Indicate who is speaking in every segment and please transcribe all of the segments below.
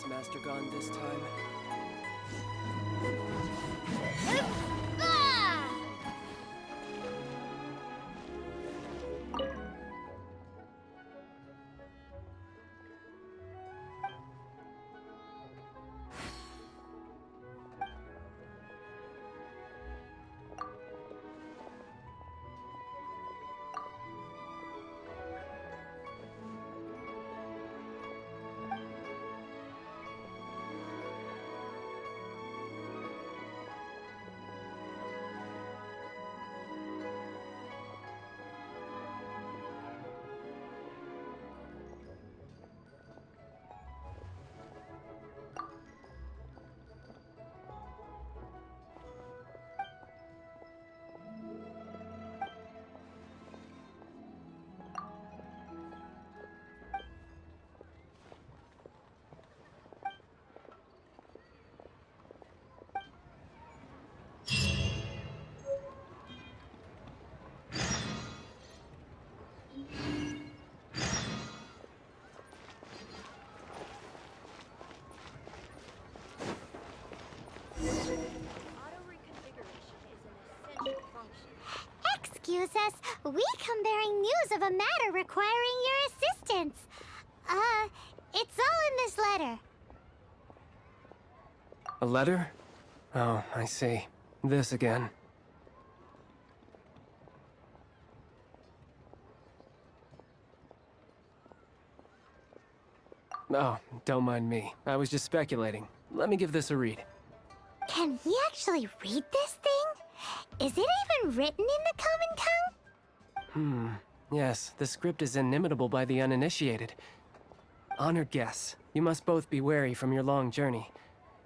Speaker 1: Ice Master gone this time?
Speaker 2: Excuse us, we come bearing news of a matter requiring your assistance. It's all in this letter.
Speaker 1: A letter? Oh, I see. This again. Oh, don't mind me. I was just speculating. Let me give this a read.
Speaker 2: Can we actually read this thing? Is it even written in the common tongue?
Speaker 1: Yes, the script is inimitable by the uninitiated. Honored guests, you must both be wary from your long journey.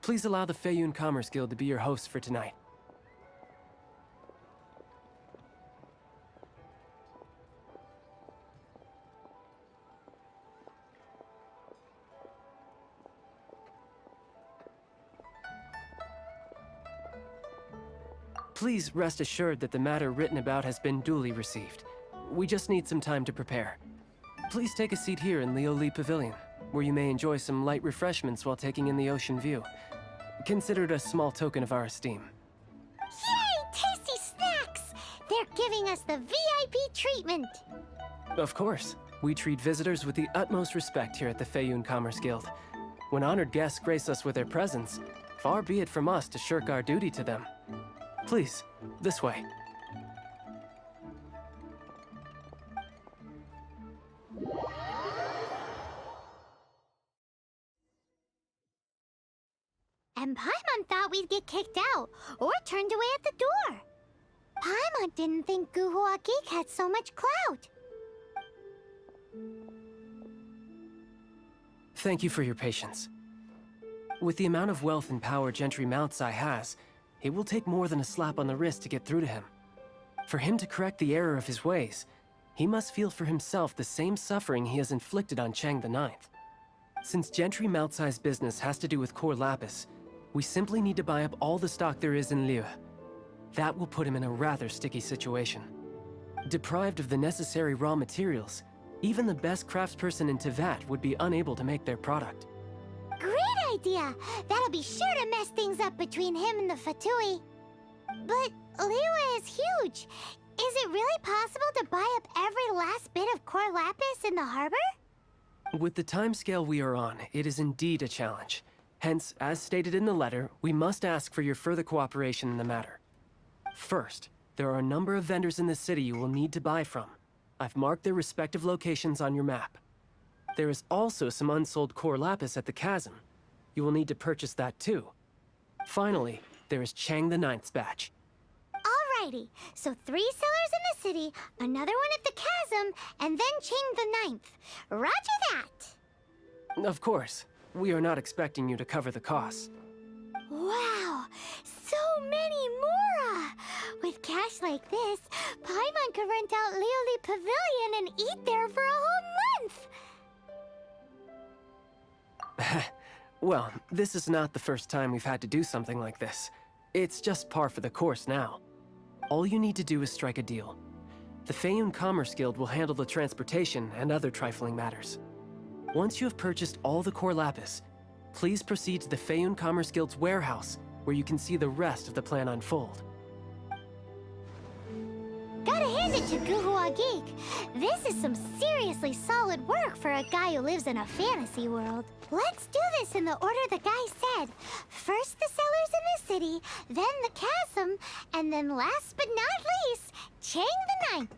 Speaker 1: Please allow the Feiyun Commerce Guild to be your host for tonight. Please rest assured that the matter written about has been duly received. We just need some time to prepare. Please take a seat here in Lioli Pavilion, where you may enjoy some light refreshments while taking in the ocean view. Consider it a small token of our esteem.
Speaker 2: Yay! Tasty snacks! They're giving us the VIP treatment!
Speaker 1: Of course. We treat visitors with the utmost respect here at the Feiyun Commerce Guild. When honored guests grace us with their presence, far be it from us to shirk our duty to them. Please, this way.
Speaker 2: And Paimon thought we'd get kicked out, or turned away at the door. Paimon didn't think Guhua Geek had so much clout.
Speaker 1: Thank you for your patience. With the amount of wealth and power Gentry Moutsai has, it will take more than a slap on the wrist to get through to him. For him to correct the error of his ways, he must feel for himself the same suffering he has inflicted on Chang the Ninth. Since Gentry Moutsai's business has to do with core lapis, we simply need to buy up all the stock there is in Liu. That will put him in a rather sticky situation. Deprived of the necessary raw materials, even the best craftsperson in Tevat would be unable to make their product.
Speaker 2: Great idea! That'll be sure to mess things up between him and the Fatui. But Liyue is huge. Is it really possible to buy up every last bit of core lapis in the harbor?
Speaker 1: With the timescale we are on, it is indeed a challenge. Hence, as stated in the letter, we must ask for your further cooperation in the matter. First, there are a number of vendors in the city you will need to buy from. I've marked their respective locations on your map. There is also some unsold core lapis at the chasm. You will need to purchase that too. Finally, there is Chang the Ninth's batch.
Speaker 2: Alrighty, so 3 sellers in the city, another one at the chasm, and then Chang the Ninth. Roger that!
Speaker 1: Of course, we are not expecting you to cover the costs.
Speaker 2: Wow, so many Mora! With cash like this, Paimon could rent out Lioli Pavilion and eat there for a whole month!
Speaker 1: Well, this is not the first time we've had to do something like this. It's just par for the course now. All you need to do is strike a deal. The Feiyun Commerce Guild will handle the transportation and other trifling matters. Once you have purchased all the core lapis, please proceed to the Feiyun Commerce Guild's warehouse, where you can see the rest of the plan unfold.
Speaker 2: Gotta hand it to Guhua Geek. This is some seriously solid work for a guy who lives in a fantasy world. Let's do this in the order the guy said. First the cellars in the city, then the chasm, and then last but not least, Chang the Ninth.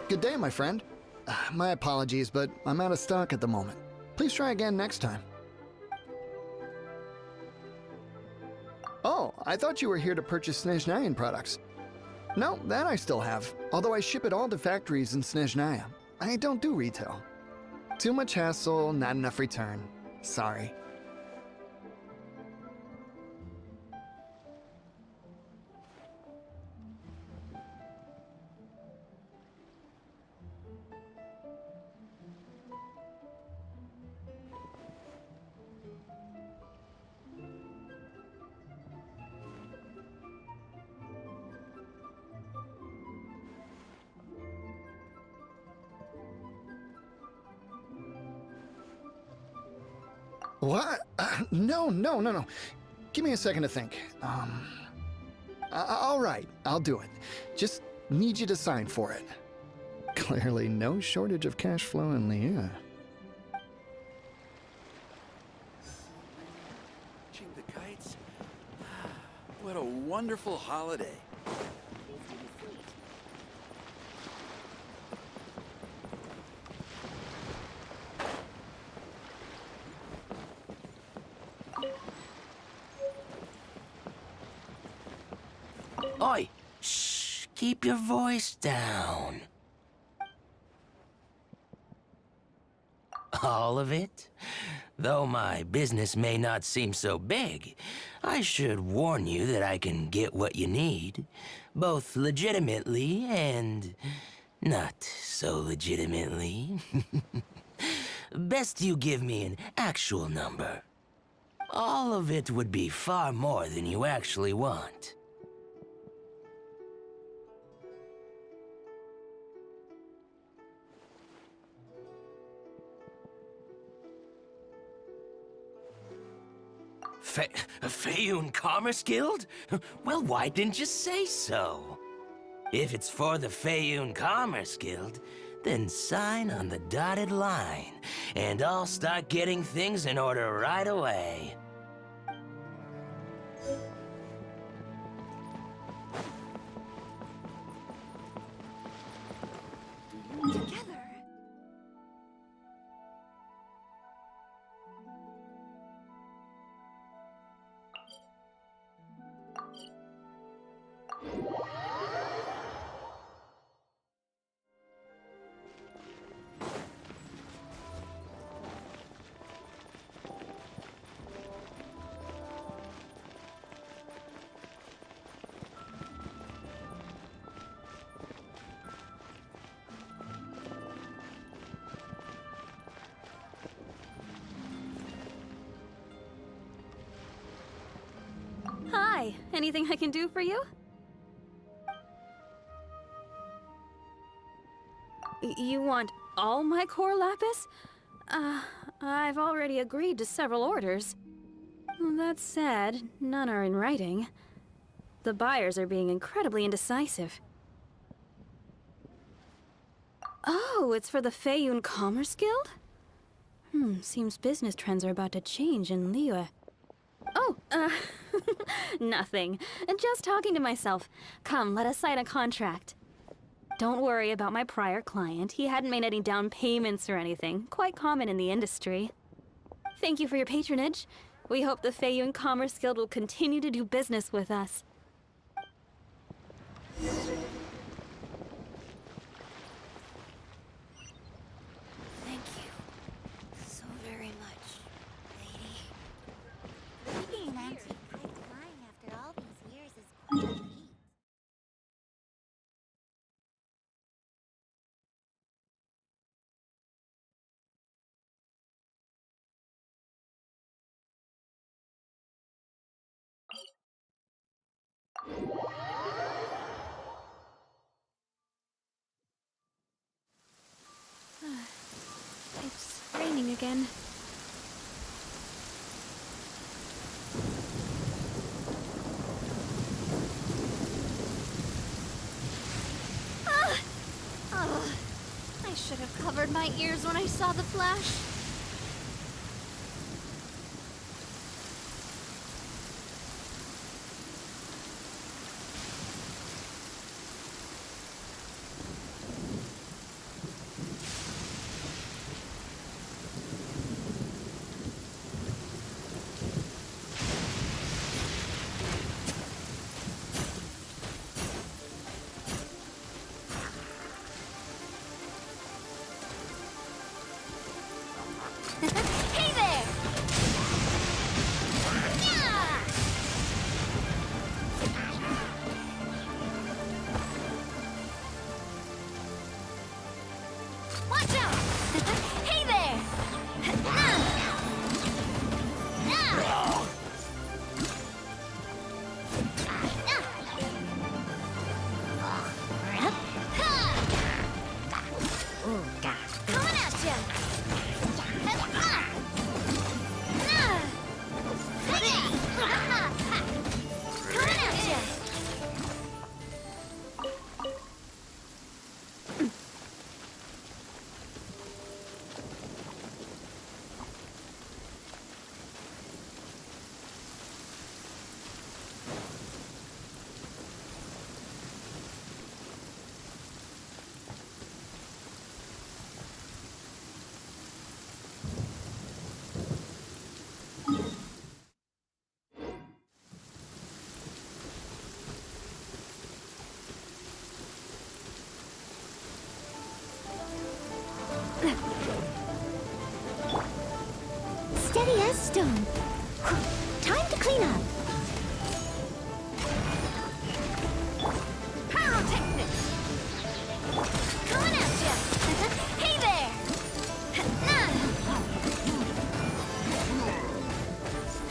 Speaker 3: Good day, my friend. My apologies, but I'm out of stock at the moment. Please try again next time. Oh, I thought you were here to purchase Snezhnayan products. No, that I still have, although I ship it all to factories in Snezhnaya. I don't do retail. Too much hassle, not enough return. Sorry. What? No. Give me a second to think. All right, I'll do it. Just need you to sign for it. Clearly no shortage of cash flow in Liyue.
Speaker 4: Watching the kites? What a wonderful holiday.
Speaker 5: Oi! Shh! Keep your voice down. All of it? Though my business may not seem so big, I should warn you that I can get what you need, both legitimately and not so legitimately. Best you give me an actual number. All of it would be far more than you actually want. Feiyun Commerce Guild? Well, why didn't you say so? If it's for the Feiyun Commerce Guild, then sign on the dotted line, and I'll start getting things in order right away.
Speaker 2: Together.
Speaker 6: Hi, anything I can do for you? You want all my core lapis? I've already agreed to several orders. That said, none are in writing. The buyers are being incredibly indecisive. Oh, it's for the Feiyun Commerce Guild? Seems business trends are about to change in Liyue. Oh, nothing. Just talking to myself. Come, let us sign a contract. Don't worry about my prior client. He hadn't made any down payments or anything. Quite common in the industry. Thank you for your patronage. We hope the Feiyun Commerce Guild will continue to do business with us. Thank you. my ears when I saw the flash. Hey there! Yeah! Watch out! Hey there! Coming at ya! Coming at ya!
Speaker 2: Steady as stone. Time to clean up.
Speaker 6: Pyrotechnics! Coming at ya! Hey there!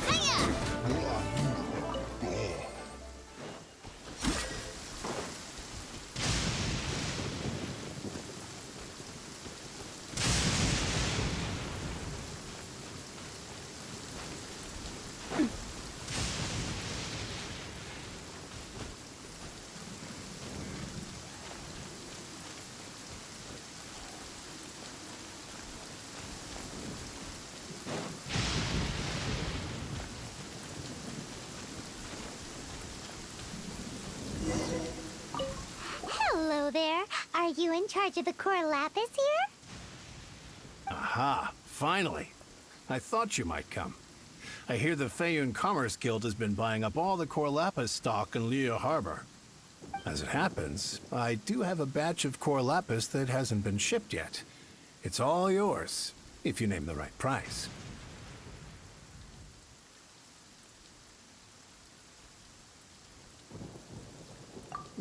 Speaker 6: Hiya!
Speaker 2: Hello there. Are you in charge of the core lapis here?
Speaker 7: Aha, finally. I thought you might come. I hear the Feiyun Commerce Guild has been buying up all the core lapis stock in Liyue Harbor. As it happens, I do have a batch of core lapis that hasn't been shipped yet. It's all yours, if you name the right price.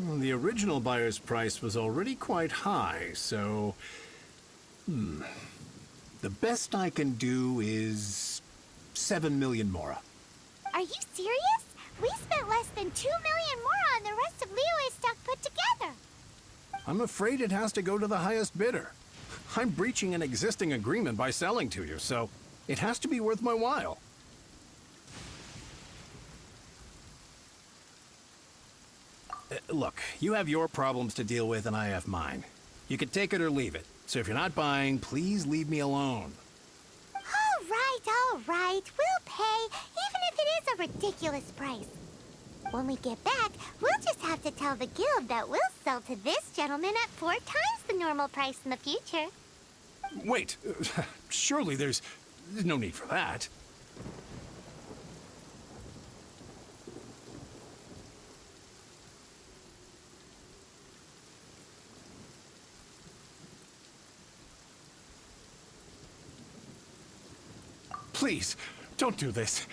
Speaker 7: The original buyer's price was already quite high, so... The best I can do is 7 million mora.
Speaker 2: Are you serious? We spent less than 2 million more on the rest of Liyue's stock put together.
Speaker 7: I'm afraid it has to go to the highest bidder. I'm breaching an existing agreement by selling to you, so it has to be worth my while. Look, you have your problems to deal with and I have mine. You can take it or leave it. So if you're not buying, please leave me alone.
Speaker 2: All right. We'll pay, even if it is a ridiculous price. When we get back, we'll just have to tell the guild that we'll sell to this gentleman at 4 times the normal price in the future.
Speaker 7: Wait, surely there's no need for that. Please, don't do this.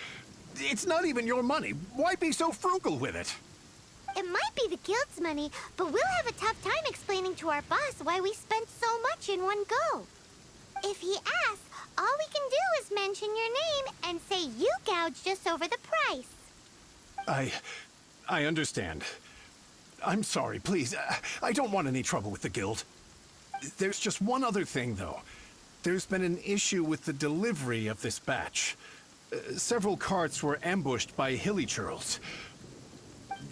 Speaker 7: It's not even your money. Why be so frugal with it?
Speaker 2: It might be the guild's money, but we'll have a tough time explaining to our boss why we spent so much in one go. If he asks, all we can do is mention your name and say you gouged us over the price.
Speaker 7: I understand. I'm sorry, please. I don't want any trouble with the guild. There's just one other thing, though. There's been an issue with the delivery of this batch. Several carts were ambushed by hilly churls.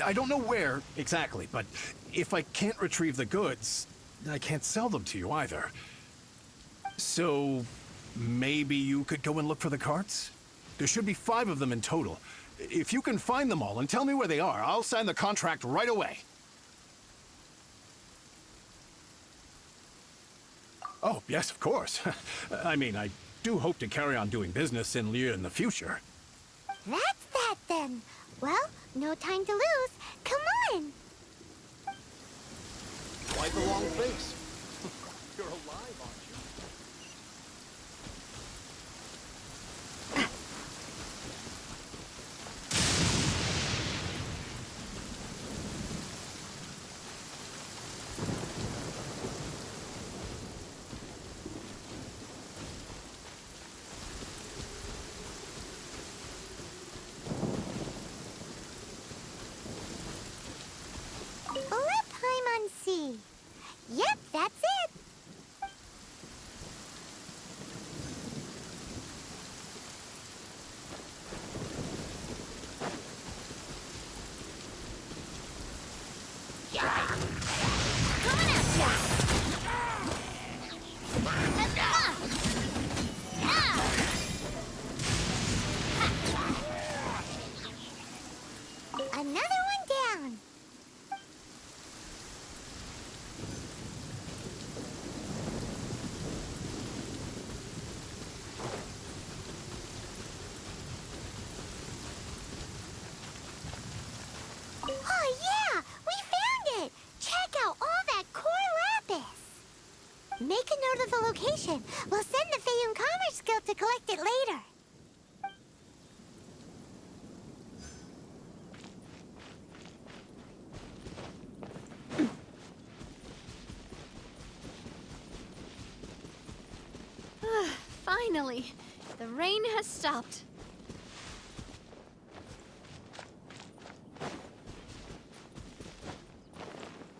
Speaker 7: I don't know where exactly, but if I can't retrieve the goods, I can't sell them to you either. So, maybe you could go and look for the carts? There should be 5 of them in total. If you can find them all and tell me where they are, I'll sign the contract right away. Oh, yes, of course. I mean, I do hope to carry on doing business in Liyue in the future.
Speaker 2: That's that then. Well, no time to lose. Come on!
Speaker 7: Why the long face? You're alive, aren't you?
Speaker 2: Let Paimon see. Yep, that's it. Coming at ya! Another one down. Oh yeah, we found it! Check out all that core lapis! Make a note of the location. We'll send the Feiyun Commerce Guild to collect it later.
Speaker 6: Finally, the rain has stopped.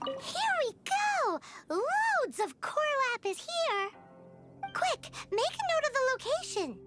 Speaker 2: Here we go! Loads of core lapis here! Quick, make a note of the location.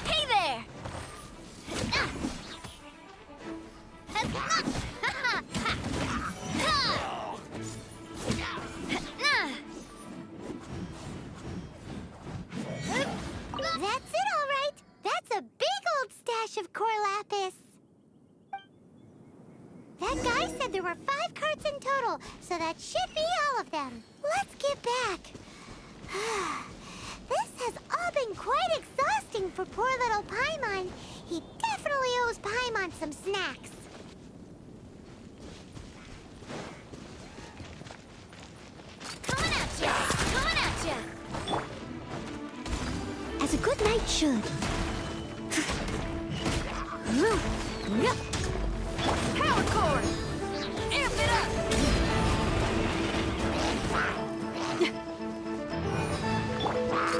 Speaker 6: Hey there!
Speaker 2: That's it, all right. That's a big old stash of core lapis. That guy said there were 5 carts in total, so that should be all of them. Let's get back. This has all been quite exhausting for poor little Paimon. He definitely owes Paimon some snacks.
Speaker 6: Coming at ya! Coming at ya!
Speaker 2: As a good knight should.
Speaker 6: Yep. Power core! Amp it up!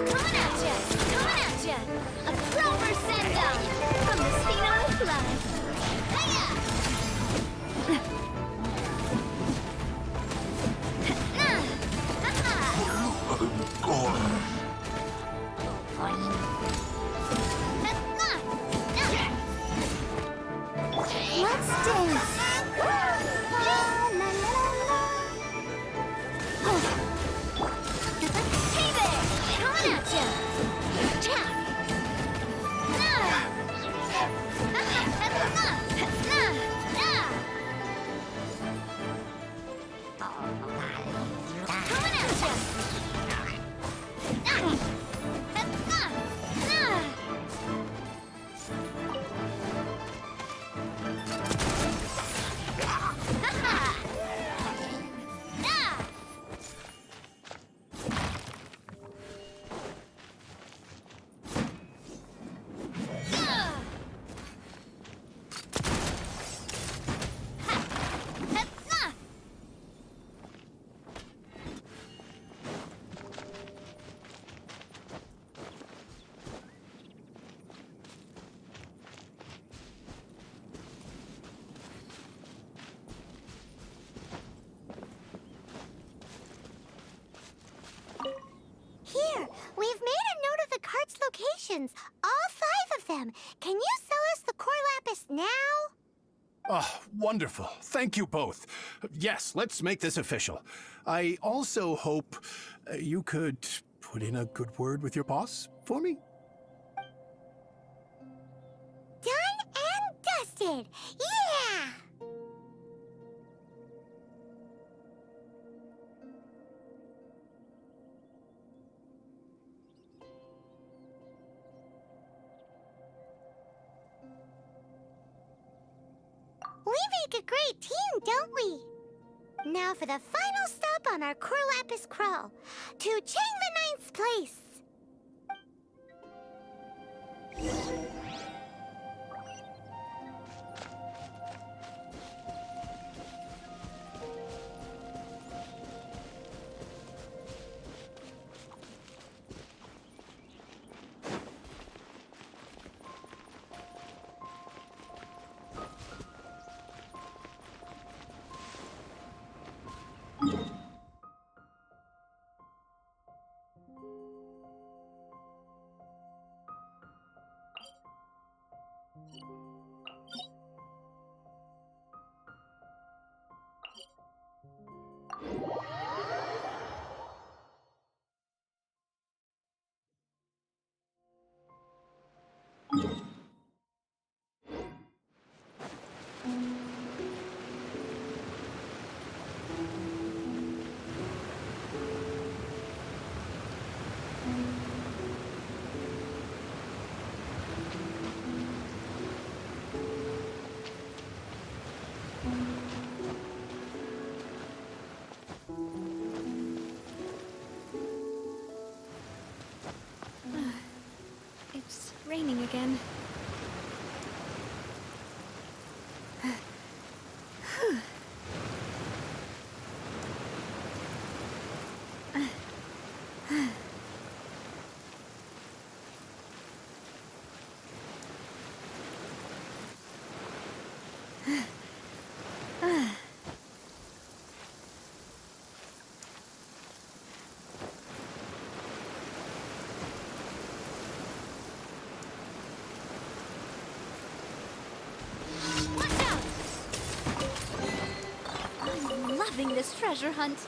Speaker 6: Coming at ya! Coming at ya! A proper send-up! From the Spino Fly! Hiya!
Speaker 2: Let's dance. La, la, la, la.
Speaker 6: Hey there! Coming at ya! Cha! Coming at ya!
Speaker 2: Here, we've made a note of the cart's locations. All 5 of them. Can you sell us the core lapis now?
Speaker 7: Oh, wonderful. Thank you both. Yes, let's make this official. I also hope you could put in a good word with your boss for me.
Speaker 2: Done and dusted. Yeah! We make a great team, don't we? Now for the final stop on our core lapis crawl, to Chang the Ninth's place.
Speaker 6: It's raining again. Loving this treasure hunt.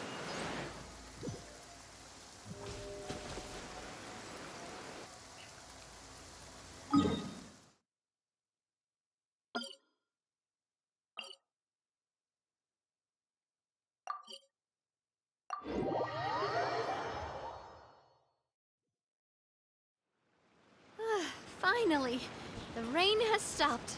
Speaker 6: Finally, the rain has stopped.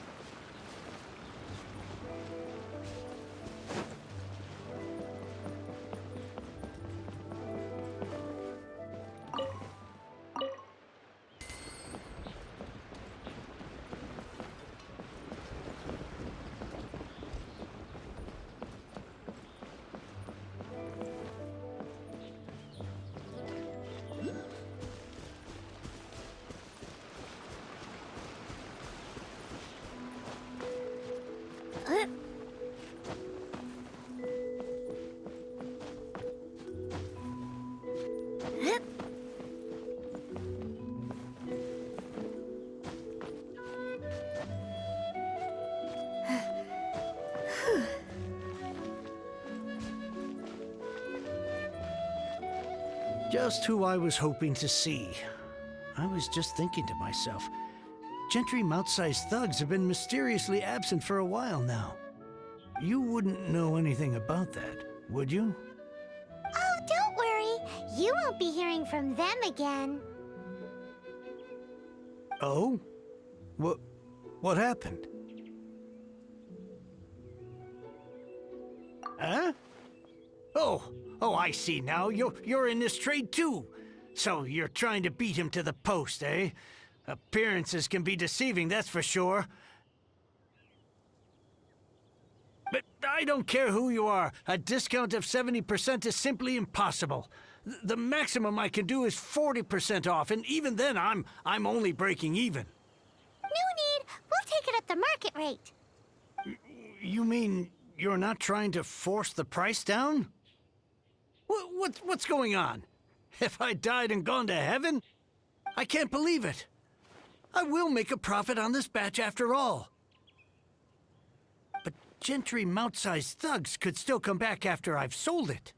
Speaker 8: Just who I was hoping to see. I was just thinking to myself, Gentry mouth-sized thugs have been mysteriously absent for a while now. You wouldn't know anything about that, would you?
Speaker 2: Oh, don't worry. You won't be hearing from them again.
Speaker 8: Oh? What happened? Huh? Oh, I see now. You're in this trade too. So you're trying to beat him to the post, eh? Appearances can be deceiving, that's for sure. But I don't care who you are. A discount of 70% is simply impossible. The maximum I can do is 40% off, and even then I'm only breaking even.
Speaker 2: No need. We'll take it at the market rate.
Speaker 8: You mean you're not trying to force the price down? What's going on? Have I died and gone to heaven? I can't believe it. I will make a profit on this batch after all. But Gentry mouth-sized thugs could still come back after I've sold it.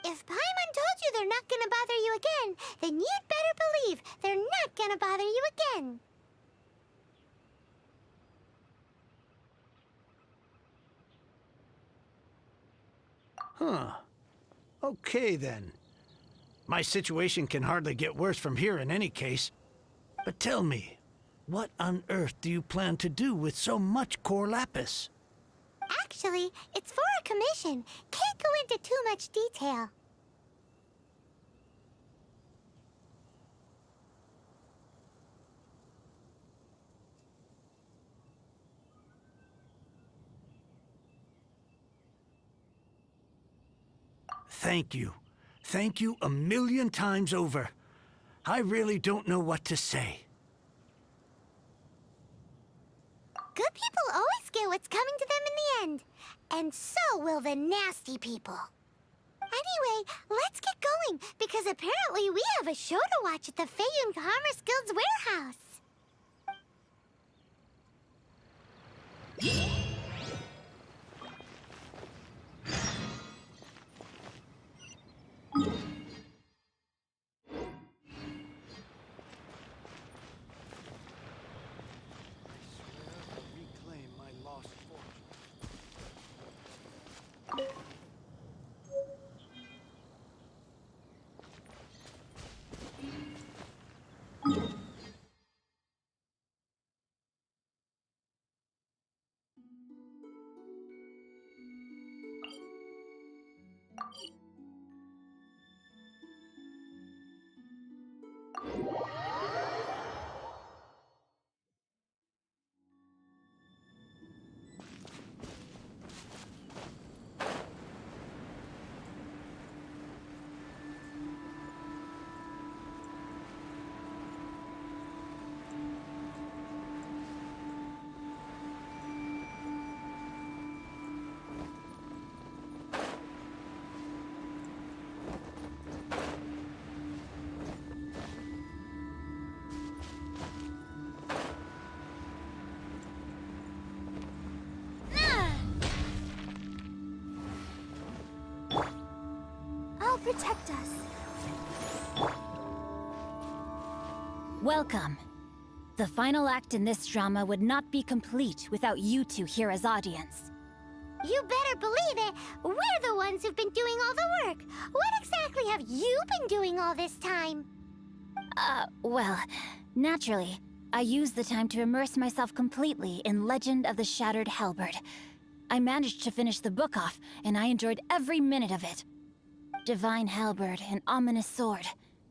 Speaker 2: If Paimon told you they're not gonna bother you again, then you'd better believe they're not gonna bother you again.
Speaker 8: Huh. Okay, then. My situation can hardly get worse from here in any case. But tell me, what on earth do you plan to do with so much core lapis?
Speaker 2: Actually, it's for a commission. Can't go into too much detail.
Speaker 8: Thank you. Thank you a million times over. I really don't know what to say.
Speaker 2: Good people always get what's coming to them in the end. And so will the nasty people. Anyway, let's get going, because apparently we have a show to watch at the Feiyun Commerce Guild's warehouse.
Speaker 8: Reclaim my lost fortune.
Speaker 2: I'll protect us.
Speaker 9: Welcome. The final act in this drama would not be complete without you two here as audience.
Speaker 2: You better believe it. We're the ones who've been doing all the work. What exactly have you been doing all this time?
Speaker 9: Well, naturally, I used the time to immerse myself completely in Legend of the Shattered Halberd. I managed to finish the book off, and I enjoyed every minute of it. Divine Halberd, an ominous sword,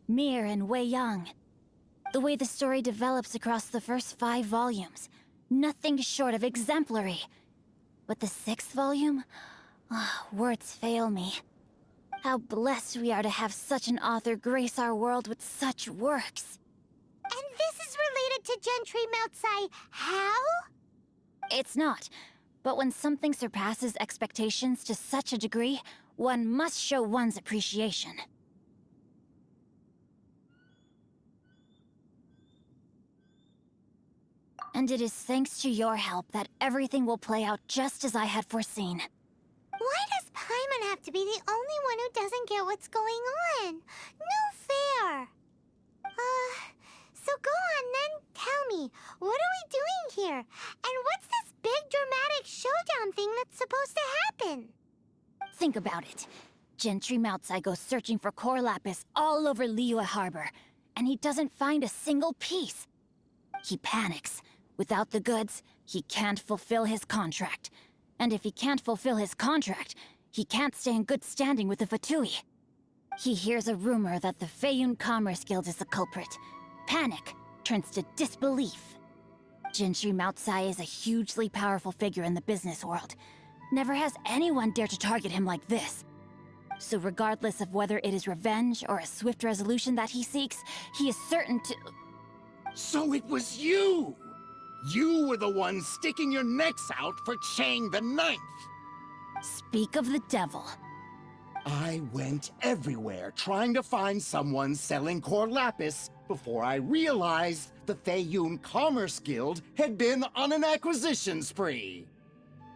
Speaker 9: Mir and Wei Yang. The way the story develops across the first 5 volumes, nothing short of exemplary. But the 6th volume? Words fail me. How blessed we are to have such an author grace our world with such works.
Speaker 2: And this is related to Gentry Moutsai how?
Speaker 9: It's not. But when something surpasses expectations to such a degree, one must show one's appreciation. And it is thanks to your help that everything will play out just as I had foreseen.
Speaker 2: Why does Paimon have to be the only one who doesn't get what's going on. No fair. So go on then, tell me, what are we doing here? And what's this big dramatic showdown thing that's supposed to happen?
Speaker 9: Think about it. Gentry Moutsai goes searching for core lapis all over Liyue Harbor, and he doesn't find a single piece. He panics. Without the goods, he can't fulfill his contract. And if he can't fulfill his contract, he can't stay in good standing with the Fatui. He hears a rumor that the Feiyun Commerce Guild is the culprit. Panic turns to disbelief. Gentry Moutsai is a hugely powerful figure in the business world. Never has anyone dared to target him like this. So regardless of whether it is revenge or a swift resolution that he seeks, he is certain to...
Speaker 10: So it was you! You were the one sticking your necks out for Chang the Ninth!
Speaker 9: Speak of the devil.
Speaker 10: I went everywhere trying to find someone selling core lapis before I realized the Feiyun Commerce Guild had been on an acquisition spree.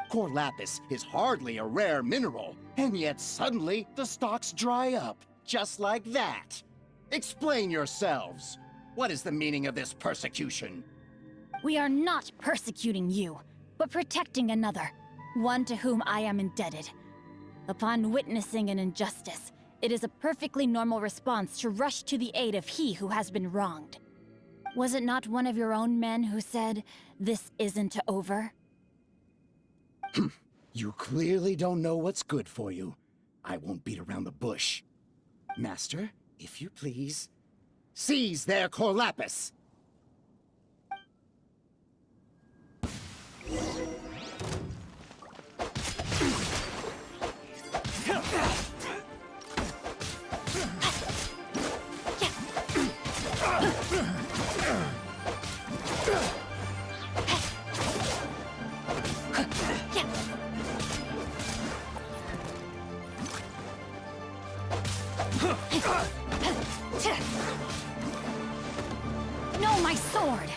Speaker 10: Core lapis is hardly a rare mineral, and yet suddenly the stocks dry up, just like that. Explain yourselves. What is the meaning of this persecution?
Speaker 9: We are not persecuting you, but protecting another, one to whom I am indebted. Upon witnessing an injustice, it is a perfectly normal response to rush to the aid of he who has been wronged. Was it not one of your own men who said, "This isn't over"?
Speaker 10: You clearly don't know what's good for you. I won't beat around the bush. Master, if you please, seize their core lapis!
Speaker 9: No, my sword!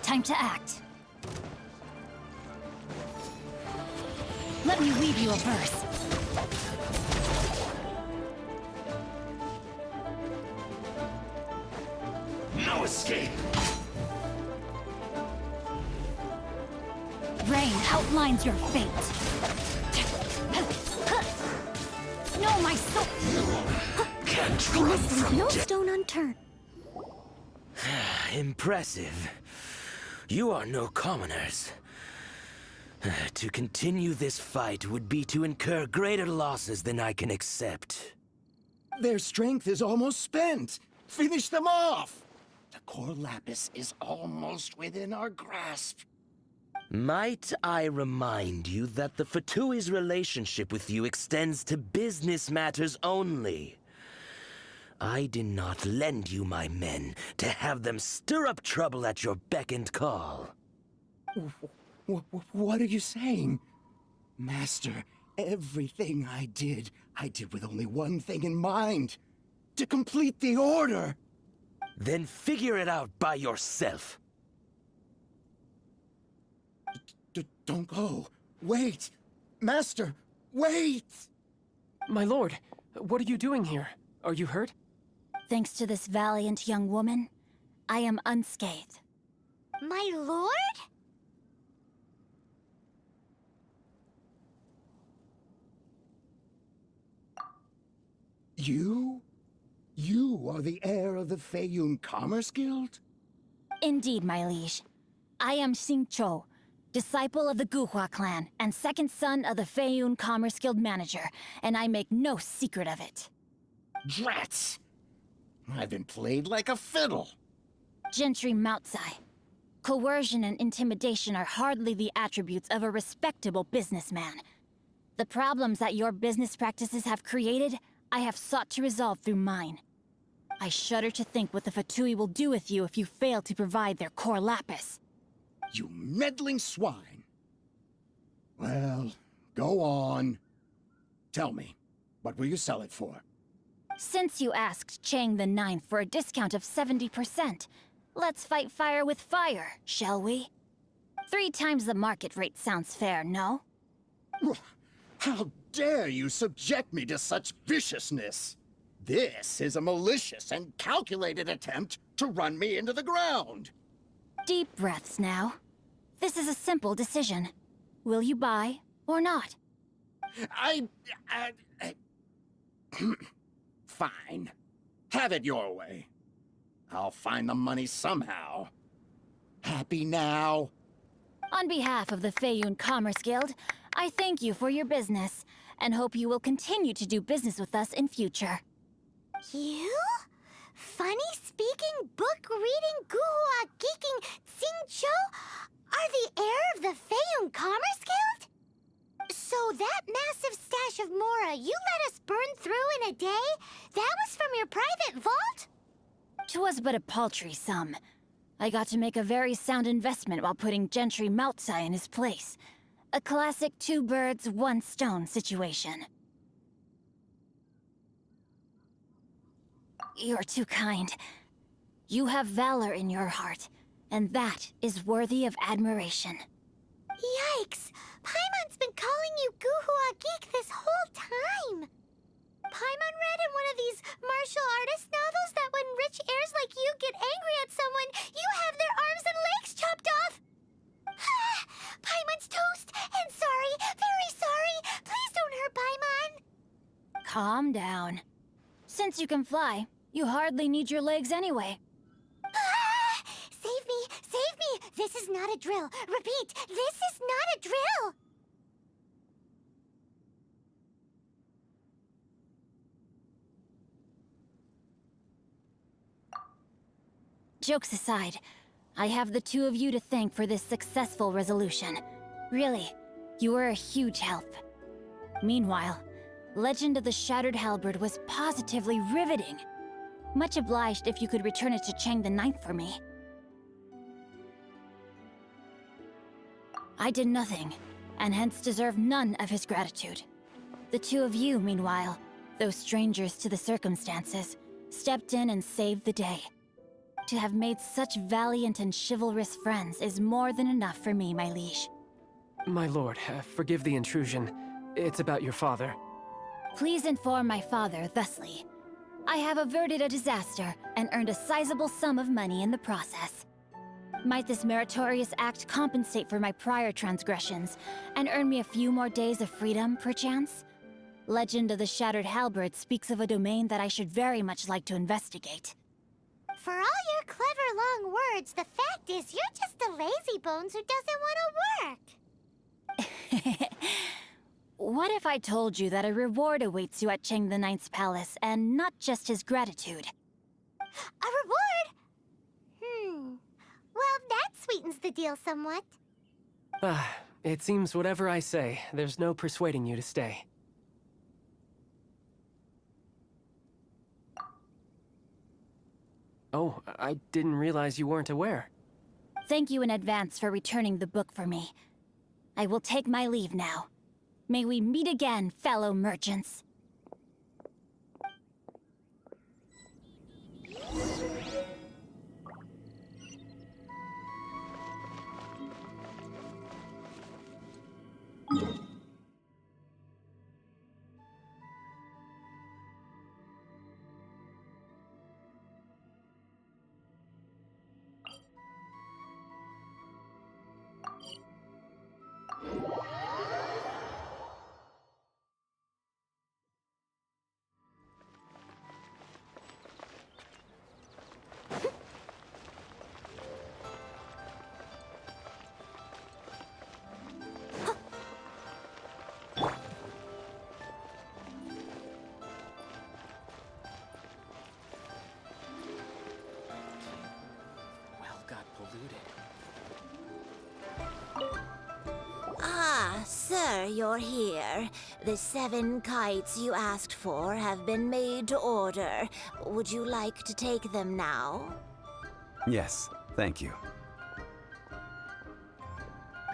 Speaker 9: Time to act. Let me weave you a verse.
Speaker 10: No escape!
Speaker 9: Rain outlines your fate. No, my sword!
Speaker 10: Can't
Speaker 9: I must leave no stone unturned.
Speaker 5: Impressive. You are no commoners. To continue this fight would be to incur greater losses than I can accept.
Speaker 10: Their strength is almost spent. Finish them off! The core lapis is almost within our grasp.
Speaker 5: Might I remind you that the Fatui's relationship with you extends to business matters only? I did not lend you my men to have them stir up trouble at your beck and call.
Speaker 10: What are you saying? Master, everything I did with only one thing in mind. To complete the order!
Speaker 5: Then figure it out by yourself.
Speaker 10: Don't go. Wait! Master, wait!
Speaker 1: My lord, what are you doing here? Are you hurt?
Speaker 9: Thanks to this valiant young woman, I am unscathed.
Speaker 2: My lord?
Speaker 10: You? You are the heir of the Feiyun Commerce Guild?
Speaker 9: Indeed, my liege. I am Xingqiu, disciple of the Guhua clan and second son of the Feiyun Commerce Guild manager, and I make no secret of it.
Speaker 10: Drats! I've been played like a fiddle.
Speaker 9: Gentry Moutsai. Coercion and intimidation are hardly the attributes of a respectable businessman. The problems that your business practices have created, I have sought to resolve through mine. I shudder to think what the Fatui will do with you if you fail to provide their core lapis.
Speaker 10: You meddling swine. Well, go on. Tell me, What will you sell it for?
Speaker 9: Since you asked Chang the Ninth for a discount of 70%, let's fight fire with fire, shall we? 3 times the market rate sounds fair, no?
Speaker 10: How dare you subject me to such viciousness? This is a malicious and calculated attempt to run me into the ground.
Speaker 9: Deep breaths now. This is a simple decision. Will you buy or not?
Speaker 10: Fine. Have it your way. I'll find the money somehow. Happy now?
Speaker 9: On behalf of the Feiyun Commerce Guild, I thank you for your business, and hope you will continue to do business with us in future.
Speaker 2: You? Funny-speaking, book-reading, guhua geeking Xingqiu are the heir of the Feiyun Commerce Guild? So that massive stash of Mora you let us burn through in a day, that was from your private vault?
Speaker 9: 'Twas but a paltry sum. I got to make a very sound investment while putting Gentry Moutsai in his place. A classic 2 birds, 1 stone situation. You're too kind. You have valor in your heart, and that is worthy of admiration.
Speaker 2: Yikes! Paimon's been calling you Guhua Geek this whole time! Paimon read in one of these martial artist novels that when rich heirs like you get angry at someone, you have their arms and legs chopped off! Paimon's toast! And sorry, very sorry! Please don't hurt Paimon!
Speaker 9: Calm down. Since you can fly, you hardly need your legs anyway.
Speaker 2: Save me! Save me! This is not a drill! Repeat, this is not a drill!
Speaker 9: Jokes aside, I have the 2 of you to thank for this successful resolution. Really, you were a huge help. Meanwhile, Legend of the Shattered Halberd was positively riveting. Much obliged if you could return it to Chang the Ninth for me. I did nothing, and hence deserve none of his gratitude. The 2 of you, meanwhile, though strangers to the circumstances, stepped in and saved the day. To have made such valiant and chivalrous friends is more than enough for me, my liege.
Speaker 1: My lord, forgive the intrusion. It's about your father.
Speaker 9: Please inform my father thusly. I have averted a disaster and earned a sizable sum of money in the process. Might this meritorious act compensate for my prior transgressions and earn me a few more days of freedom, perchance? Legend of the Shattered Halberd speaks of a domain that I should very much like to investigate.
Speaker 2: For all your clever long words, the fact is you're just a lazy bones who doesn't want to work.
Speaker 9: What if I told you that a reward awaits you at Chang the Ninth's palace, and not just his gratitude?
Speaker 2: A reward? Well, that sweetens the deal somewhat.
Speaker 1: It seems whatever I say, there's no persuading you to stay. Oh, I didn't realize you weren't aware.
Speaker 9: Thank you in advance for returning the book for me. I will take my leave now. May we meet again, fellow merchants.
Speaker 11: Ah, sir, you're here. The 7 kites you asked for have been made to order. Would you like to take them now?
Speaker 12: Yes, thank you.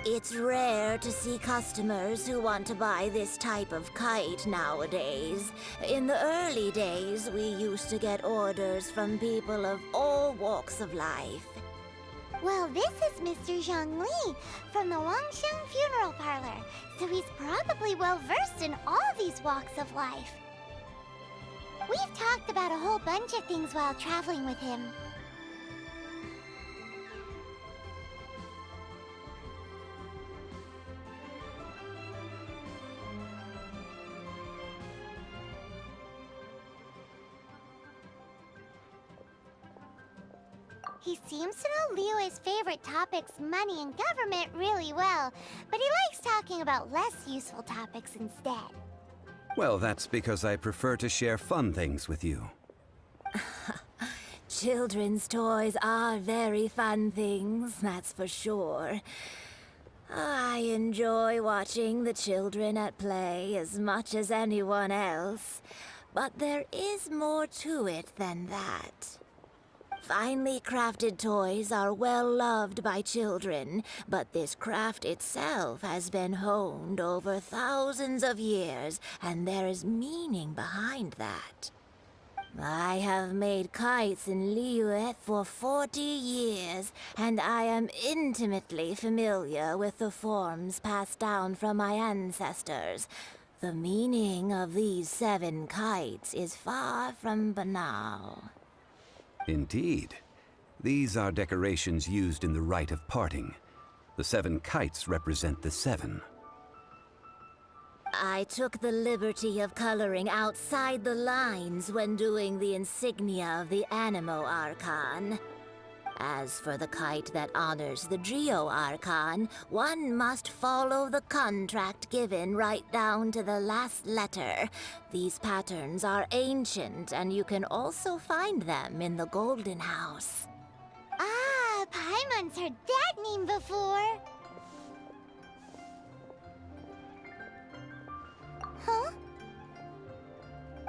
Speaker 11: It's rare to see customers who want to buy this type of kite nowadays. In the early days, we used to get orders from people of all walks of life.
Speaker 2: Well, this is Mr. Zhongli from the Wangxiang Funeral Parlor, so he's probably well-versed in all these walks of life. We've talked about a whole bunch of things while traveling with him. He seems to know Liyue's favorite topics, money and government, really well, but he likes talking about less useful topics instead.
Speaker 12: Well, that's because I prefer to share fun things with you.
Speaker 11: Children's toys are very fun things, that's for sure. I enjoy watching the children at play as much as anyone else, but there is more to it than that. Finely crafted toys are well loved by children, but this craft itself has been honed over thousands of years, and there is meaning behind that. I have made kites in Liyue for 40 years, and I am intimately familiar with the forms passed down from my ancestors. The meaning of these 7 kites is far from banal.
Speaker 12: Indeed. These are decorations used in the rite of parting. The 7 kites represent the 7.
Speaker 11: I took the liberty of coloring outside the lines when doing the insignia of the Animo Archon. As for the kite that honors the Geo Archon, one must follow the contract given right down to the last letter. These patterns are ancient, and you can also find them in the Golden House.
Speaker 2: Ah, Paimon's heard that name before. Huh?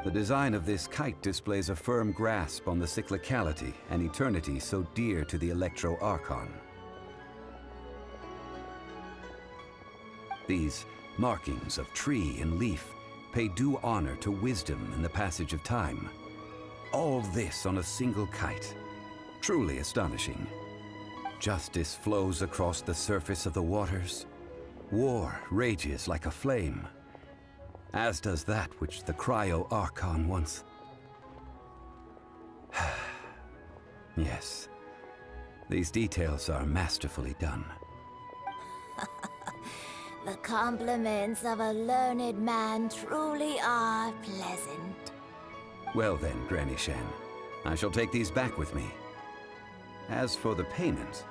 Speaker 12: The design of this kite displays a firm grasp on the cyclicality and eternity so dear to the Electro Archon. These markings of tree and leaf pay due honor to wisdom and the passage of time. All this on a single kite. Truly astonishing. Justice flows across the surface of the waters. War rages like a flame. As does that which the Cryo Archon once... Yes. These details are masterfully done.
Speaker 11: The compliments of a learned man truly are pleasant.
Speaker 12: Well then, Granny Shan, I shall take these back with me. As for the payment...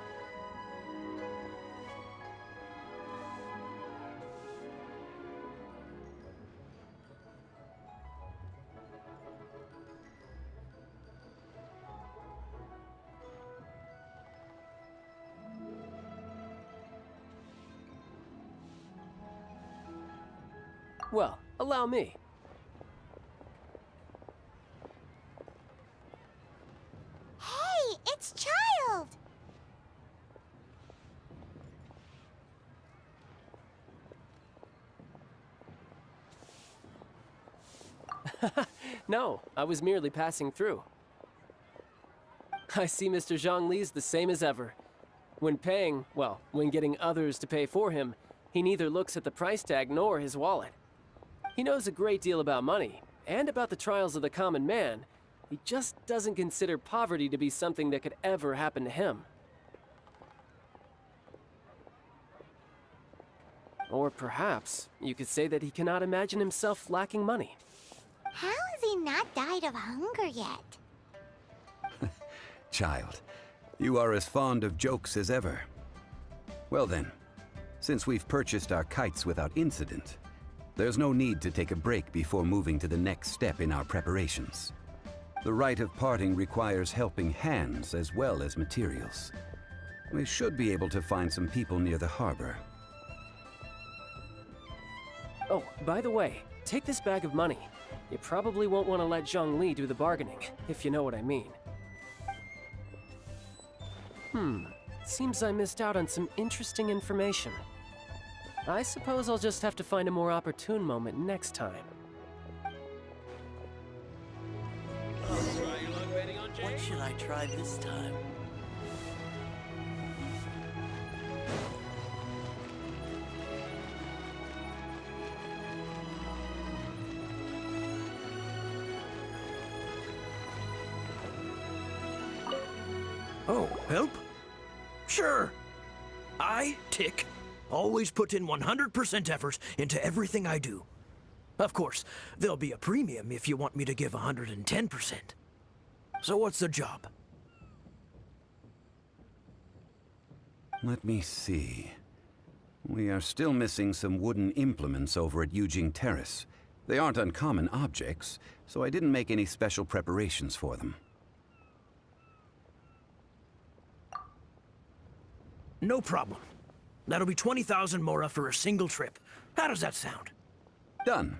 Speaker 1: Well, allow me.
Speaker 2: Hey, it's Child!
Speaker 1: No, I was merely passing through. I see Mr. Zhongli's the same as ever. When paying, well, when getting others to pay for him, he neither looks at the price tag nor his wallet. He knows a great deal about money, and about the trials of the common man. He just doesn't consider poverty to be something that could ever happen to him. Or perhaps you could say that he cannot imagine himself lacking money.
Speaker 2: How has he not died of hunger yet?
Speaker 12: Child, you are as fond of jokes as ever. Well then, since we've purchased our kites without incident, there's no need to take a break before moving to the next step in our preparations. The rite of parting requires helping hands as well as materials. We should be able to find some people near the harbor.
Speaker 1: Oh, by the way, take this bag of money. You probably won't want to let Zhongli do the bargaining, if you know what I mean. Seems I missed out on some interesting information. I suppose I'll just have to find a more opportune moment next time.
Speaker 4: What should I try this time?
Speaker 13: Oh, help? Sure. I, Tick, always put in 100% effort into everything I do. Of course, there'll be a premium if you want me to give 110%. So what's the job?
Speaker 12: Let me see. We are still missing some wooden implements over at Yujing Terrace. They aren't uncommon objects, so I didn't make any special preparations for them.
Speaker 13: No problem. That'll be 20,000 mora for a single trip. How does that sound?
Speaker 12: Done.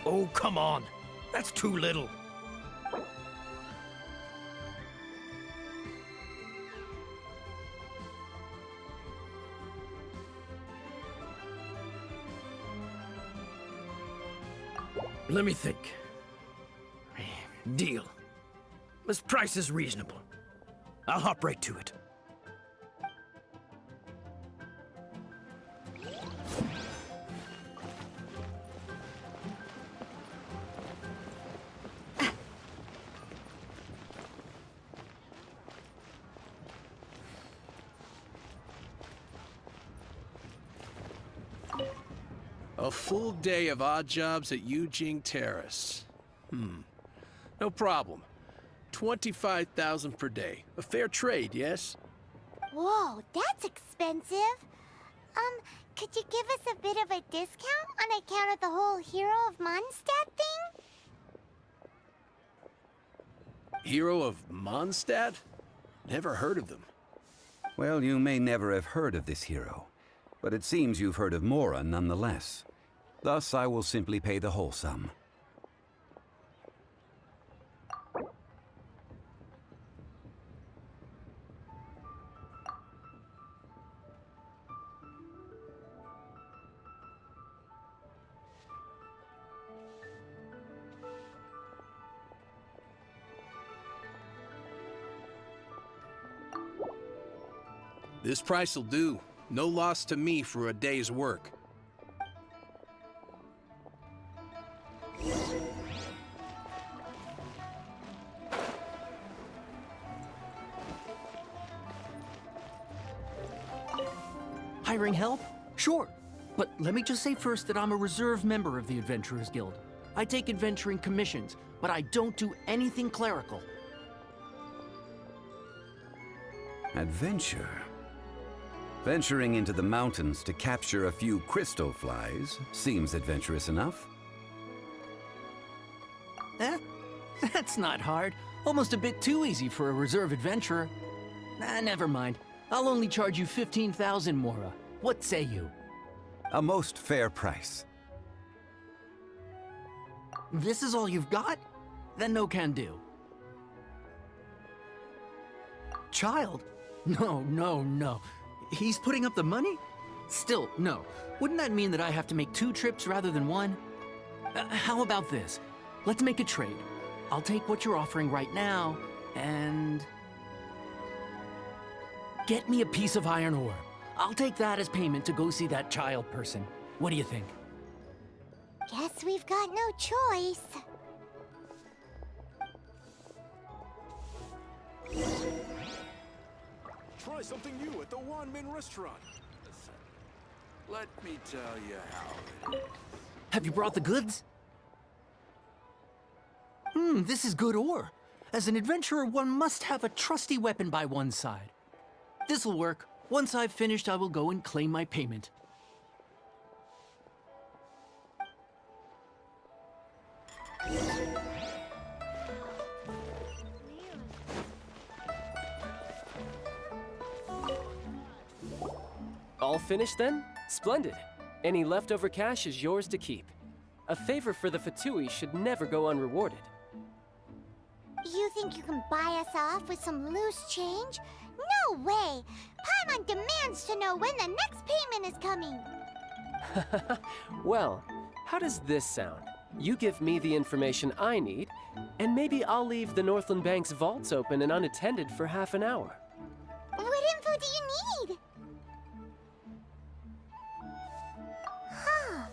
Speaker 13: Oh, come on. That's too little. Let me think. Deal. This price is reasonable. I'll hop right to it.
Speaker 7: A full day of odd jobs at Yujing Terrace. No problem. 25,000 per day. A fair trade, yes?
Speaker 2: Whoa, that's expensive. Could you give us a bit of a discount on account of the whole Hero of Mondstadt thing?
Speaker 7: Hero of Mondstadt? Never heard of them.
Speaker 12: Well, you may never have heard of this hero, but it seems you've heard of Mora nonetheless. Thus, I will simply pay the whole sum.
Speaker 7: This price will do. No loss to me for a day's work.
Speaker 14: Hiring help? Sure. But let me just say first that I'm a reserve member of the Adventurers Guild. I take adventuring commissions, but I don't do anything clerical.
Speaker 12: Adventure? Venturing into the mountains to capture a few crystal flies seems adventurous enough.
Speaker 14: That's not hard. Almost a bit too easy for a reserve adventurer. Never mind. I'll only charge you 15,000 mora. What say you?
Speaker 12: A most fair price.
Speaker 14: This is all you've got? Then no can do. Child? No. He's putting up the money? Still, no. Wouldn't that mean that I have to make 2 trips rather than 1? How about this? let's make a trade. I'll take what you're offering right now, and... get me a piece of iron ore. I'll take that as payment to go see that child person. What do you think?
Speaker 2: Guess we've got no choice.
Speaker 4: Try something new at the Wanmin restaurant. Listen, let me tell you how it is.
Speaker 14: Have you brought the goods? This is good ore. As an adventurer, one must have a trusty weapon by one's side. This'll work. Once I've finished, I will go and claim my payment.
Speaker 1: All finished then? Splendid. Any leftover cash is yours to keep. A favor for the Fatui should never go unrewarded.
Speaker 2: You think you can buy us off with some loose change? No way! Paimon demands to know when the next payment is coming.
Speaker 1: Well, how does this sound? You give me the information I need, and maybe I'll leave the Northland Bank's vaults open and unattended for half an hour.
Speaker 2: What info do you need? Huh.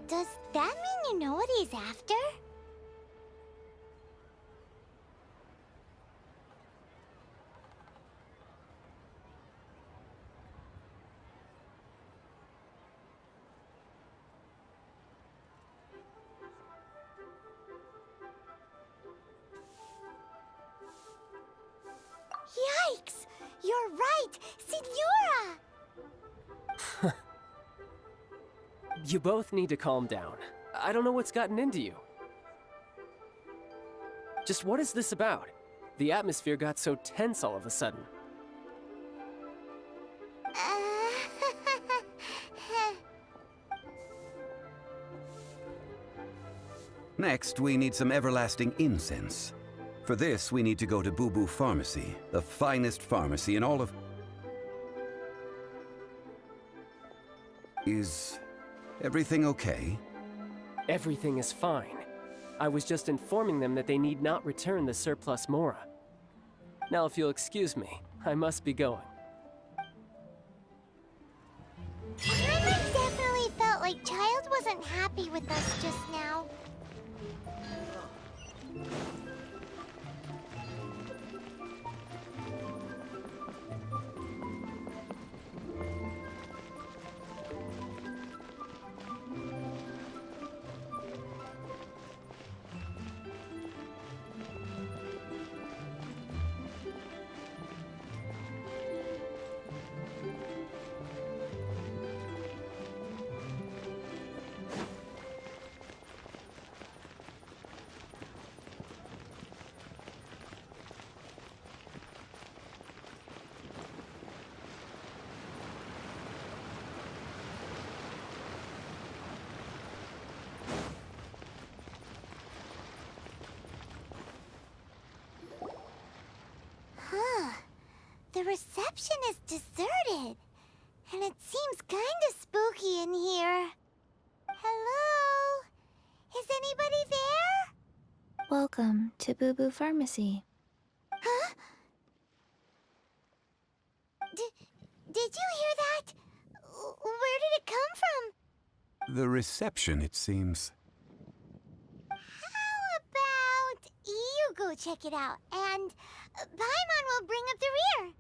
Speaker 2: Does that mean you know what he's after? Yikes! You're right! Signora!
Speaker 1: You both need to calm down. I don't know what's gotten into you. Just what is this about? The atmosphere got so tense all of a sudden.
Speaker 12: Next, we need some everlasting incense. For this, we need to go to Boo Boo Pharmacy, the finest pharmacy in all of... Is everything okay?
Speaker 1: Everything is fine. I was just informing them that they need not return the surplus Mora. Now, if you'll excuse me, I must be going.
Speaker 2: I definitely felt like Child wasn't happy with us just now. The reception is deserted, and it seems kinda spooky in here. Hello? Is anybody there?
Speaker 11: Welcome to Boo Boo Pharmacy.
Speaker 2: Huh? Did you hear that? Where did it come from?
Speaker 12: The reception, it seems.
Speaker 2: How about you go check it out, and Paimon will bring up the rear.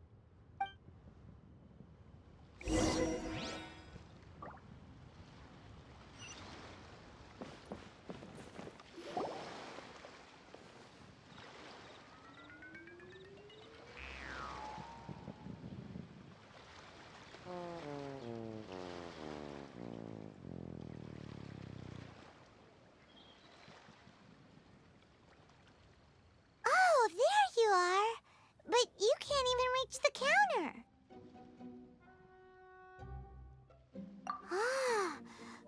Speaker 2: Oh, there you are. But you can't even reach the counter. Ah,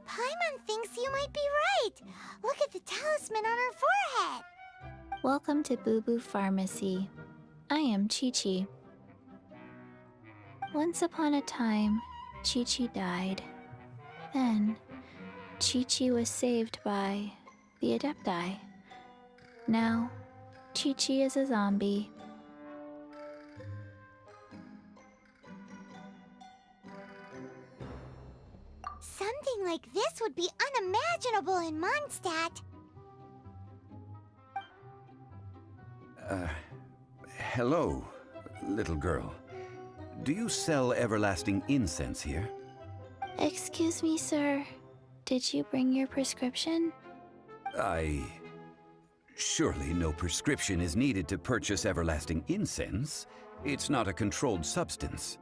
Speaker 2: Paimon thinks you might be right. Look at the talisman on her forehead.
Speaker 11: Welcome to Boo Boo Pharmacy. I am Chi-Chi. Once upon a time, Chi-Chi died. Then, Chi-Chi was saved by the Adepti, Now, Chi-Chi is a zombie.
Speaker 2: Something like this would be unimaginable in Mondstadt.
Speaker 12: Hello, little girl. Do you sell everlasting incense here?
Speaker 11: Excuse me, sir. Did you bring your prescription?
Speaker 12: Surely no prescription is needed to purchase everlasting incense. It's not a controlled substance.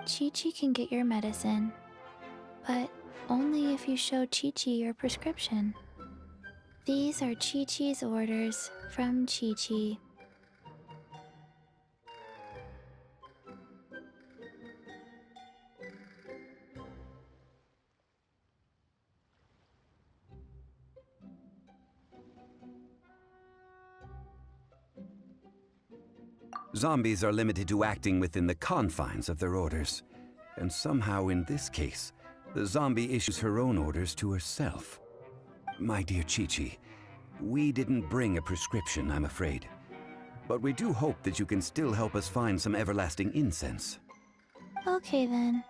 Speaker 11: Chi-Chi can get your medicine, but only if you show Chi-Chi your prescription. These are Chi-Chi's orders from Chi-Chi.
Speaker 12: Zombies are limited to acting within the confines of their orders. And somehow in this case, the zombie issues her own orders to herself. My dear Chi-Chi, we didn't bring a prescription, I'm afraid. But we do hope that you can still help us find some everlasting incense.
Speaker 11: Okay then.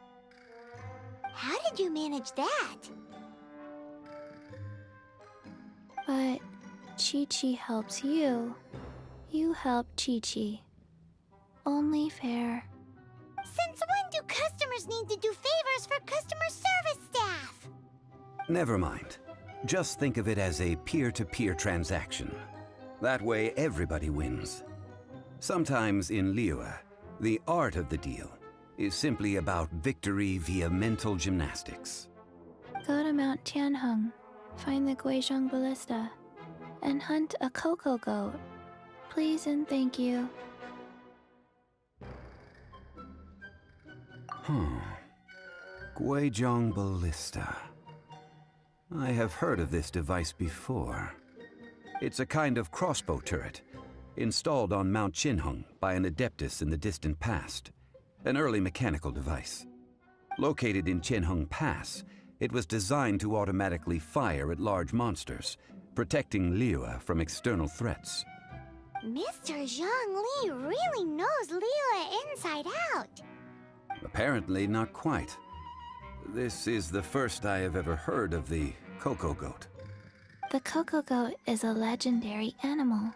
Speaker 2: How did you manage that?
Speaker 11: But Chi-Chi helps you. You help Chi-Chi. Only fair.
Speaker 2: Since when do customers need to do favors for customer service staff?
Speaker 12: Never mind. Just think of it as a peer-to-peer transaction. That way everybody wins. Sometimes in Liyue, the art of the deal is simply about victory via mental gymnastics.
Speaker 11: Go to Mount Tianheng, find the Guizhong Ballista, and hunt a cocoa goat. Please and thank you.
Speaker 12: Guizhong Ballista. I have heard of this device before. It's a kind of crossbow turret, installed on Mount Qinheng by an adeptus in the distant past. An early mechanical device. Located in Qinheng Pass, it was designed to automatically fire at large monsters, protecting Liyue from external threats.
Speaker 2: Mr. Zhang Li really knows Liyue inside out.
Speaker 12: Apparently not quite. This is the first I have ever heard of the cocoa goat.
Speaker 11: The cocoa goat is a legendary animal,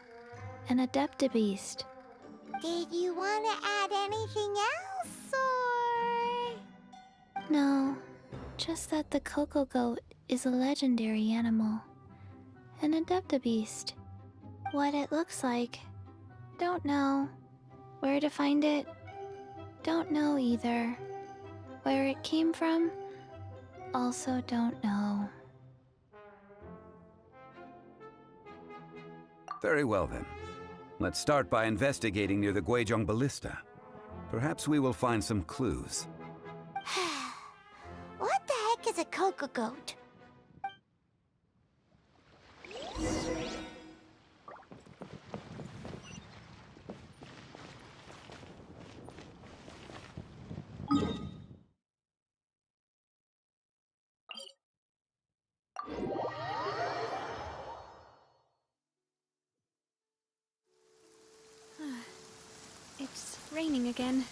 Speaker 11: an adeptabeast.
Speaker 2: Did you want to add anything else, or...?
Speaker 11: No, just that the cocoa goat is a legendary animal, an adeptabeast. What it looks like, don't know. Where to find it, don't know either. Where it came from, also don't know.
Speaker 12: Very well then. Let's start by investigating near the Guizhong Ballista. Perhaps we will find some clues.
Speaker 2: What the heck is a cocoa goat?
Speaker 6: It's raining again.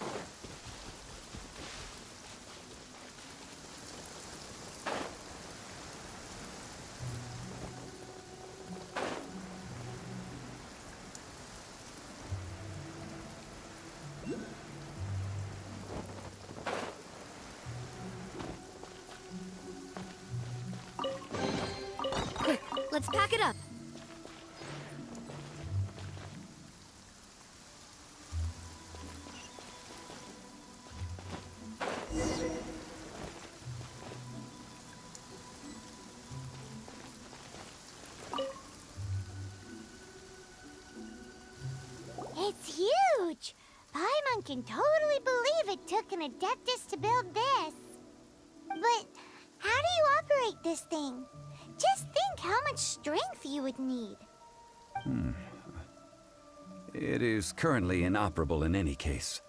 Speaker 9: Quick, let's pack it up.
Speaker 2: It's huge! Paimon can totally believe it took an Adeptus to build this. But how do you operate this thing? Just think how much strength you would need.
Speaker 12: It is currently inoperable in any case.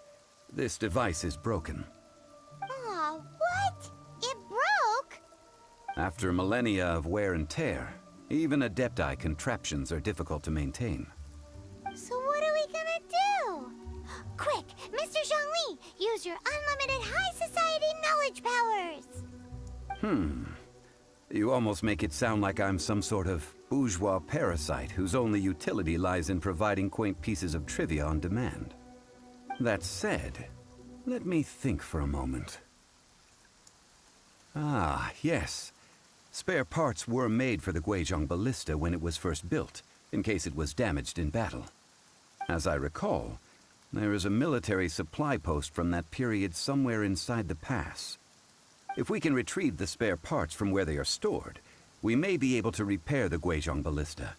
Speaker 12: This device is broken.
Speaker 2: Aw, what? It broke?
Speaker 12: After millennia of wear and tear, Even Adepti contraptions are difficult to maintain.
Speaker 2: So what are we gonna do? Quick, Mr. Zhongli, use your unlimited high society knowledge powers!
Speaker 12: You almost make it sound like I'm some sort of bourgeois parasite whose only utility lies in providing quaint pieces of trivia on demand. That said, let me think for a moment. Ah, yes. Spare parts were made for the Guizhong ballista when it was first built, in case it was damaged in battle. As I recall, there is a military supply post from that period somewhere inside the pass. If we can retrieve the spare parts from where they are stored, we may be able to repair the Guizhong ballista.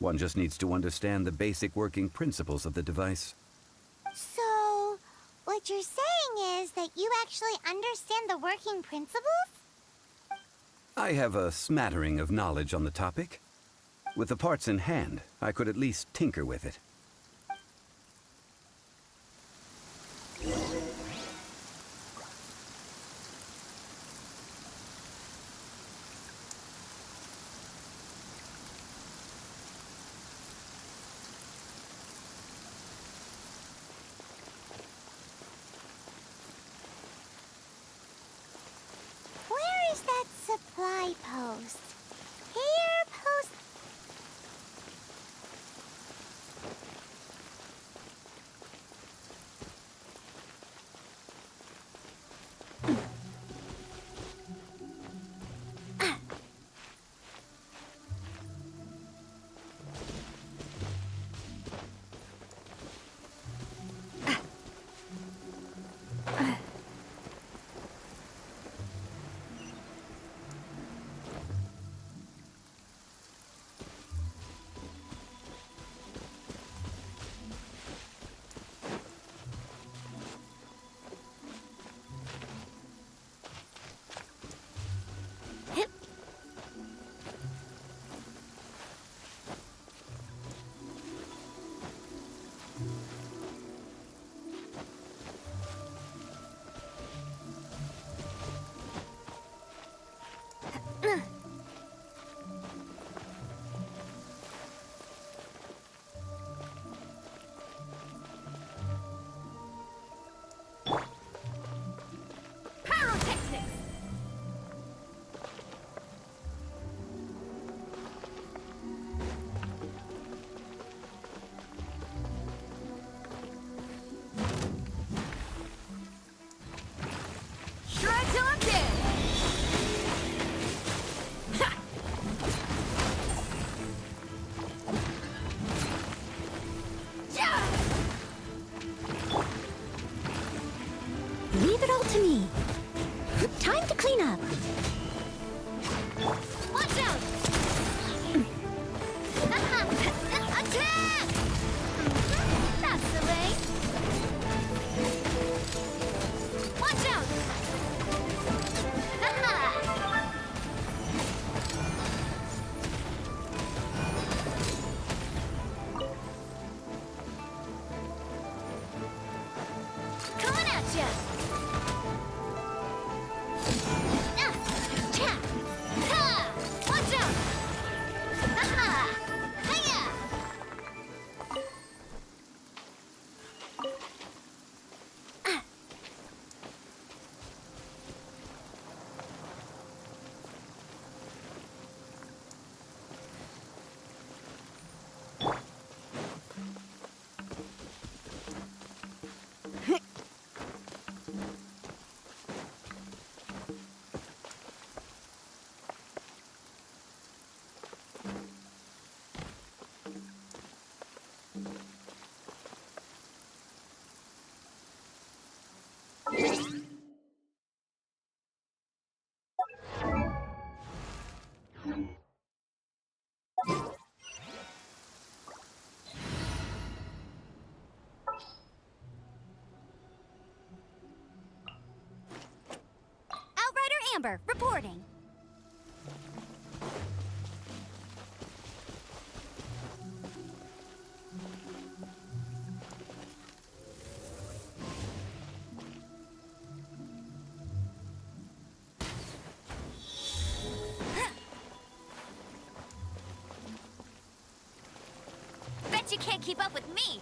Speaker 12: One just needs to understand the basic working principles of the device.
Speaker 2: So, what you're saying is that you actually understand the working principles?
Speaker 12: I have a smattering of knowledge on the topic. With the parts in hand, I could at least tinker with it.
Speaker 2: Where is that supply post? Here, post...
Speaker 11: Leave it all to me. Time to clean up.
Speaker 2: Watch out! Attack! That's the way. Watch out! Coming at ya! Watch out! Hiya! Outrider Amber, reporting.
Speaker 9: can't keep up with me.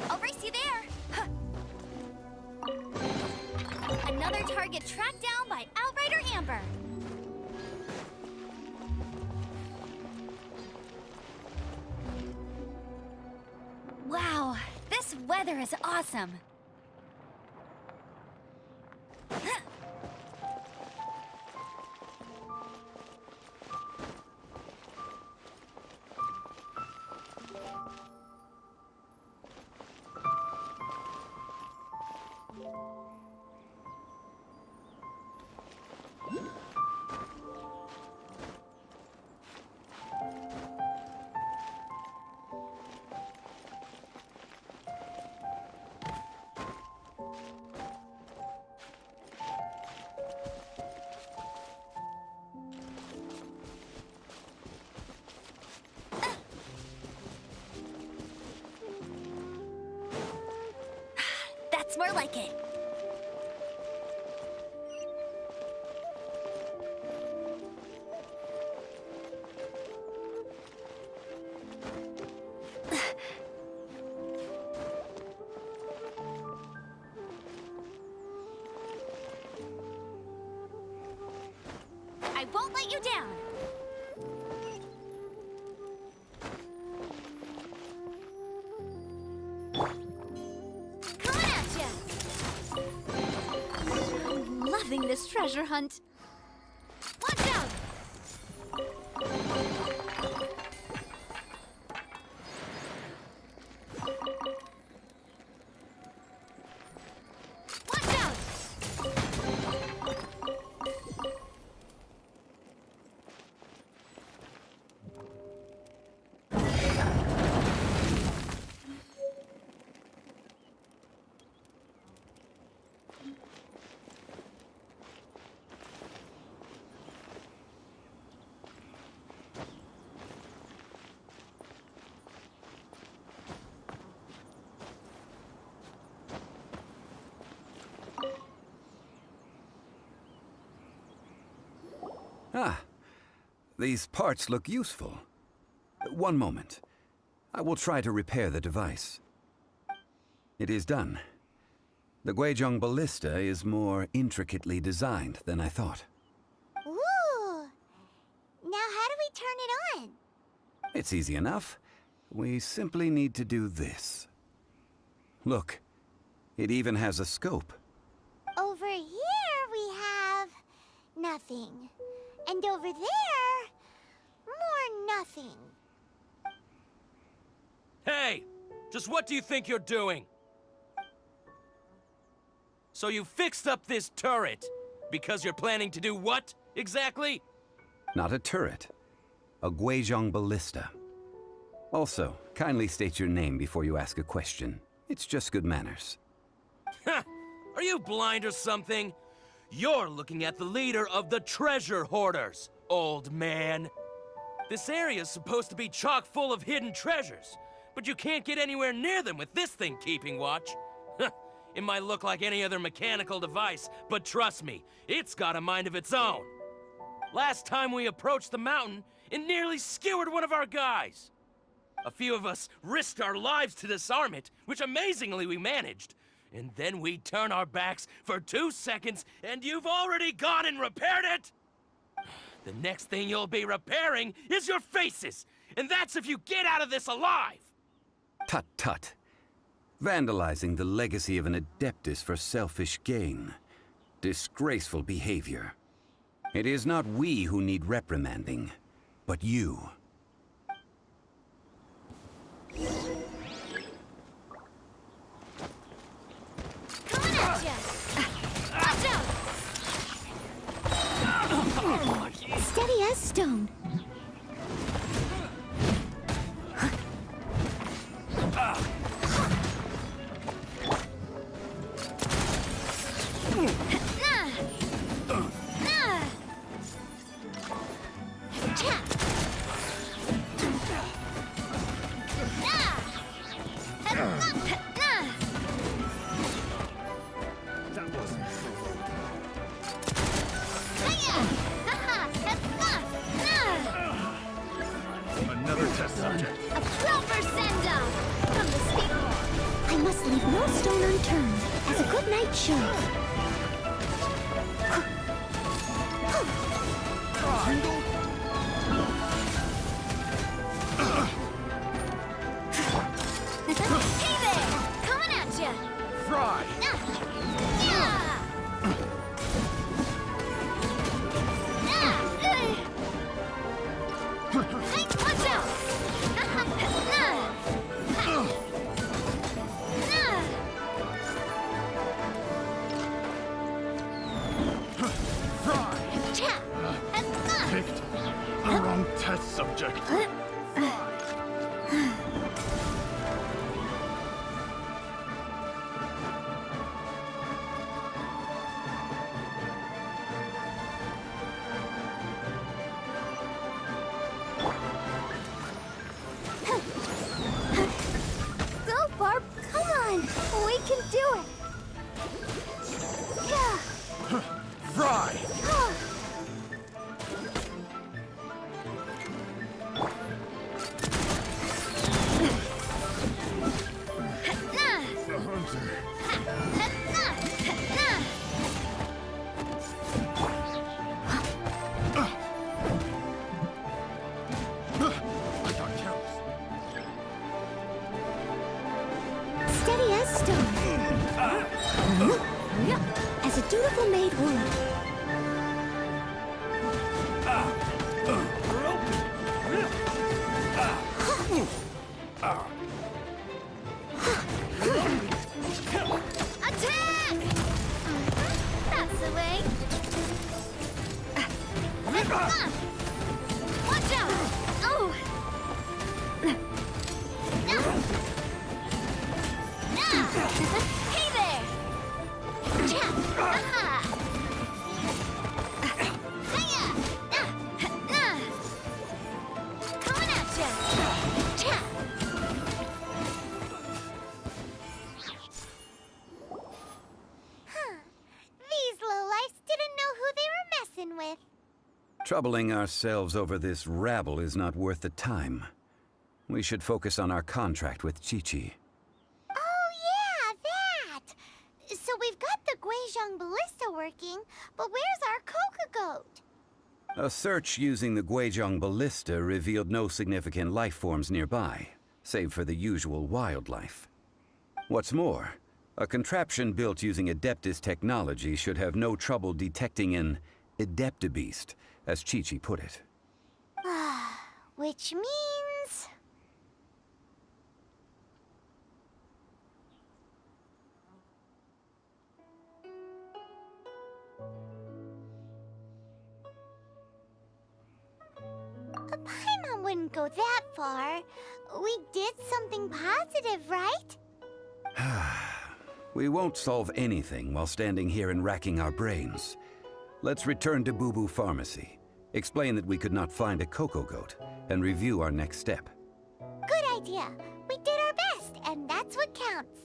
Speaker 9: I'll race you there! Huh. Another target tracked down by Outrider Amber. Wow, this weather is awesome. That's more like it. I won't let you down. Coming at ya! I'm loving this treasure hunt. Watch out! Watch out!
Speaker 12: Ah, these parts look useful. One moment. I will try to repair the device. It is done. The Guizhong ballista is more intricately designed than I thought.
Speaker 2: Ooh! Now how do we turn it on?
Speaker 12: It's easy enough. We simply need to do this. Look, it even has a scope.
Speaker 2: Over here we have nothing. And over there, more nothing.
Speaker 15: Hey! Just what do you think you're doing? So you fixed up this turret because you're planning to do what, exactly?
Speaker 12: Not a turret. A Guizhong ballista. Also, kindly state your name before you ask a question. It's just good manners.
Speaker 15: Ha! Are you blind or something? You're looking at the leader of the treasure hoarders, old man. This area's supposed to be chock full of hidden treasures, but you can't get anywhere near them with this thing keeping watch. It might look like any other mechanical device, but trust me, it's got a mind of its own. Last time we approached the mountain, it nearly skewered one of our guys. A few of us risked our lives to disarm it, which amazingly we managed. And then we turn our backs for 2 seconds, and you've already gone and repaired it! The next thing you'll be repairing is your faces! And that's if you get out of this alive!
Speaker 12: Tut tut. Vandalizing the legacy of an Adeptus for selfish gain. Disgraceful behavior. It is not we who need reprimanding, but you.
Speaker 9: Coming at ya! Watch
Speaker 6: stone.
Speaker 7: Another test subject.
Speaker 2: A proper send-off from the skateboard. I must leave no stone unturned, as a good knight should.
Speaker 9: Hey there! Coming at ya!
Speaker 4: Fry!
Speaker 9: Hey, watch out!
Speaker 7: Picked the wrong test subject.
Speaker 2: Go, Barb! Come on! We can do it! Yeah!
Speaker 4: Fry!
Speaker 2: Steady as stone. As a dutiful maid would.
Speaker 9: Attack! That's the way. Watch out! Oh! Hey there! Coming at ya!
Speaker 2: These lowlifes didn't know who they were messing with.
Speaker 12: Troubling ourselves over this rabble is not worth the time. We should focus on our contract with Chi-Chi.
Speaker 2: Oh, yeah, that! So we've got the Guizhong ballista working, but where's our Coca goat?
Speaker 12: A search using the Guizhong ballista revealed no significant life forms nearby, save for the usual wildlife. What's more, a contraption built using Adeptus technology should have no trouble detecting an Adeptabeast, as Chi-Chi put it.
Speaker 2: Which means... Paimon wouldn't go that far. We did something positive, right?
Speaker 12: We won't solve anything while standing here and racking our brains. Let's return to Boo Boo Pharmacy, explain that we could not find a Coco Goat, and review our next step.
Speaker 2: Good idea. We did our best, and that's what counts.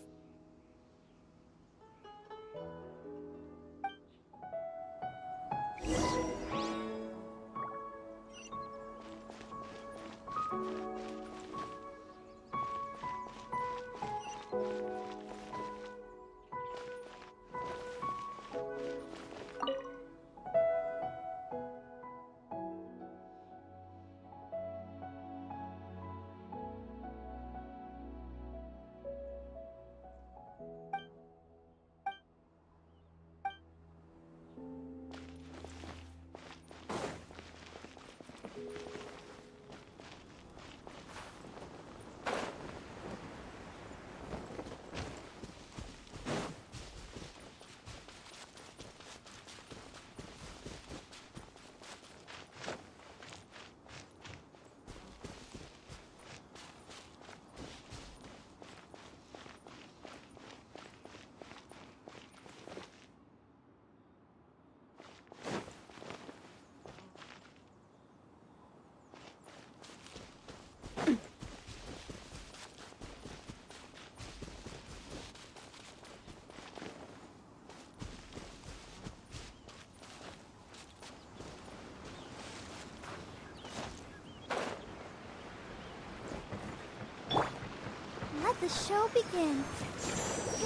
Speaker 11: let the show begin.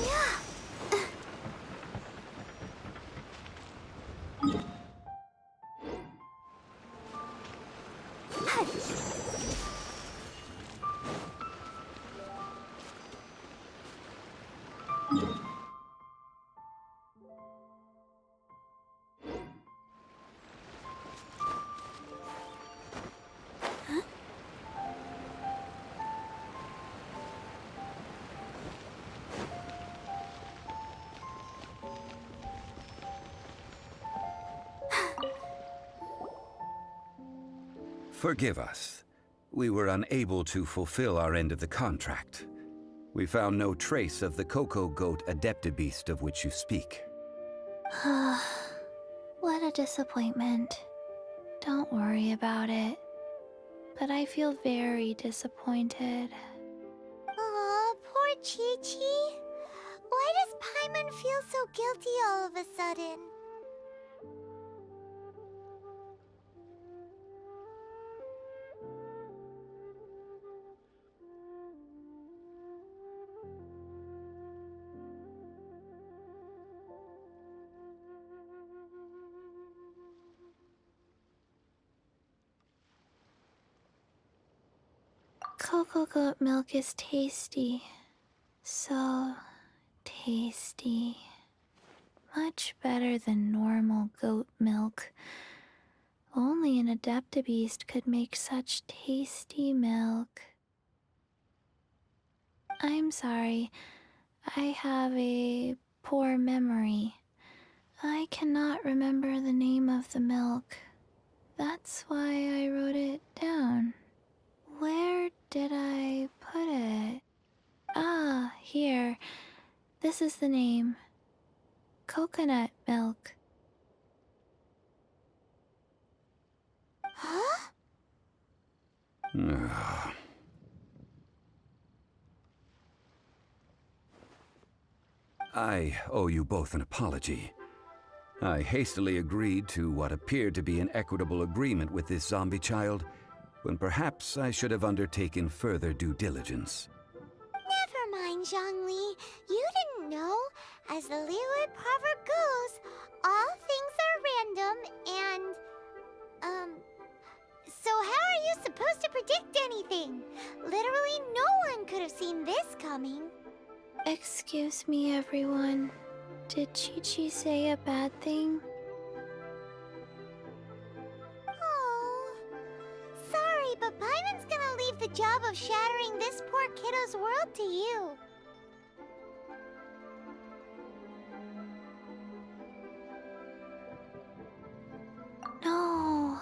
Speaker 11: Yeah.
Speaker 12: Forgive us. We were unable to fulfill our end of the contract. We found no trace of the Cocoa Goat Adeptabeast of which you speak.
Speaker 11: What a disappointment. Don't worry about it. But I feel very disappointed.
Speaker 2: Aw, poor Chi-Chi. Why does Paimon feel so guilty all of a sudden?
Speaker 11: Cocoa goat milk is tasty. So tasty. Much better than normal goat milk. Only an Adeptabeast could make such tasty milk. I'm sorry. I have a poor memory. I cannot remember the name of the milk. That's why I wrote it down. Where did I put it? Ah, here. This is the name. Coconut milk.
Speaker 2: Huh?
Speaker 12: I owe you both an apology. I hastily agreed to what appeared to be an equitable agreement with this zombie child, when perhaps I should have undertaken further due diligence.
Speaker 2: Never mind, Zhongli. You didn't know. As the Liyue proverb goes, all things are random and... So how are you supposed to predict anything? Literally no one could have seen this coming.
Speaker 11: Excuse me, everyone. Did Chi-Chi say a bad thing?
Speaker 2: Oh, sorry, but Paimon's gonna leave the job of shattering this poor kiddo's world to you.
Speaker 11: No.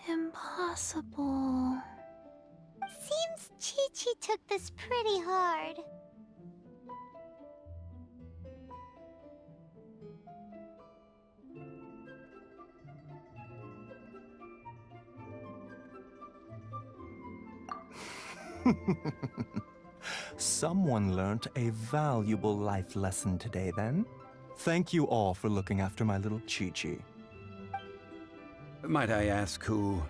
Speaker 11: Impossible.
Speaker 2: Seems Chi-Chi took this pretty hard.
Speaker 16: Someone learnt a valuable life lesson today, then. Thank you all for looking after my little Chi-Chi.
Speaker 12: Might I ask who...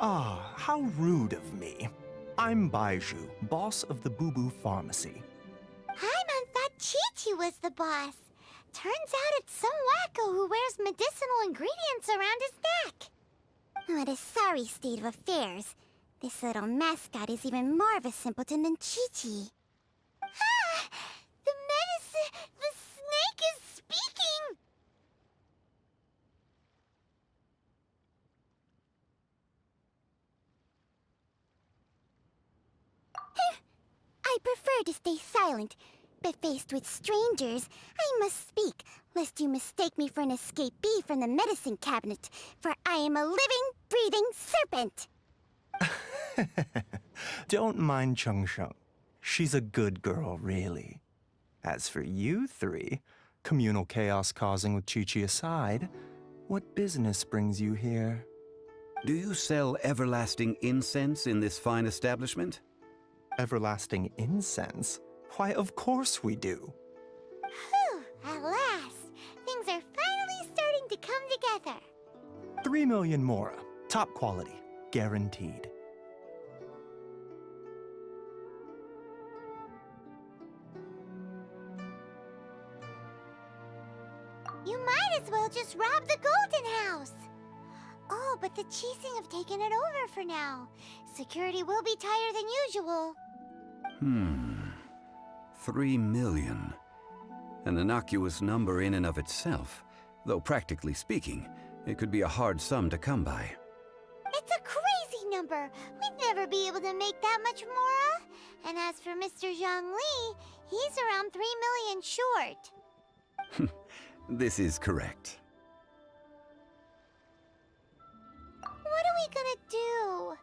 Speaker 16: Ah, how rude of me. I'm Baiju, boss of the Boo Boo Pharmacy.
Speaker 2: Paimon thought Chi-Chi was the boss. Turns out it's some wacko who wears medicinal ingredients around his neck. What a sorry state of affairs. This little mascot is even more of a simpleton than Chi-Chi. Ah! The snake is speaking! I prefer to stay silent, but faced with strangers, I must speak, lest you mistake me for an escapee from the medicine cabinet, for I am a living, breathing serpent!
Speaker 16: Don't mind Chung Sheng. She's a good girl, really. As for you three, communal chaos causing with Chi-Chi aside, what business brings you here?
Speaker 12: Do you sell everlasting incense in this fine establishment?
Speaker 16: Everlasting incense? Why, of course we do.
Speaker 2: Whew, at last! Things are finally starting to come together.
Speaker 16: 3 million mora. Top quality. Guaranteed.
Speaker 2: You might as well just rob the Golden House. Oh, but the Chising have taken it over for now. Security will be tighter than usual.
Speaker 12: 3 million. An innocuous number in and of itself, though practically speaking, it could be a hard sum to come by.
Speaker 2: It's a crazy number. We'd never be able to make that much, Mora. And as for Mr. Zhang Li, he's around 3 million short.
Speaker 12: This is correct.
Speaker 2: What are we gonna do?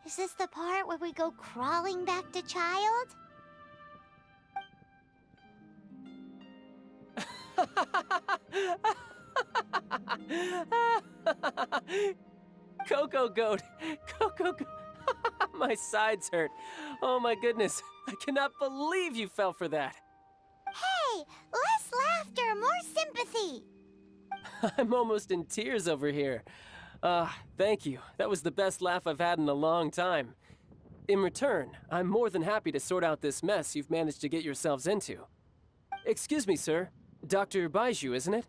Speaker 2: Is this the part where we go crawling back to Child?
Speaker 1: Coco Goat! Coco Goat! My sides hurt. Oh my goodness. I cannot believe you fell for that.
Speaker 2: Hey, less laughter, more sympathy.
Speaker 1: I'm almost in tears over here. Thank you. That was the best laugh I've had in a long time. In return, I'm more than happy to sort out this mess you've managed to get yourselves into. Excuse me, sir. Dr. Baiju, isn't it?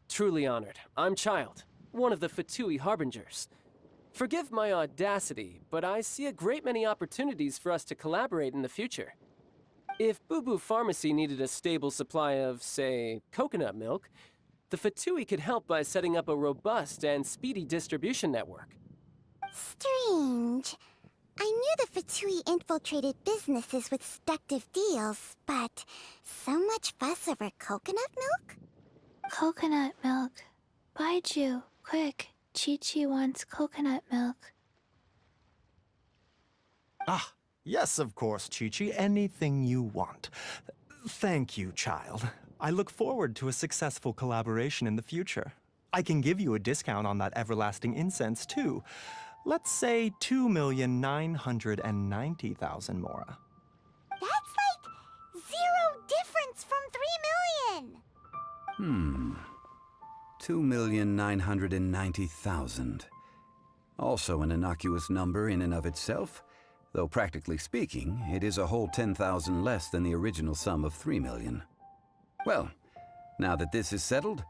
Speaker 1: Truly honored. I'm Child, one of the Fatui Harbingers. Forgive my audacity, but I see a great many opportunities for us to collaborate in the future. If Boo Boo Pharmacy needed a stable supply of, say, coconut milk, the Fatui could help by setting up a robust and speedy distribution network.
Speaker 2: Strange. I knew the Fatui infiltrated businesses with seductive deals, but so much fuss over coconut milk?
Speaker 17: Coconut milk. Baiju, quick. Chi-Chi wants coconut milk.
Speaker 16: Ah, yes, of course, Chi-Chi. Anything you want. Thank you, Child. I look forward to a successful collaboration in the future. I can give you a discount on that everlasting incense, too. Let's say 2,990,000 Mora.
Speaker 2: That's like 0 difference from 3 million.
Speaker 12: 2,990,000. Also an innocuous number in and of itself, though practically speaking, it is a whole 10,000 less than the original sum of 3 million. Well, now that this is settled,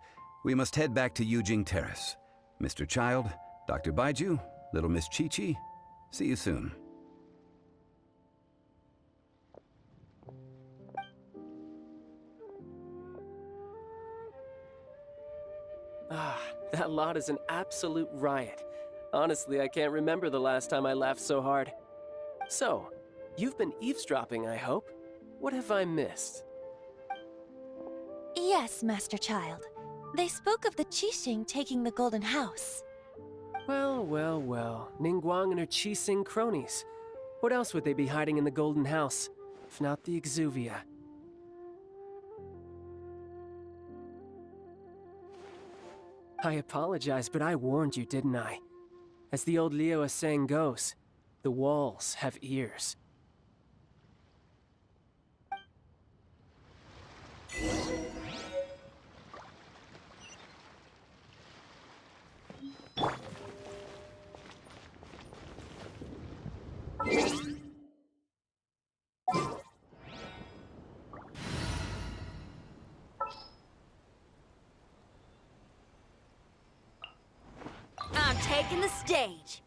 Speaker 12: we must head back to Yujing Terrace. Mr. Child, Dr. Baiju, Little Miss Chi-Chi, see you soon.
Speaker 1: That lot is an absolute riot. Honestly, I can't remember the last time I laughed so hard. So, you've been eavesdropping, I hope? What have I missed?
Speaker 18: Yes, Master Child. They spoke of the Qixing taking the Golden House.
Speaker 1: Well, well, well. Ningguang and her Qixing cronies. What else would they be hiding in the Golden House, if not the Exuvia? I apologize, but I warned you, didn't I? As the old Liyue saying goes, the walls have ears.
Speaker 18: I'm taking the stage.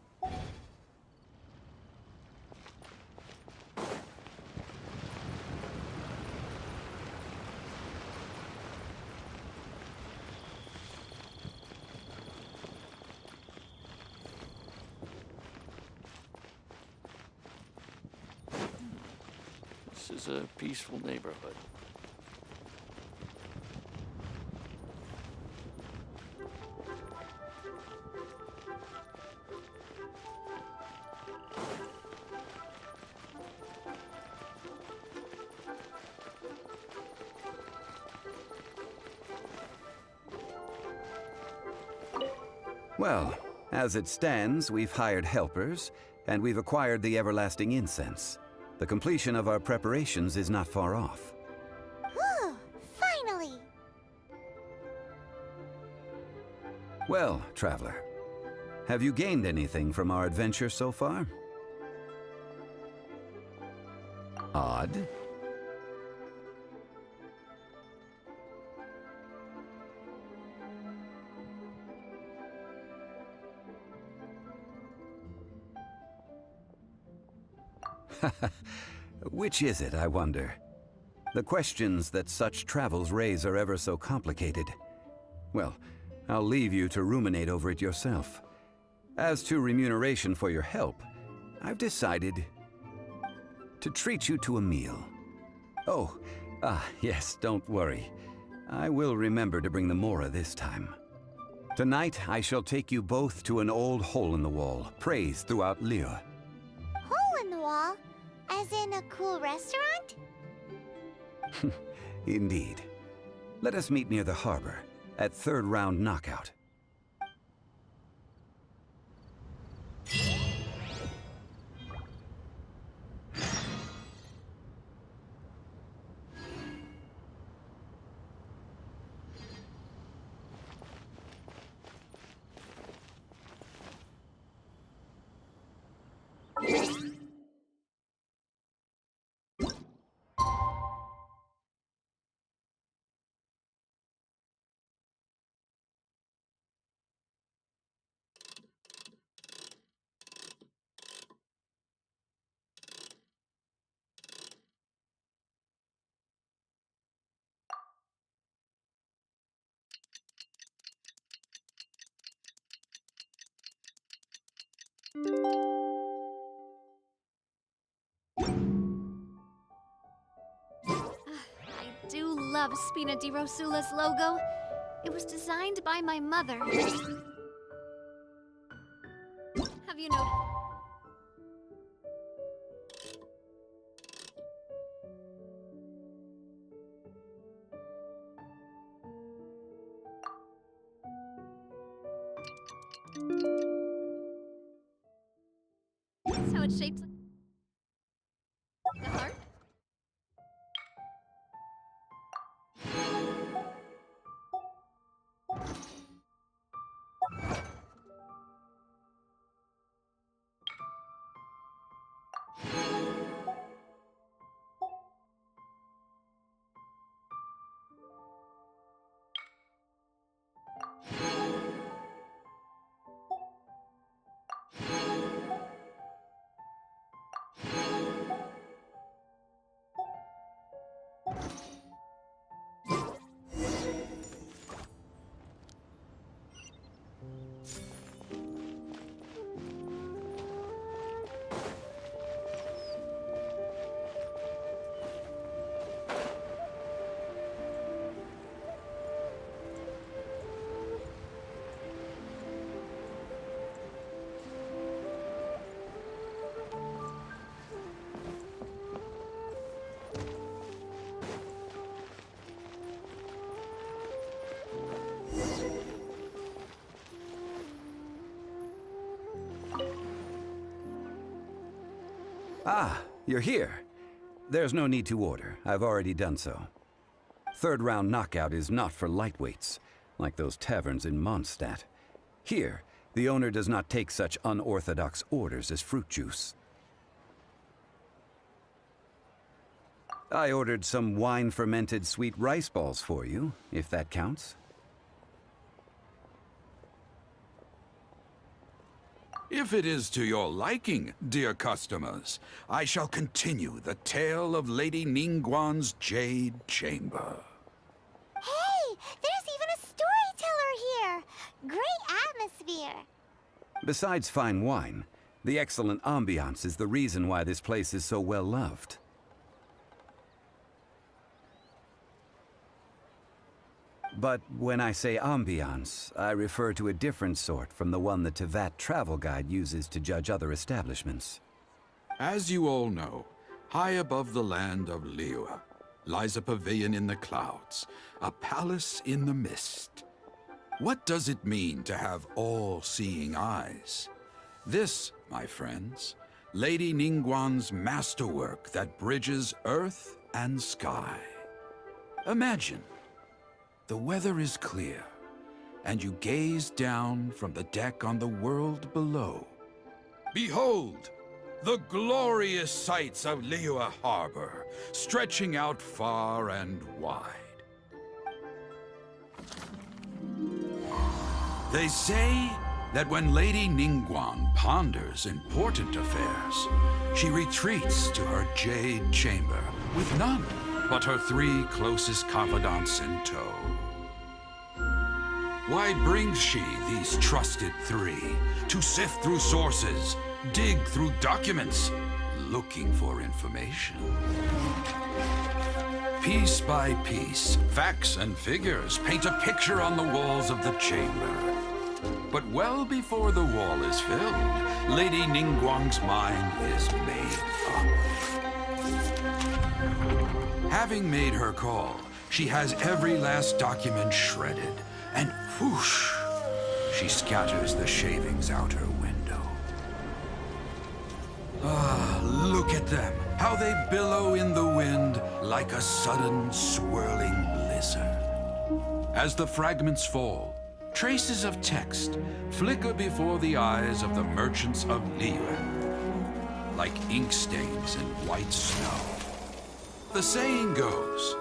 Speaker 19: This is a peaceful neighborhood.
Speaker 12: Well, as it stands, we've hired helpers, and we've acquired the everlasting incense. The completion of our preparations is not far off.
Speaker 2: Whew, finally!
Speaker 12: Well, traveler, have you gained anything from our adventure so far? Odd. Which is it, I wonder? The questions that such travels raise are ever so complicated. Well, I'll leave you to ruminate over it yourself. As to remuneration for your help, I've decided to treat you to a meal. Oh, yes, don't worry. I will remember to bring the Mora this time. Tonight, I shall take you both to an old hole-in-the-wall, praised throughout Liyue.
Speaker 2: Hole in the wall? As in a cool restaurant?
Speaker 12: Indeed. Let us meet near the harbor, at third round knockout.
Speaker 20: I do love Spina di Rosula's logo. It was designed by my mother. Have you noticed? That's how it's shaped like a heart?
Speaker 12: Ah, you're here. There's no need to order. I've already done so. Third round knockout is not for lightweights, like those taverns in Mondstadt. Here, the owner does not take such unorthodox orders as fruit juice. I ordered some wine-fermented sweet rice balls for you, if that counts.
Speaker 4: If it is to your liking, dear customers, I shall continue the tale of Lady Ningguang's Jade Chamber.
Speaker 2: Hey, there's even a storyteller here! Great atmosphere!
Speaker 12: Besides fine wine, the excellent ambiance is the reason why this place is so well loved. But when I say ambiance, I refer to a different sort from the one the Tevat travel guide uses to judge other establishments.
Speaker 4: As you all know, high above the land of Liyue lies a pavilion in the clouds, a palace in the mist. What does it mean to have all-seeing eyes? This, my friends, Lady Ningguang's masterwork that bridges earth and sky. Imagine, the weather is clear, and you gaze down from the deck on the world below. Behold, the glorious sights of Liyue Harbor, stretching out far and wide. They say that when Lady Ningguang ponders important affairs, she retreats to her jade chamber with none but her 3 closest confidants in tow. Why brings she these trusted 3 to sift through sources, dig through documents, looking for information? Piece by piece, facts and figures paint a picture on the walls of the chamber. But well before the wall is filled, Lady Ningguang's mind is made up. Having made her call, she has every last document shredded, and whoosh, she scatters the shavings out her window. Ah, look at them, how they billow in the wind like a sudden swirling blizzard. As the fragments fall, traces of text flicker before the eyes of the merchants of Liyue, like ink stains in white snow. The saying goes,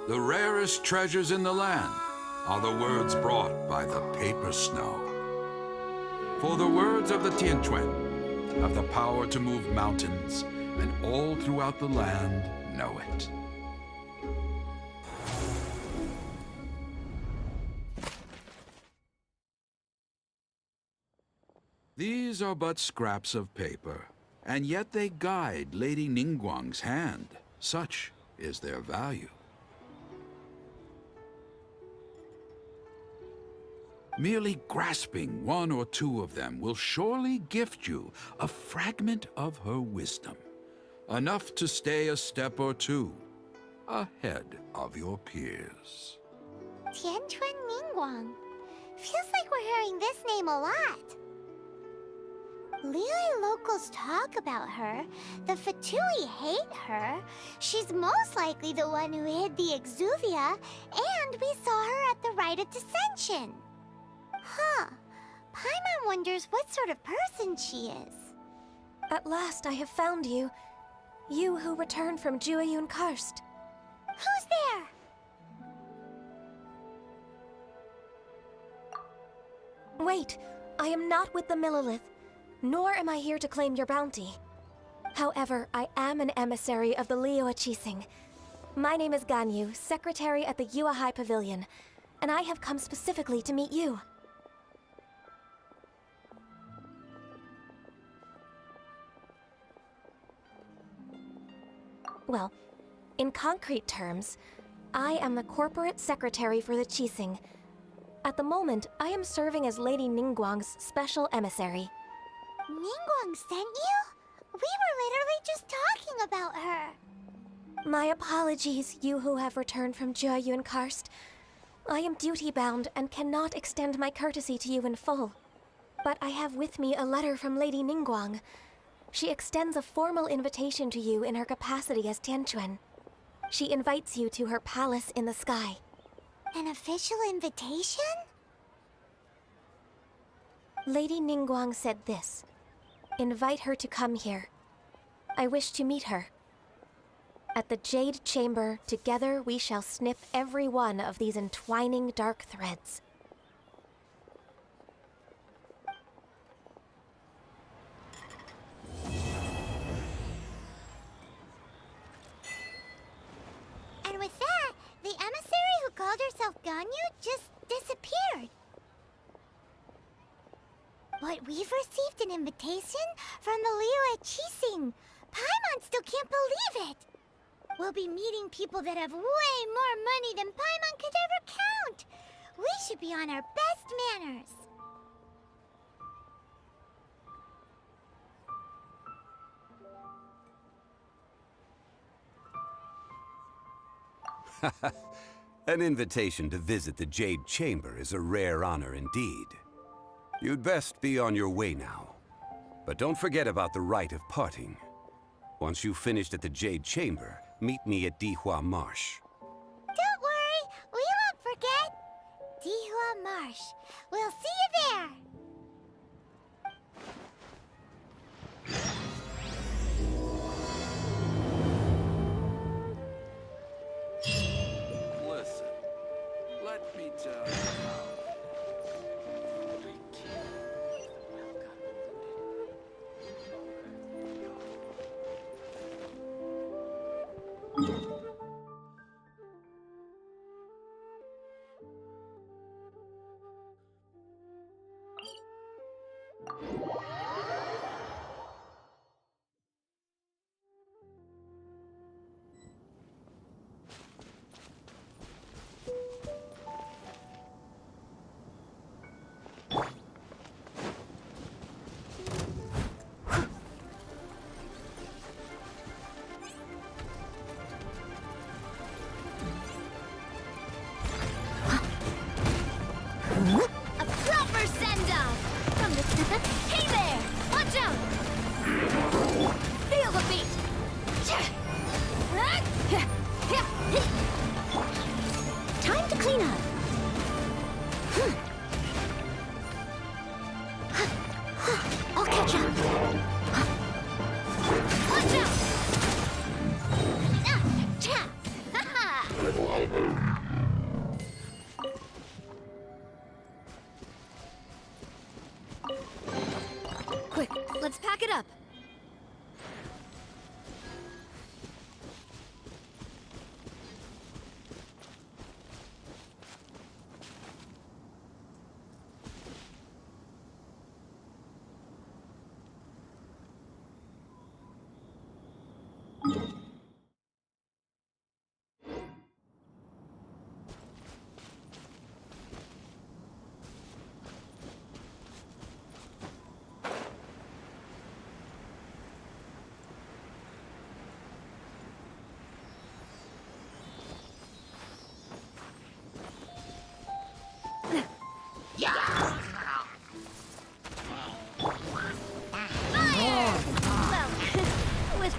Speaker 4: the rarest treasures in the land are the words brought by the paper snow. For the words of the Tianquan have the power to move mountains, and all throughout the land know it. These are but scraps of paper, and yet they guide Lady Ningguang's hand. Such is their value. Merely grasping 1 or 2 of them will surely gift you a fragment of her wisdom, enough to stay a step or 2 ahead of your peers.
Speaker 2: Tianquan Ningguang. Feels like we're hearing this name a lot. Liyue locals talk about her. The Fatui hate her. She's most likely the one who hid the exuvia, and we saw her at the Rite of Dissension. Huh. Paimon wonders what sort of person she is.
Speaker 18: At last I have found you. You who returned from Jueyun Karst.
Speaker 2: Who's there?
Speaker 18: Wait, I am not with the Millilith, nor am I here to claim your bounty. However, I am an emissary of the Liyue Qixing. My name is Ganyu, secretary at the Yuehai Pavilion, and I have come specifically to meet you. Well, in concrete terms, I am the corporate secretary for the Qixing. At the moment, I am serving as Lady Ningguang's special emissary.
Speaker 2: Ningguang sent you? We were literally just talking about her.
Speaker 18: My apologies, you who have returned from Jueyun Karst. I am duty-bound and cannot extend my courtesy to you in full. But I have with me a letter from Lady Ningguang. She extends a formal invitation to you in her capacity as Tianquan. She invites you to her palace in the sky.
Speaker 2: An official invitation?
Speaker 18: Lady Ningguang said this. Invite her to come here. I wish to meet her. At the Jade Chamber, together we shall snip every one of these entwining dark threads.
Speaker 2: And with that, the emissary who called herself Ganyu just disappeared. But we've received an invitation from the Liyue Qixing. Paimon still can't believe it. We'll be meeting people that have way more money than Paimon could ever count. We should be on our best manners.
Speaker 12: An invitation to visit the Jade Chamber is a rare honor indeed. You'd best be on your way now. But don't forget about the rite of parting. Once you've finished at the Jade Chamber, meet me at Dihua Marsh.
Speaker 2: Don't worry, we won't forget. Dihua Marsh. We'll see you there.
Speaker 4: Listen, let me tell you how.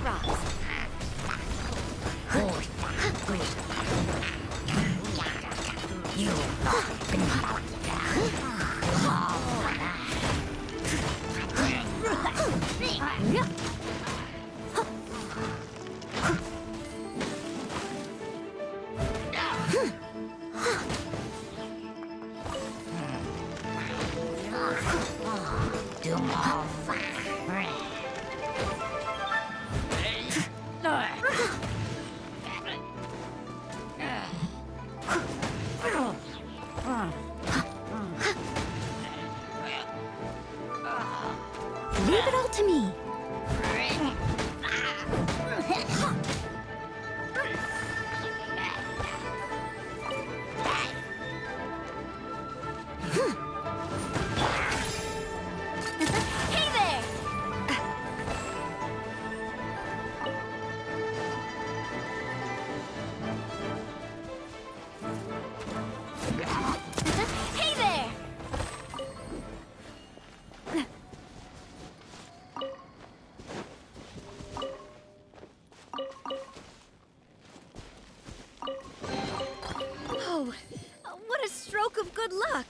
Speaker 20: rocks.
Speaker 2: Leave it all to me.
Speaker 20: Hey there! Hey there! Oh, what a stroke of good luck!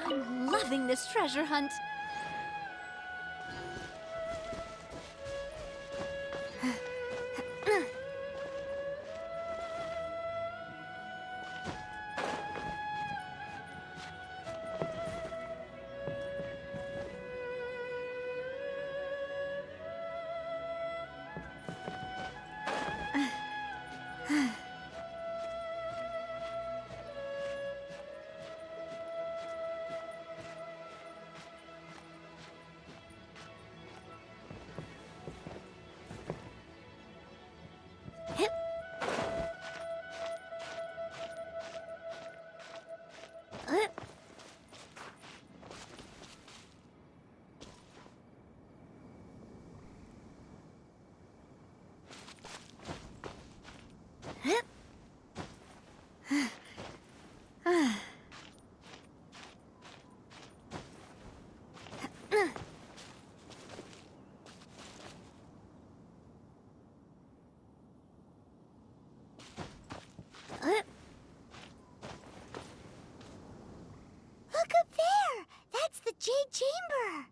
Speaker 20: I'm loving this treasure hunt.
Speaker 2: Look up there! That's the Jade Chamber!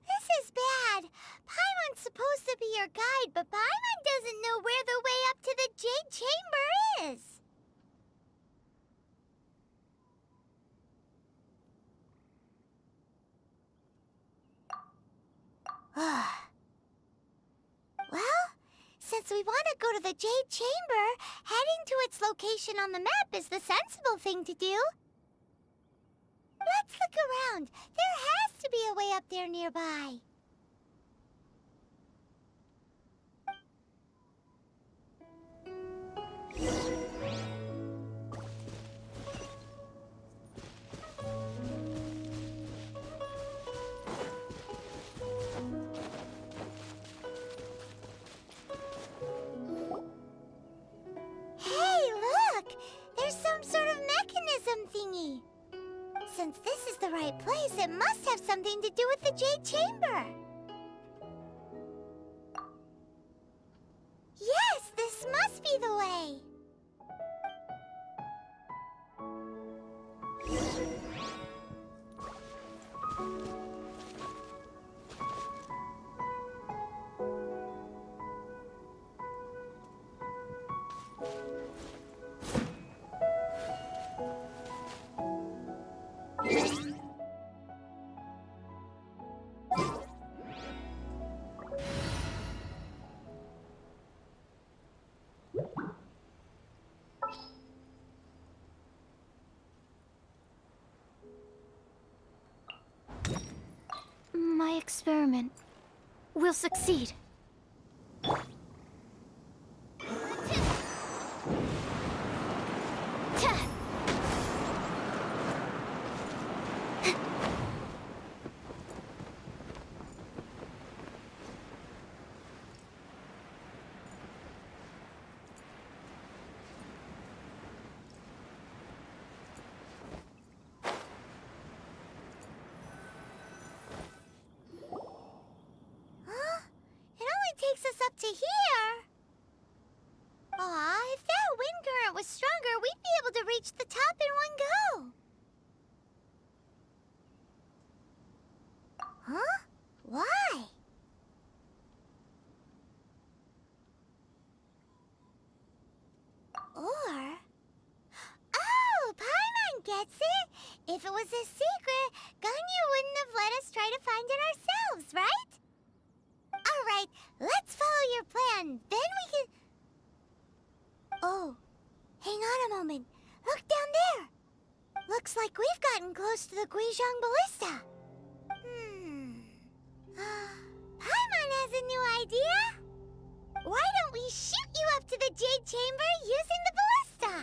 Speaker 2: This is bad. Paimon's supposed to be your guide, but Paimon doesn't know where the way up to the Jade Chamber is. Well, since we want to go to the Jade Chamber, heading to its location on the map is the sensible thing to do. Let's look around. There has to be a way up there nearby. gem thingy. Since this is the right place, it must have something to do with the Jade Chamber. Yes, this must be the way.
Speaker 20: My experiment will succeed.
Speaker 2: Takes us up to here. Aw, if that wind current was stronger, we'd be able to reach the top in one go. Huh? Why? Or... Oh, Paimon gets it! If it was a secret, Ganyu wouldn't have let us try to find it ourselves, right? Alright, let's follow your plan. Then we can... Oh, hang on a moment. Look down there. Looks like we've gotten close to the Guizhong Ballista. Paimon has a new idea. Why don't we shoot you up to the Jade Chamber using the ballista?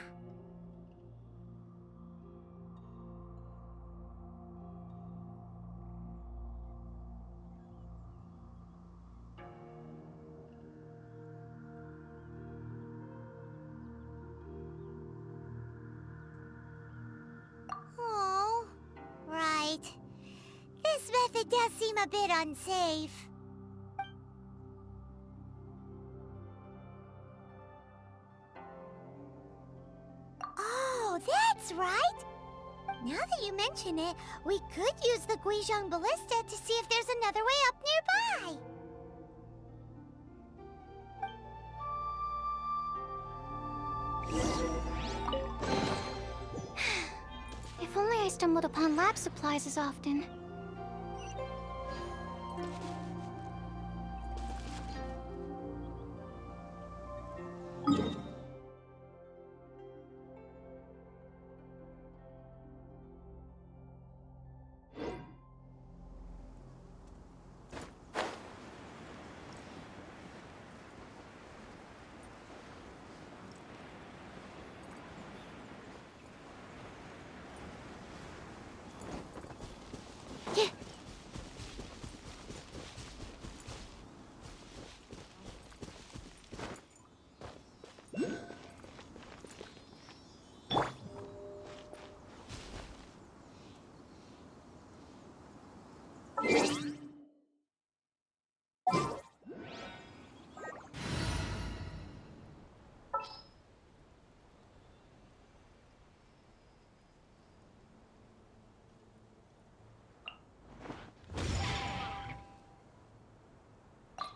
Speaker 2: Oh, right. This method does seem a bit unsafe. Oh, that's right! Now that you mention it, we could use the Guizhong Ballista to see if there's another way up nearby.
Speaker 20: If only I stumbled upon lab supplies as often.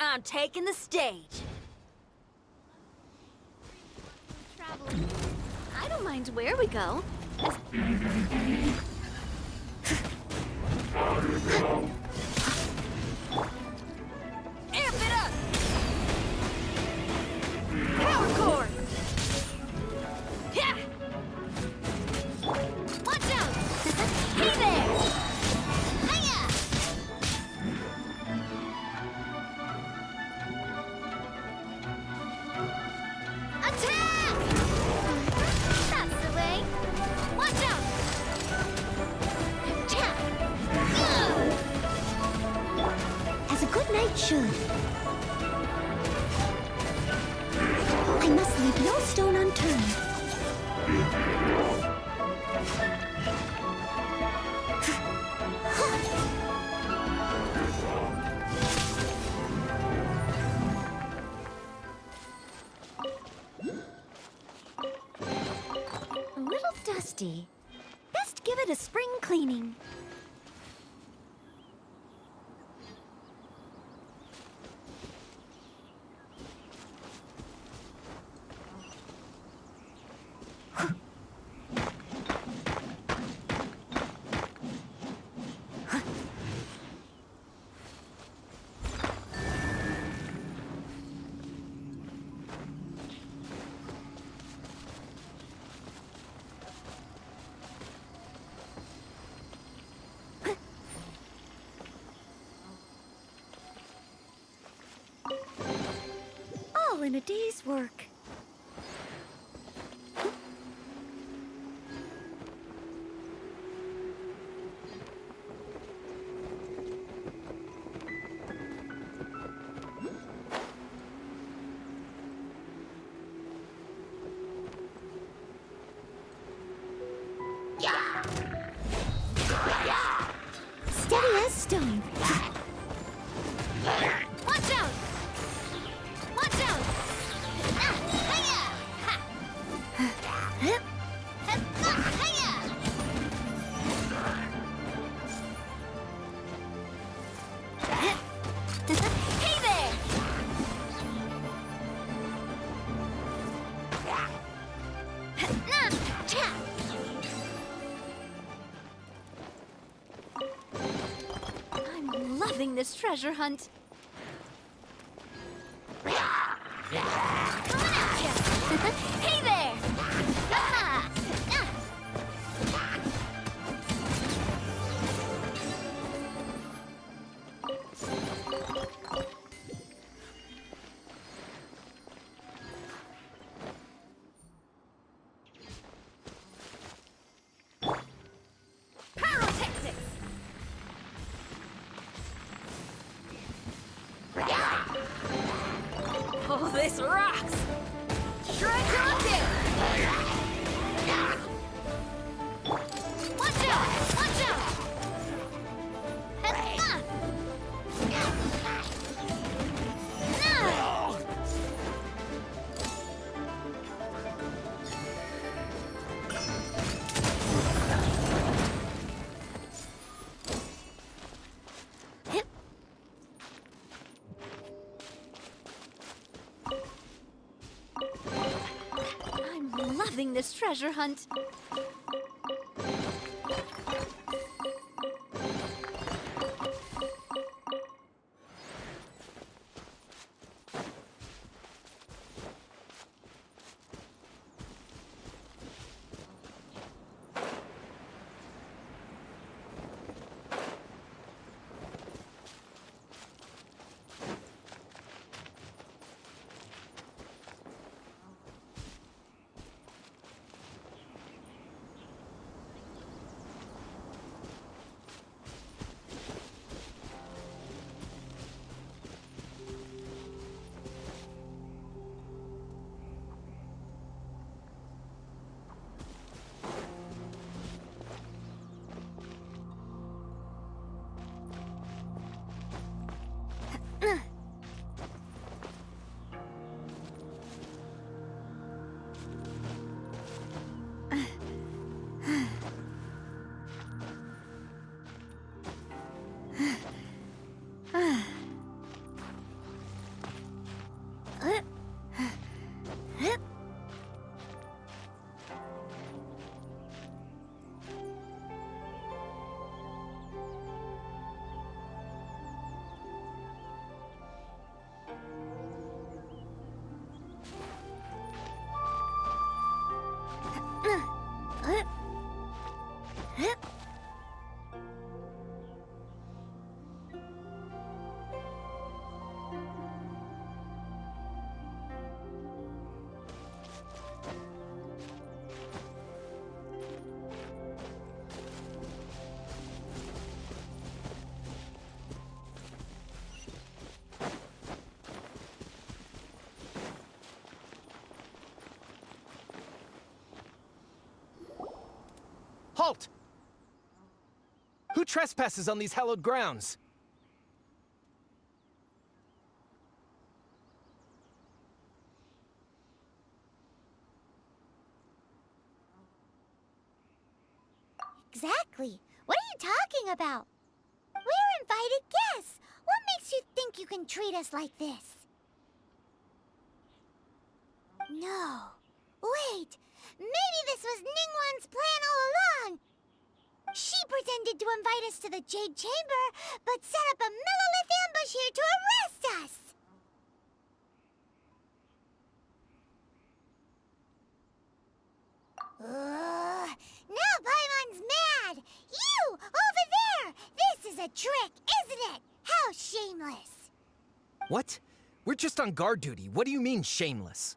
Speaker 11: I'm taking the stage.
Speaker 20: Traveling. I don't mind where we go.
Speaker 11: Amp it up! Power cord! Yeah! Watch out! Hey there! Hiya! Attack! That's the way. Watch out!
Speaker 2: As a good knight should. I must leave no stone unturned.
Speaker 20: dusty. Best give it a spring cleaning. All in a day's work. Steady as stone. Watch out! Watch out! Hiya! Ha! Hiya! Hey there! I'm loving this treasure hunt. Hey there! Ha! Pyrotactics! Oh, this rocks! Shred rocket! Watch out! Watch out! I'm loving this treasure hunt.
Speaker 1: Halt! Who trespasses on these hallowed grounds?
Speaker 2: exactly? What are you talking about? We're invited guests. What makes you think you can treat us like this? No. Wait. Maybe this was Ningguang's plan all along. She pretended to invite us to the Jade Chamber, but set up a Millilith ambush here to arrest us. Now Paimon's mad! You! Over there! This is a trick, isn't it? How shameless!
Speaker 21: What? We're just on guard duty. What do you mean, shameless?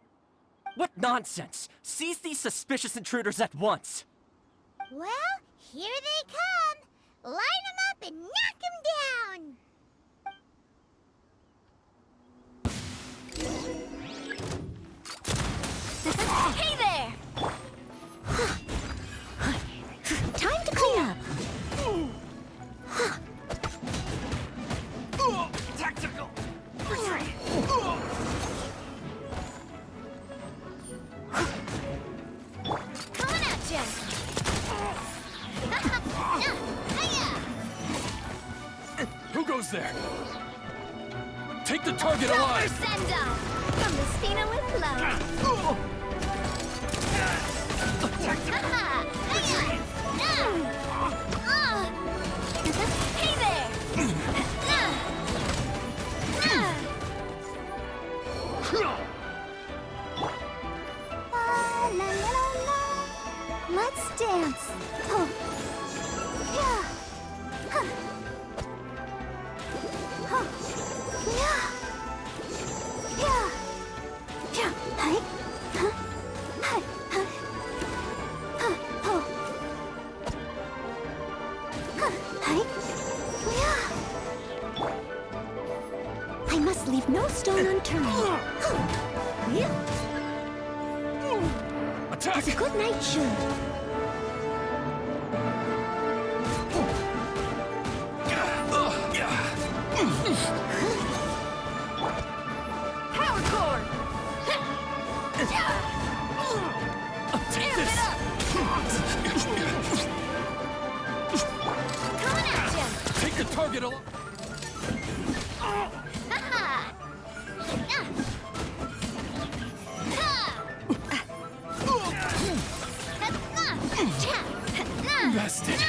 Speaker 14: What nonsense! Seize these suspicious intruders at once!
Speaker 2: Well, here they come! Line them up and knock them down!
Speaker 9: Hey there! Time to clean up!
Speaker 14: Tactical retreat!
Speaker 9: Coming at ya!
Speaker 15: Who goes there? Take the target alive!
Speaker 9: Send up! From the Spina with love! Hey there!
Speaker 2: Let's dance! Oh. Yeah. Huh. Huh. Yeah. Yeah. Yeah. Hi. Huh. Hi. Huh. Huh. Oh. Huh. Hi. Yeah. I must leave no stone unturned. Yeah.
Speaker 15: Attack!
Speaker 2: As a good knight should.
Speaker 9: Power cord!
Speaker 15: Take this!
Speaker 9: Coming at ya!
Speaker 15: Take the target alive! Bastard!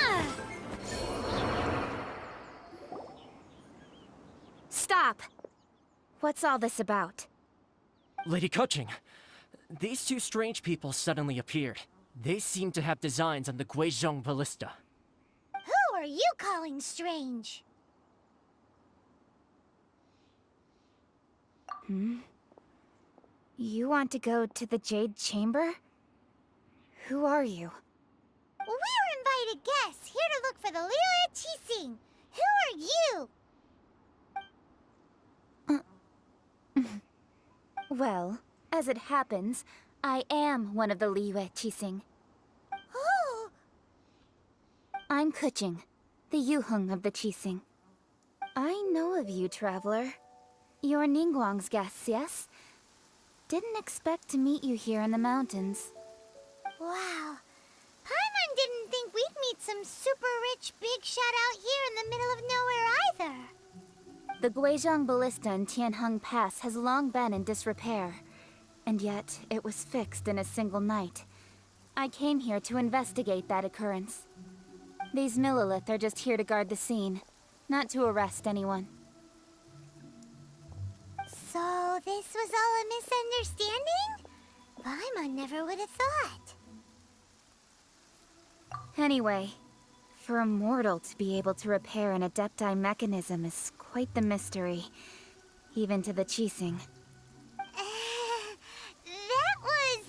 Speaker 9: Stop! What's all this about?
Speaker 14: Lady Kuching, these two strange people suddenly appeared. They seem to have designs on the Guizhong Ballista.
Speaker 2: Who are you calling strange?
Speaker 9: You want to go to the Jade Chamber? Who are you?
Speaker 2: We're invited guests, here to look for the Liyue Qixing. Who are you?
Speaker 9: Well, as it happens, I am one of the Liyue Qixing.
Speaker 2: Oh!
Speaker 9: I'm Kuching, the Yuheng of the Qixing. I know of you, traveler. You're Ningguang's guests, yes? Didn't expect to meet you here in the mountains.
Speaker 2: Wow. Paimon didn't think we'd meet some super rich big shot out here in the middle of nowhere either.
Speaker 9: The Guizhong Ballista in Tianheng Pass has long been in disrepair, and yet it was fixed in a single night. I came here to investigate that occurrence. These Millilith are just here to guard the scene, not to arrest anyone.
Speaker 2: So this was all a misunderstanding? Paimon never would have thought.
Speaker 9: Anyway, for a mortal to be able to repair an Adepti mechanism is quite the mystery, even to the Qixing.
Speaker 2: That was...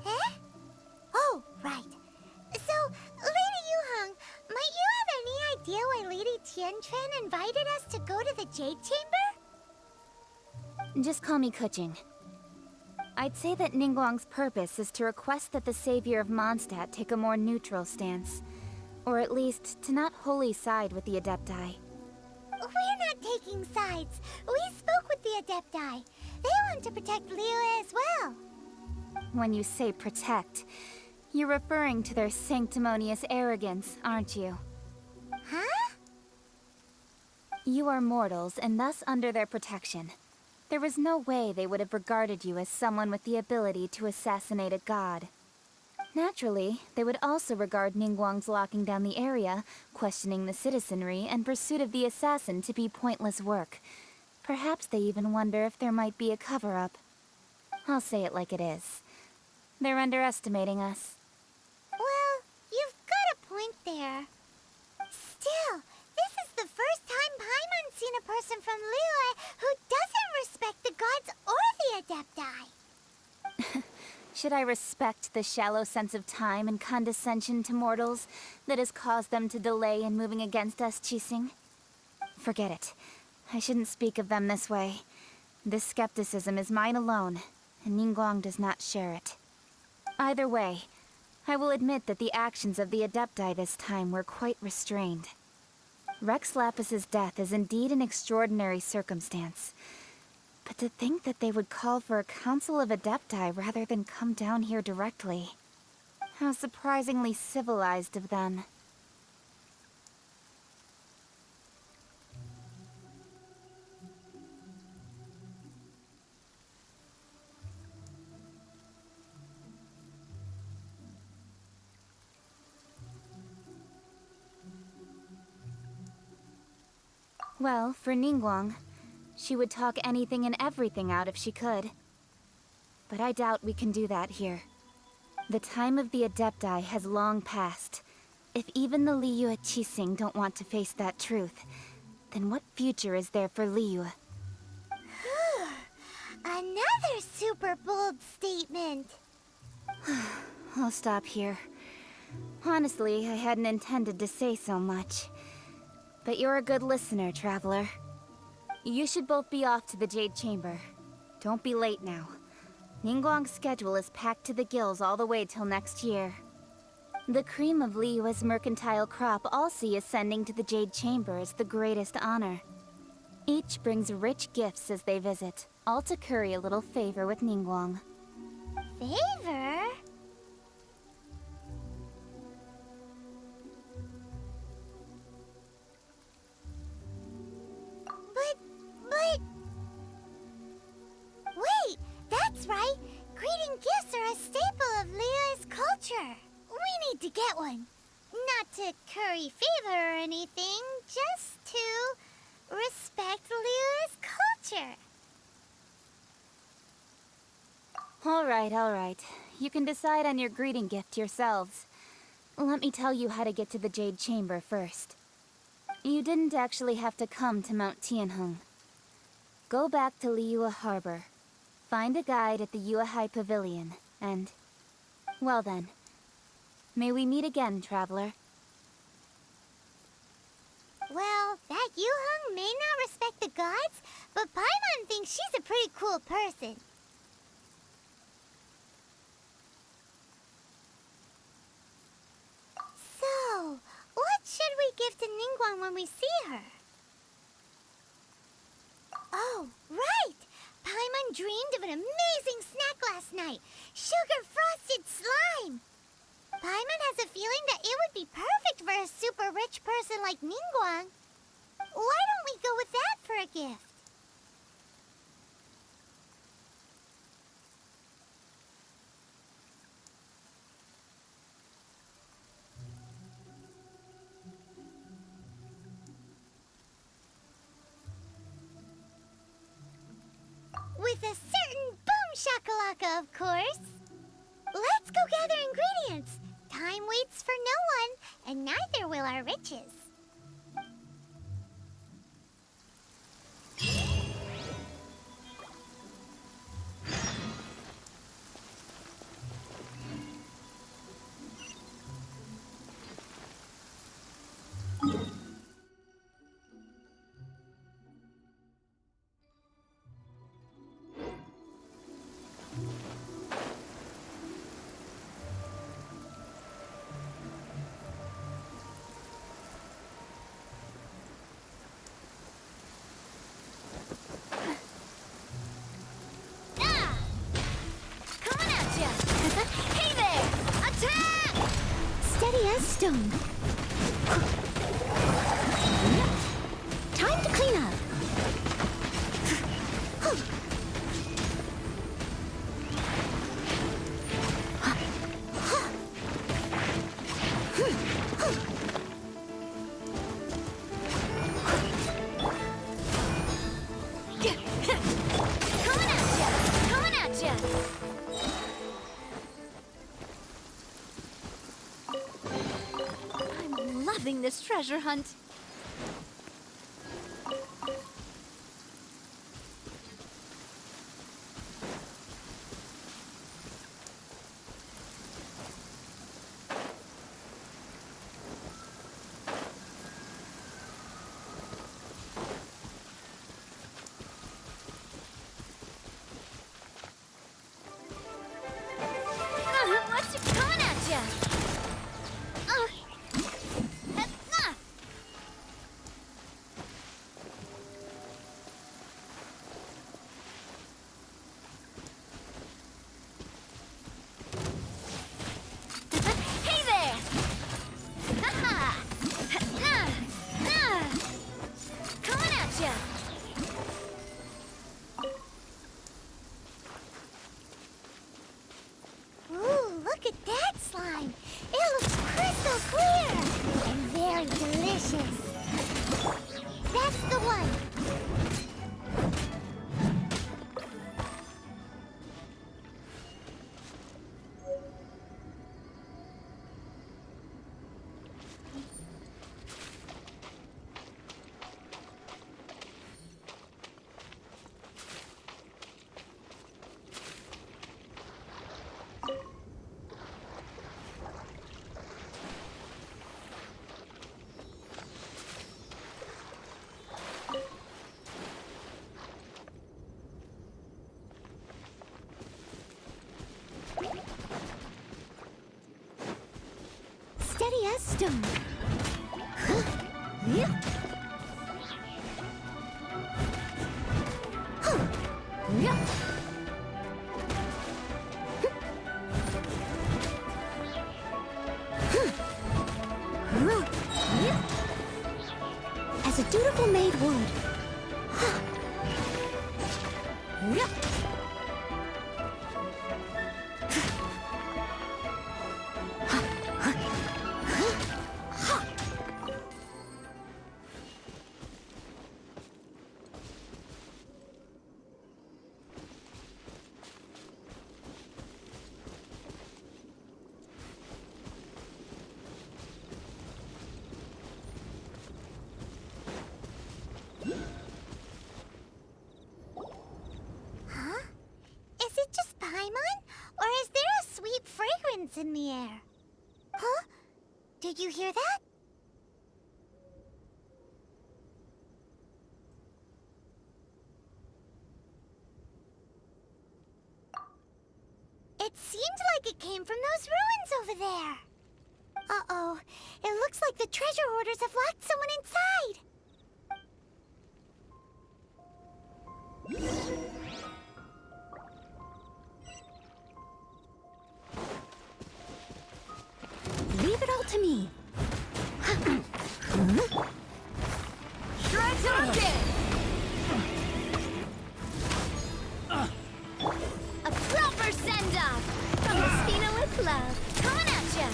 Speaker 2: Eh? Oh, right. So, Lady Yuheng, might you have any idea why Lady Tianquan invited us to go to the Jade Chamber?
Speaker 9: Just call me Kuching. I'd say that Ningguang's purpose is to request that the savior of Mondstadt take a more neutral stance. Or at least, to not wholly side with the Adepti.
Speaker 2: We're not taking sides. We spoke with the Adepti. They want to protect Liyue as well.
Speaker 9: When you say protect, you're referring to their sanctimonious arrogance, aren't you?
Speaker 2: Huh?
Speaker 9: You are mortals, and thus under their protection. There was no way they would have regarded you as someone with the ability to assassinate a god. Naturally, they would also regard Ningguang's locking down the area, questioning the citizenry, and pursuit of the assassin to be pointless work. Perhaps they even wonder if there might be a cover-up. I'll say it like it is. They're underestimating us.
Speaker 2: Well, you've got a point there. Still, this is the first time Paimon's seen a person from Liyue who doesn't respect the gods or the Adepti.
Speaker 9: Should I respect the shallow sense of time and condescension to mortals that has caused them to delay in moving against us, Qixing? Forget it. I shouldn't speak of them this way. This skepticism is mine alone, and Ningguang does not share it. Either way, I will admit that the actions of the Adepti this time were quite restrained. Rex Lapis's death is indeed an extraordinary circumstance. But to think that they would call for a council of Adepti rather than come down here directly. How surprisingly civilized of them. Well, for Ningguang, she would talk anything and everything out if she could. But I doubt we can do that here. The time of the Adepti has long passed. If even the Liyue Qixing don't want to face that truth, then what future is there for Liyue?
Speaker 2: Another super bold statement.
Speaker 9: I'll stop here. Honestly, I hadn't intended to say so much. But you're a good listener, Traveler. You should both be off to the Jade Chamber. Don't be late now. Ningguang's schedule is packed to the gills all the way till next year. The cream of Liyue's mercantile crop all see ascending to the Jade Chamber as the greatest honor. Each brings rich gifts as they visit, all to curry a little favor with Ningguang.
Speaker 2: Favor? But... Wait, that's right! Greeting gifts are a staple of Liyue's culture. We need to get one. Not to curry favor or anything, just to respect Liyue's culture.
Speaker 9: All right. You can decide on your greeting gift yourselves. Let me tell you how to get to the Jade Chamber first. You didn't actually have to come to Mount Tianheng. Go back to Liyue Harbor. Find a guide at the Yuehai Pavilion, and... well then. May we meet again, Traveler.
Speaker 2: Well, that Yuheng may not respect the gods, but Paimon thinks she's a pretty cool person. So, what should we give to Ningguang when we see her? Oh, right! Paimon dreamed of an amazing snack last night. Sugar-frosted slime! Paimon has a feeling that it would be perfect for a super rich person like Ningguang. Why don't we go with that for a gift? With a certain boom shakalaka, of course. Let's go gather ingredients. Time waits for no one, and neither will our riches. stone. Time to clean up.
Speaker 20: Coming at ya! I'm loving this treasure hunt. What's coming at ya? Hey there! Ha-ha! Coming at ya!
Speaker 2: Ooh, look at that slime. It looks crystal clear and very delicious. That's the one. Steady as stone. Yeah. Yeah. As a dutiful maid would. Yeah. Huh? Is it just Paimon? Or is there a sweet fragrance in the air? Huh? Did you hear that? It seemed like it came from those ruins over there. Uh-oh. It looks like the treasure hoarders have locked someone inside. Leave it all to me.
Speaker 20: Shreds it! A proper send-off from the Spina with love. Coming at ya!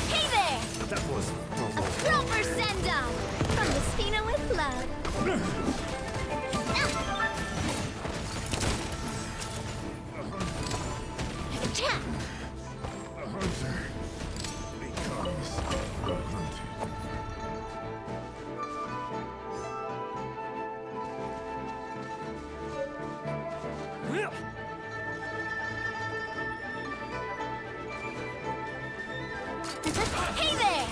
Speaker 20: Hey there!
Speaker 7: That was
Speaker 20: A proper send-off from the Spina with love.
Speaker 7: a hunter becomes a hunted.
Speaker 20: Hey there!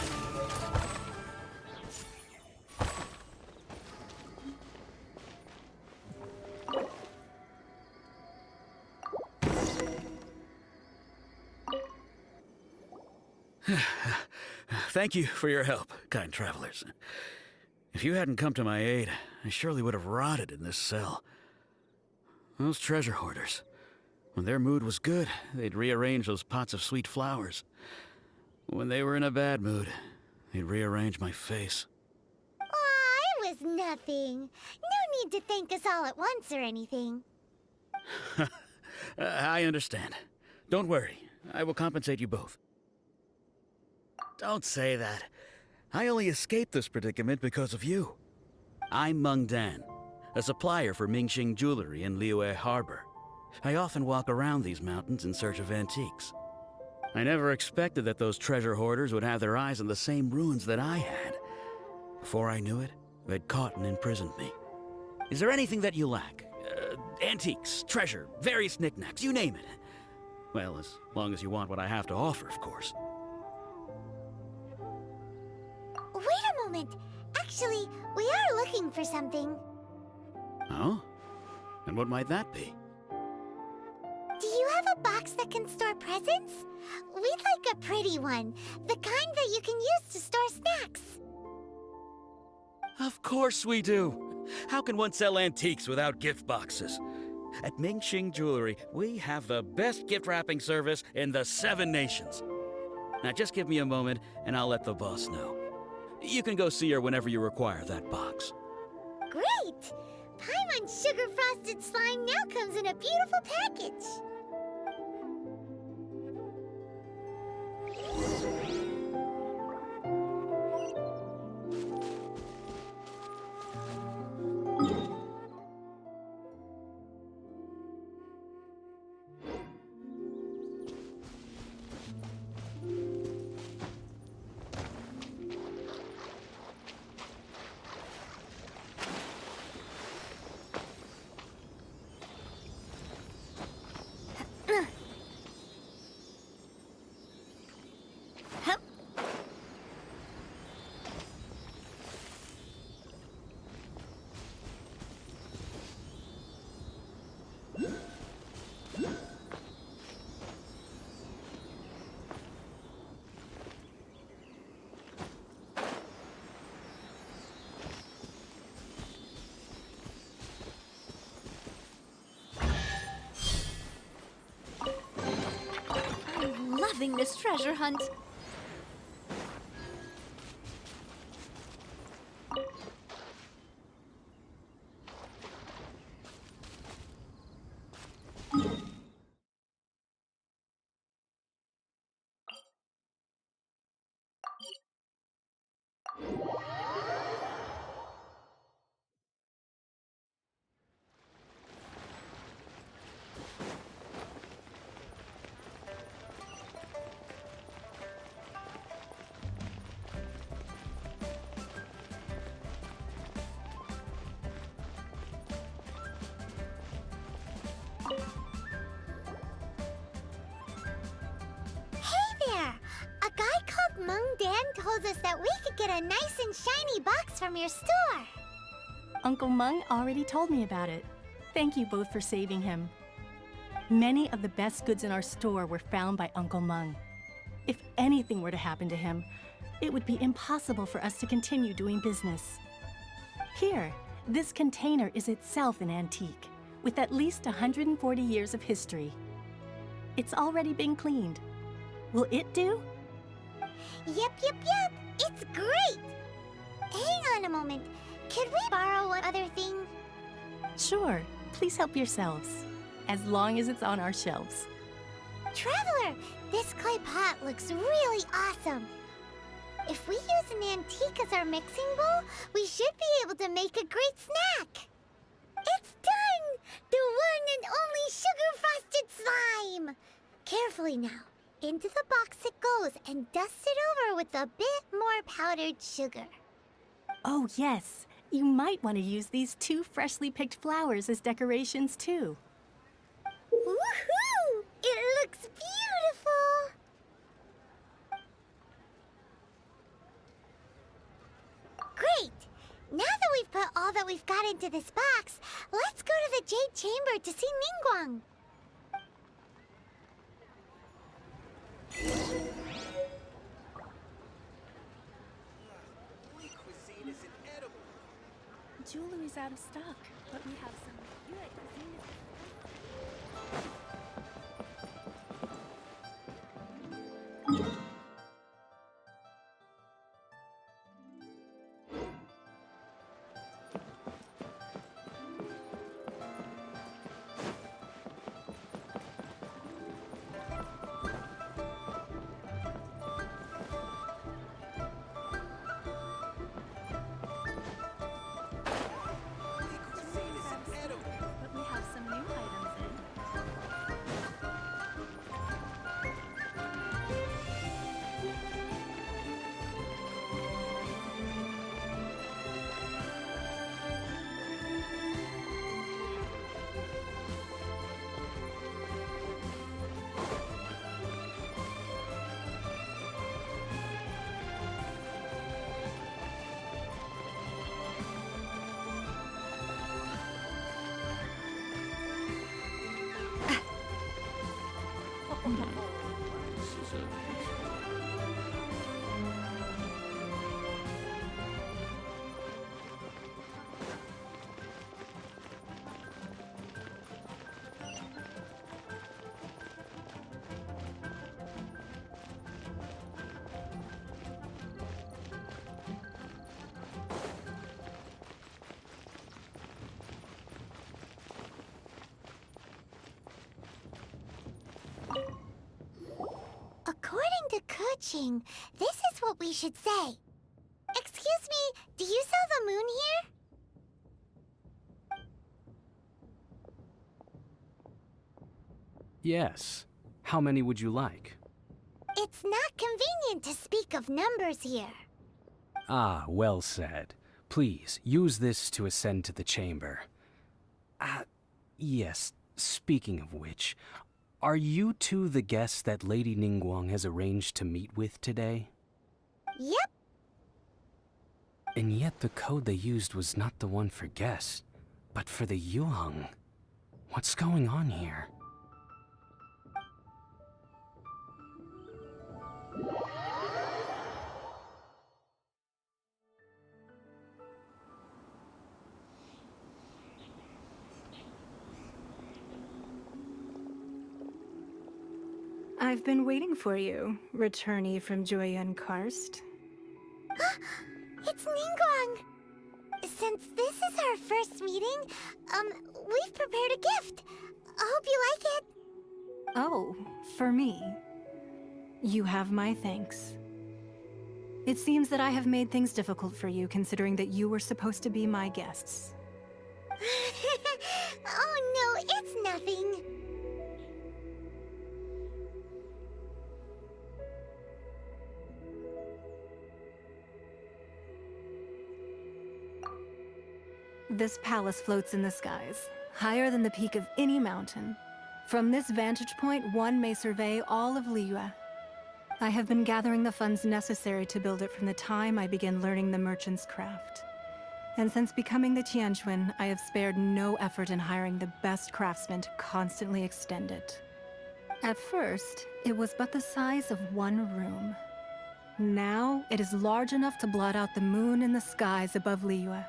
Speaker 3: Thank you for your help. kind travelers. If you hadn't come to my aid, I surely would have rotted in this cell. Those treasure hoarders. When their mood was good, they'd rearrange those pots of sweet flowers. When they were in a bad mood, they'd rearrange my face.
Speaker 2: Aw, it was nothing. No need to thank us all at once or anything.
Speaker 3: I understand. Don't worry. I will compensate you both. Don't say that. I only escaped this predicament because of you. I'm Meng Dan, a supplier for Mingxing jewelry in Liyue Harbor. I often walk around these mountains in search of antiques. I never expected that those treasure hoarders would have their eyes on the same ruins that I had. Before I knew it, they'd caught and imprisoned me. Is there anything that you lack? Antiques, treasure, various knickknacks, you name it. Well, as long as you want what I have to offer, of course.
Speaker 2: Wait a moment. Actually, we are looking for something.
Speaker 3: Oh? And what might that be?
Speaker 2: Do you have a box that can store presents? We'd like a pretty one. The kind that you can use to store snacks.
Speaker 3: Of course we do. How can one sell antiques without gift boxes? At Mingxing Jewelry, we have the best gift wrapping service in the 7 nations. Now just give me a moment and I'll let the boss know. You can go see her whenever you require that box.
Speaker 2: Great! Paimon Sugar Frosted Slime now comes in a beautiful package.
Speaker 20: Loving this treasure hunt. Told us that we could get a nice and shiny box from your store.
Speaker 22: Uncle Meng already told me about it. Thank you both for saving him. Many of the best goods in our store were found by Uncle Meng. If anything were to happen to him, it would be impossible for us to continue doing business. Here, this container is itself an antique, with at least 140 years of history. It's already been cleaned. Will it do?
Speaker 2: Yep. It's great! Hang on a moment. Could we borrow one other thing?
Speaker 22: Sure. Please help yourselves. As long as it's on our shelves.
Speaker 2: Traveler, this clay pot looks really awesome. If we use an antique as our mixing bowl, we should be able to make a great snack. It's done! The one and only sugar-frosted slime! Carefully now. Into the box it goes and dust it over with a bit more powdered sugar.
Speaker 22: Oh, yes. You might want to use these 2 freshly picked flowers as decorations, too.
Speaker 2: Woohoo! It looks beautiful! Great! Now that we've put all that we've got into this box, let's go to the Jade Chamber to see Ningguang.
Speaker 22: jewelry's out of stock, but we have some good Zenith. But we have some new items in.
Speaker 2: According to Kuching, this is what we should say. Excuse me, do you sell the moon here?
Speaker 5: Yes. How many would you like?
Speaker 2: It's not convenient to speak of numbers here.
Speaker 5: Ah, well said. Please, use this to ascend to the chamber. Yes, speaking of which, are you two the guests that Lady Ningguang has arranged to meet with today?
Speaker 2: Yep.
Speaker 5: And yet the code they used was not the one for guests, but for the Yuheng. What's going on here?
Speaker 22: I've been waiting for you, returnee from Jueyun Karst.
Speaker 2: It's Ningguang! Since this is our first meeting, we've prepared a gift. I hope you like it.
Speaker 22: Oh, for me. You have my thanks. It seems that I have made things difficult for you, considering that you were supposed to be my guests.
Speaker 2: Oh no, it's nothing.
Speaker 22: This palace floats in the skies, higher than the peak of any mountain. From this vantage point, one may survey all of Liyue. I have been gathering the funds necessary to build it from the time I began learning the merchant's craft. And since becoming the Tianquan, I have spared no effort in hiring the best craftsmen to constantly extend it. At first, it was but the size of one room. Now, it is large enough to blot out the moon in the skies above Liyue.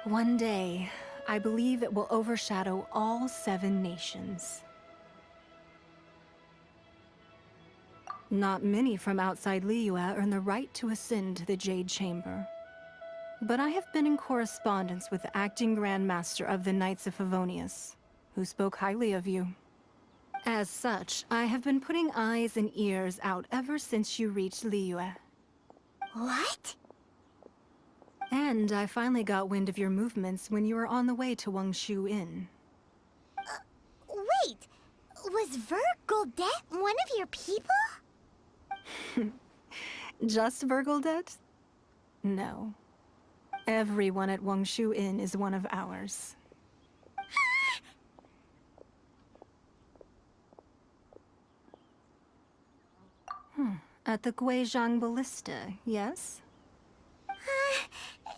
Speaker 22: One day, I believe it will overshadow all 7 nations. Not many from outside Liyue earn the right to ascend to the Jade Chamber. But I have been in correspondence with the acting Grand Master of the Knights of Favonius, who spoke highly of you. As such, I have been putting eyes and ears out ever since you reached Liyue.
Speaker 2: What?
Speaker 22: And I finally got wind of your movements when you were on the way to Wangshu Inn.
Speaker 2: Wait! Was Vergoldet one of your people?
Speaker 22: Just Vergoldet? No. Everyone at Wangshu Inn is one of ours. At the Guizhang Ballista, yes?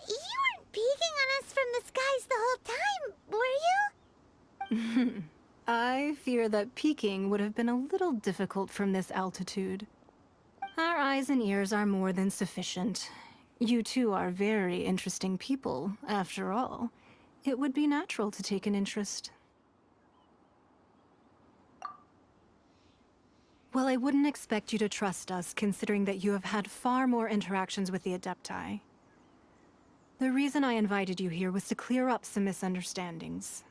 Speaker 2: You weren't peeking on us from the skies the whole time, were you?
Speaker 22: I fear that peeking would have been a little difficult from this altitude. Our eyes and ears are more than sufficient. You two are very interesting people, after all. It would be natural to take an interest. Well, I wouldn't expect you to trust us, considering that you have had far more interactions with the Adepti. The reason I invited you here was to clear up some misunderstandings.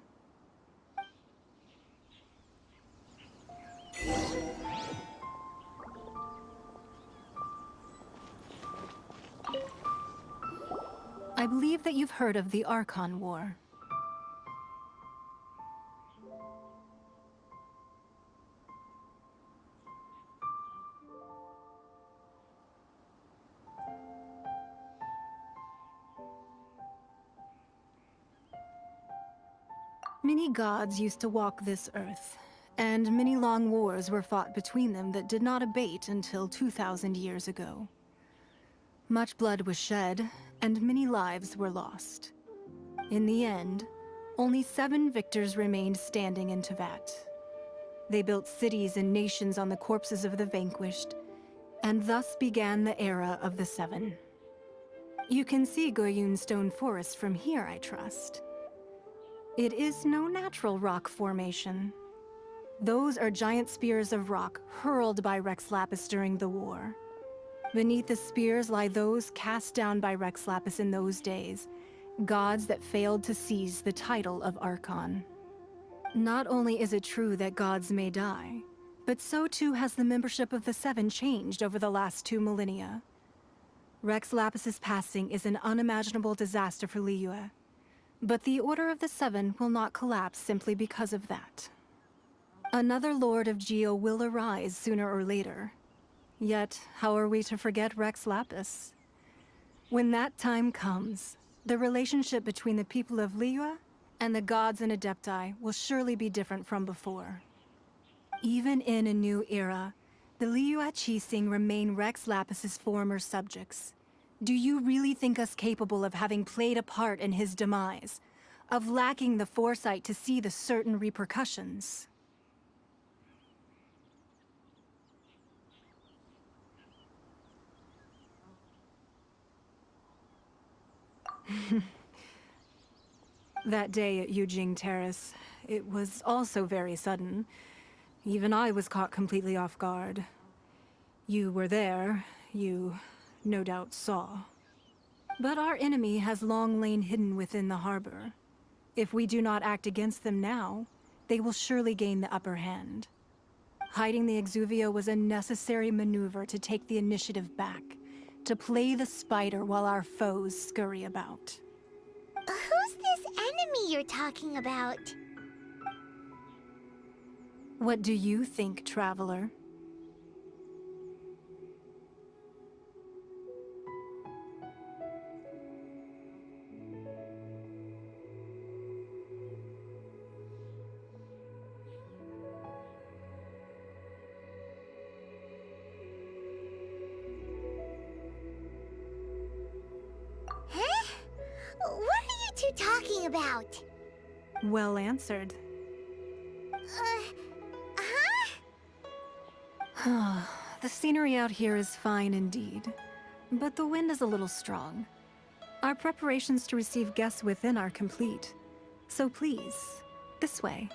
Speaker 22: I believe that you've heard of the Archon War. Many gods used to walk this earth, and many long wars were fought between them that did not abate until 2,000 years ago. Much blood was shed, and many lives were lost. In the end, only 7 victors remained standing in Tevat. They built cities and nations on the corpses of the vanquished, and thus began the era of the 7. You can see Goyun Stone Forest from here, I trust. It is no natural rock formation. Those are giant spears of rock hurled by Rex Lapis during the war. Beneath the spears lie those cast down by Rex Lapis in those days, gods that failed to seize the title of Archon. Not only is it true that gods may die, but so too has the membership of the 7 changed over the last 2 millennia. Rex Lapis's passing is an unimaginable disaster for Liyue. But the Order of the 7 will not collapse simply because of that. Another Lord of Geo will arise sooner or later. Yet, how are we to forget Rex Lapis? When that time comes, the relationship between the people of Liyue and the gods and Adepti will surely be different from before. Even in a new era, the Liyue Qixing remain Rex Lapis's former subjects. Do you really think us capable of having played a part in his demise? Of lacking the foresight to see the certain repercussions? That day at Yujing Terrace, it was also very sudden. Even I was caught completely off guard. You were there, you no doubt saw. But our enemy has long lain hidden within the harbor. If we do not act against them now, they will surely gain the upper hand. Hiding the Exuvio was a necessary maneuver to take the initiative back, to play the spider while our foes scurry about.
Speaker 2: Who's this enemy you're talking about?
Speaker 22: What do you think, traveler?
Speaker 2: What are you two talking about?
Speaker 22: Well answered. The scenery out here is fine indeed, but the wind is a little strong. Our preparations to receive guests within are complete, so please, this way.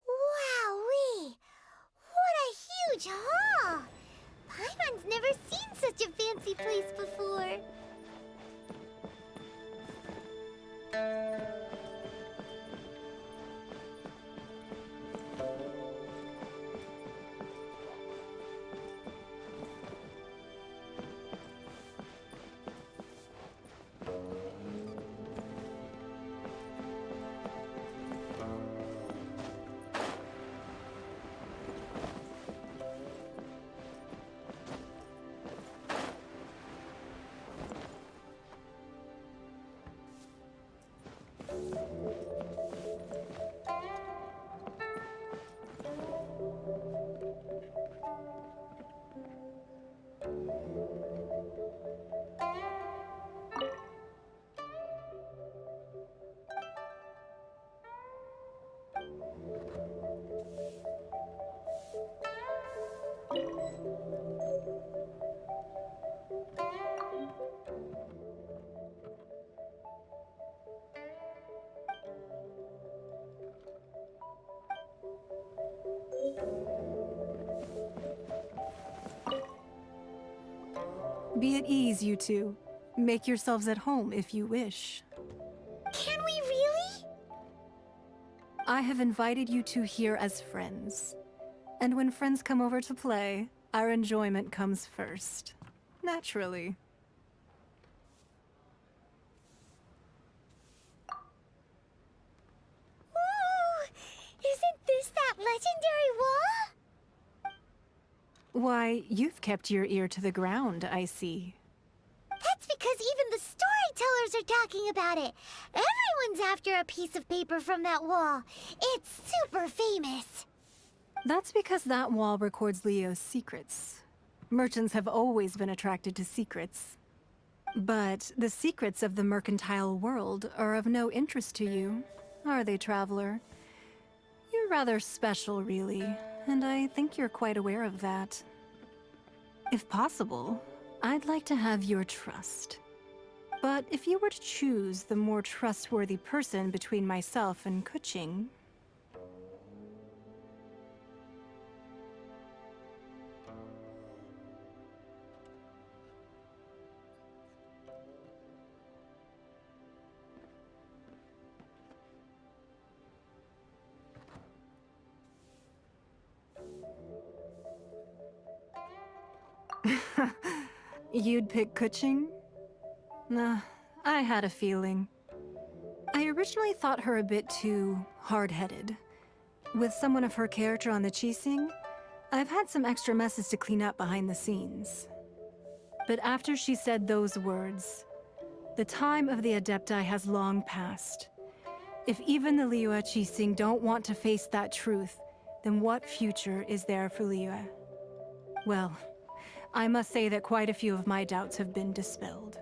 Speaker 2: Wowee! What a huge hall! Paimon's never seen such a fancy place before.
Speaker 22: Be at ease, you two. Make yourselves at home if you wish.
Speaker 2: Can we really?
Speaker 22: I have invited you two here as friends. And when friends come over to play, our enjoyment comes first. Naturally.
Speaker 2: Ooh! Isn't this that legendary wall?
Speaker 22: Why, you've kept your ear to the ground, I see.
Speaker 2: That's because even the storytellers are talking about it. Everyone's after a piece of paper from that wall. It's super famous.
Speaker 22: That's because that wall records Leo's secrets. Merchants have always been attracted to secrets. But the secrets of the mercantile world are of no interest to you, are they, traveler? You're rather special, really, and I think you're quite aware of that. If possible, I'd like to have your trust. But if you were to choose the more trustworthy person between myself and Kuching... You'd pick Kuching? Nah, I had a feeling. I originally thought her a bit too hard-headed. With someone of her character on the Qixing, I've had some extra messes to clean up behind the scenes. But after she said those words, the time of the Adepti has long passed. If even the Liyue Qixing don't want to face that truth, then what future is there for Liyue? Well, I must say that quite a few of my doubts have been dispelled.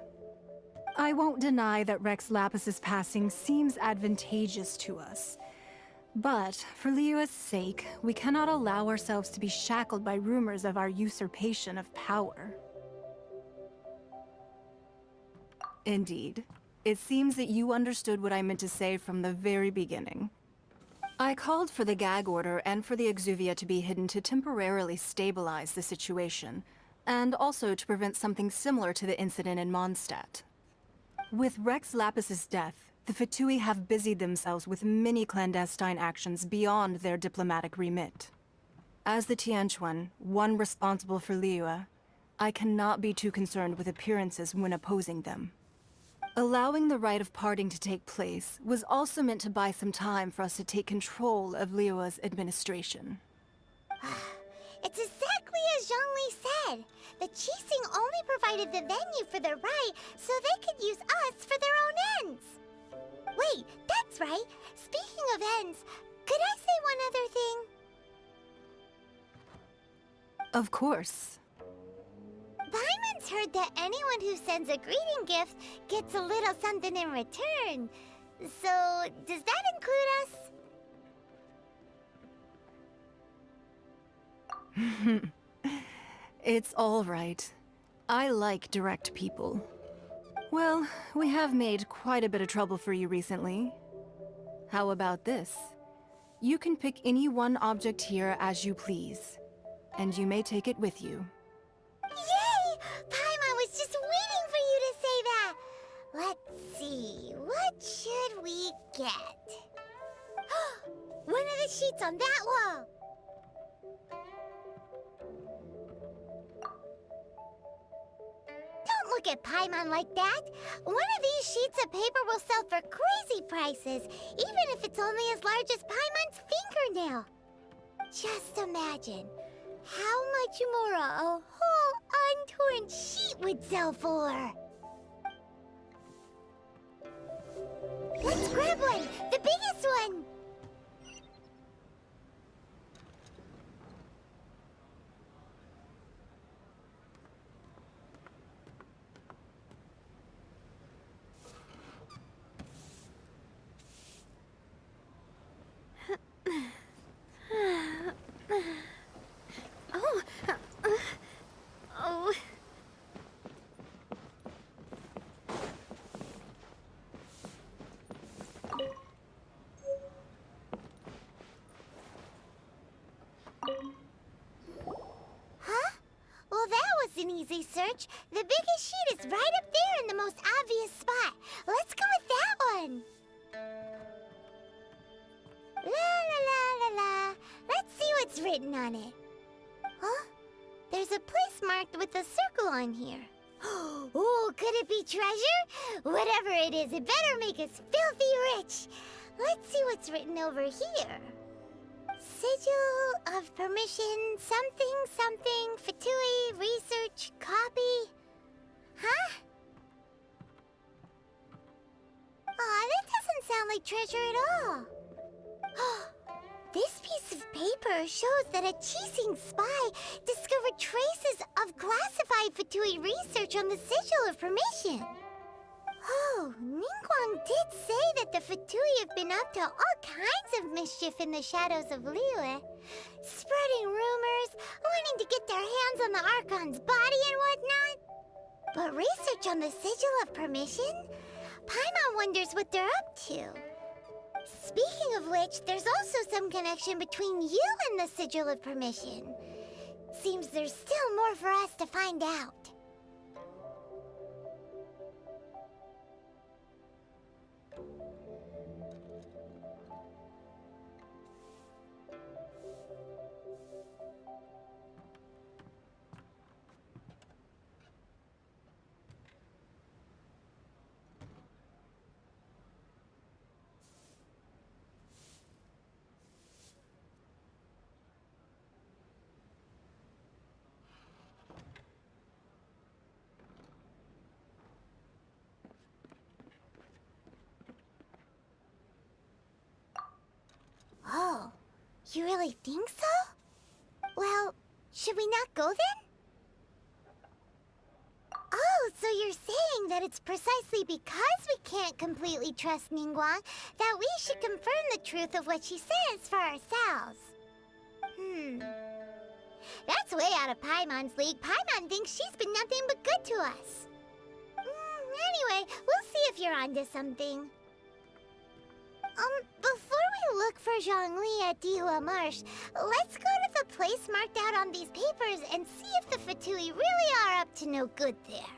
Speaker 22: I won't deny that Rex Lapis's passing seems advantageous to us. But for Liyue's sake, we cannot allow ourselves to be shackled by rumors of our usurpation of power. Indeed. It seems that you understood what I meant to say from the very beginning. I called for the gag order and for the Exuvia to be hidden to temporarily stabilize the situation, and also to prevent something similar to the incident in Mondstadt. With Rex Lapis's death, the Fatui have busied themselves with many clandestine actions beyond their diplomatic remit. As the Tianquan, one responsible for Liyue, I cannot be too concerned with appearances when opposing them. Allowing the rite of parting to take place was also meant to buy some time for us to take control of Liyue's administration.
Speaker 2: It's exactly as Zhongli said. The Qixing only provided the venue for their rite so they could use us for their own ends. Wait, that's right. Speaking of ends, could I say one other thing?
Speaker 22: Of course.
Speaker 2: Paimon's heard that anyone who sends a greeting gift gets a little something in return. So, does that include us?
Speaker 22: It's all right. I like direct people. Well, we have made quite a bit of trouble for you recently. How about this? You can pick any one object here as you please, and you may take it with you.
Speaker 2: Yay! Paimon was just waiting for you to say that! Let's see, what should we get? One of the sheets on that wall! Don't look at Paimon like that! One of these sheets of paper will sell for crazy prices, even if it's only as large as Paimon's fingernail. Just imagine how much more a whole untorn sheet would sell for. Let's grab one! The biggest one! an easy search. The biggest sheet is right up there in the most obvious spot. Let's go with that one. La la la la la. Let's see what's written on it. Huh? There's a place marked with a circle on here. Oh, could it be treasure? Whatever it is, it better make us filthy rich. Let's see what's written over here. Sigil of permission, something, Fatui, research, copy. Huh? Aw, that doesn't sound like treasure at all. This piece of paper shows that a Chising spy discovered traces of classified Fatui research on the Sigil of Permission. Oh, Ningguang did say that the Fatui have been up to all kinds of mischief in the shadows of Liyue, spreading rumors, wanting to get their hands on the Archon's body and whatnot. But research on the Sigil of Permission? Paimon wonders what they're up to. Speaking of which, there's also some connection between you and the Sigil of Permission. Seems there's still more for us to find out. Oh, you really think so? Well, should we not go then? Oh, so you're saying that it's precisely because we can't completely trust Ningguang that we should confirm the truth of what she says for ourselves. That's way out of Paimon's league. Paimon thinks she's been nothing but good to us. Anyway, we'll see if you're onto something. Before we look for Zhongli at Dihua Marsh, let's go to the place marked out on these papers and see if the Fatui really are up to no good there.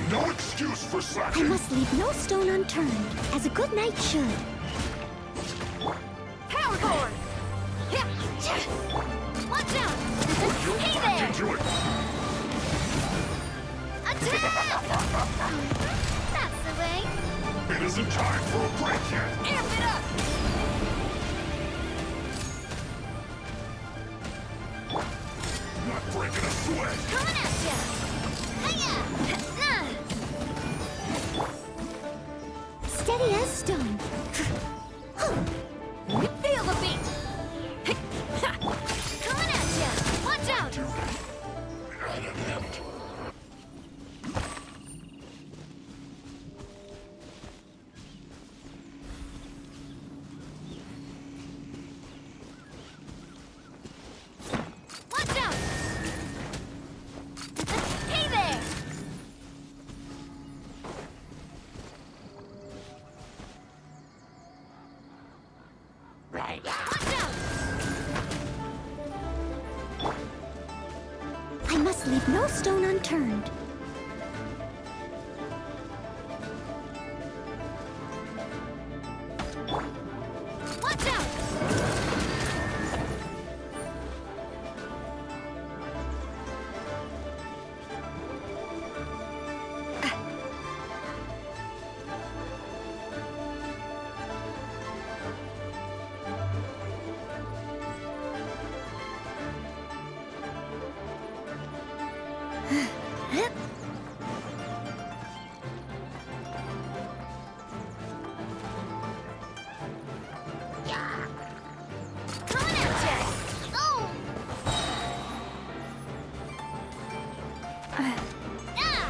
Speaker 2: No excuse for slacking. I must leave no stone unturned, as a good knight should.
Speaker 20: Power cord! Watch out! Hey there!
Speaker 2: Into it.
Speaker 20: Attack! That's the way.
Speaker 2: It isn't time for a break yet.
Speaker 20: Amp it up!
Speaker 2: Not breaking a sweat.
Speaker 20: Coming at ya! Hiya!
Speaker 2: Steady as stone.
Speaker 20: Feel the beat! Coming at ya! Watch out! Watch out! Hey there! Watch out!
Speaker 2: I must leave no stone unturned.
Speaker 20: Watch out! Coming at ya! Oh! Ah! Ah!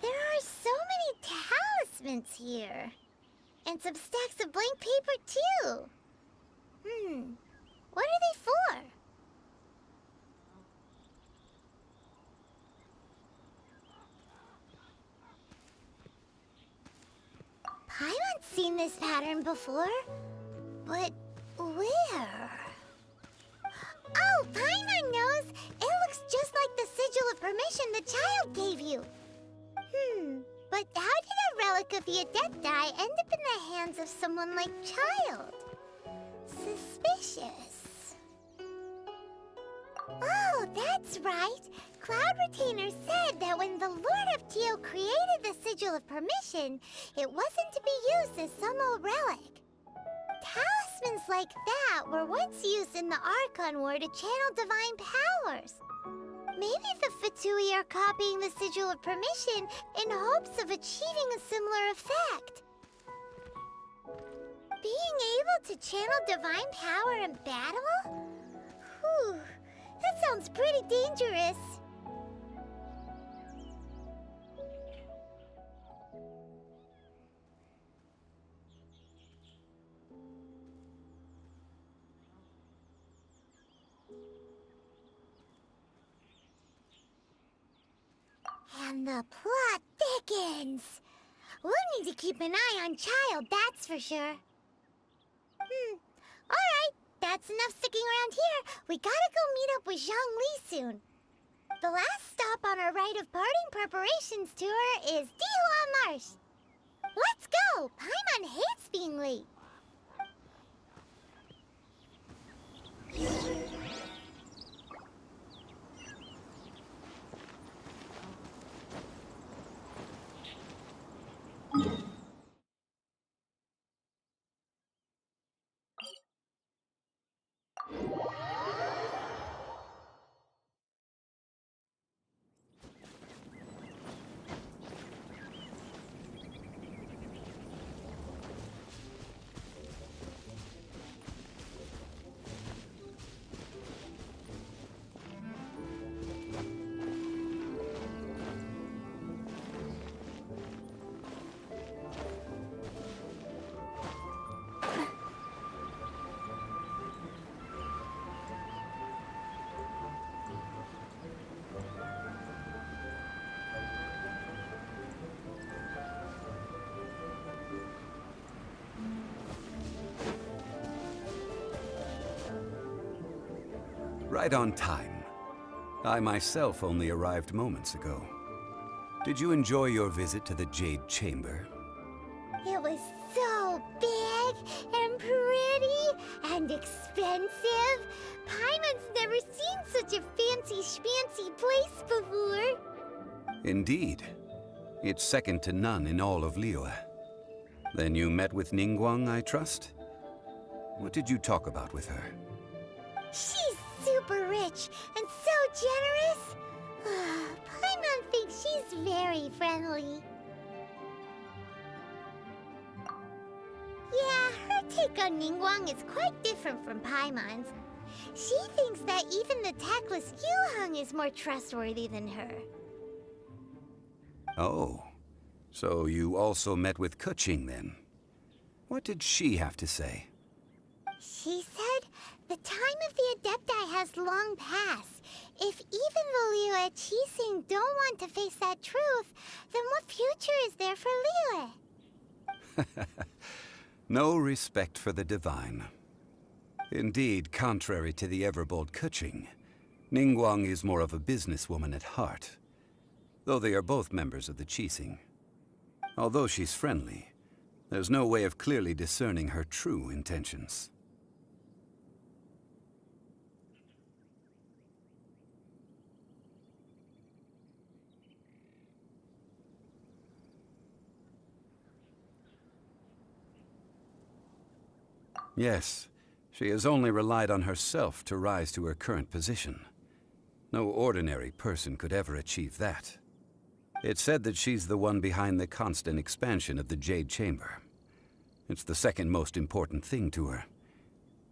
Speaker 2: There are so many talismans here. And some stacks of blank paper, too. What are they for? Paimon's seen this pattern before. But where? Oh, Paimon knows! It looks just like the sigil of permission the child gave you. But how did a relic of Yadettai end up in the hands of someone like Child? Suspicious. Oh, that's right. Cloud Retainer said that when the Lord of Tio created the sigil of permission, it wasn't to be used as some old relic. Talismans like that were once used in the Archon War to channel divine powers. Maybe the Fatui are copying the sigil of permission in hopes of achieving a similar effect. Being able to channel divine power in battle? Whew, that sounds pretty dangerous. And the plot thickens. We'll need to keep an eye on Child, that's for sure. Alright, that's enough sticking around here. We gotta go meet up with Zhang Li soon. The last stop on our rite of parting preparations tour is Dihua Marsh. Let's go! Paimon hates being late.
Speaker 12: Right on time. I myself only arrived moments ago. Did you enjoy your visit to the Jade Chamber?
Speaker 2: It was so big and pretty and expensive. Paimon's never seen such a fancy schmancy place before.
Speaker 12: Indeed. It's second to none in all of Liyue. Then you met with Ningguang, I trust? What did you talk about with her?
Speaker 2: She's super rich and so generous. Paimon thinks she's very friendly. Yeah, her take on Ningguang is quite different from Paimon's. She thinks that even the tactless Yuheng is more trustworthy than her.
Speaker 12: Oh, so you also met with Keqing then? What did she have to say?
Speaker 2: She said the time of the Adepti has long passed. If even the Liyue Qixing don't want to face that truth, then what future is there for Liyue?
Speaker 12: No respect for the divine. Indeed, contrary to the ever-bold Keqing, Ningguang is more of a businesswoman at heart, though they are both members of the Qixing. Although she's friendly, there's no way of clearly discerning her true intentions. Yes, she has only relied on herself to rise to her current position. No ordinary person could ever achieve that. It's said that she's the one behind the constant expansion of the Jade Chamber. It's the second most important thing to her.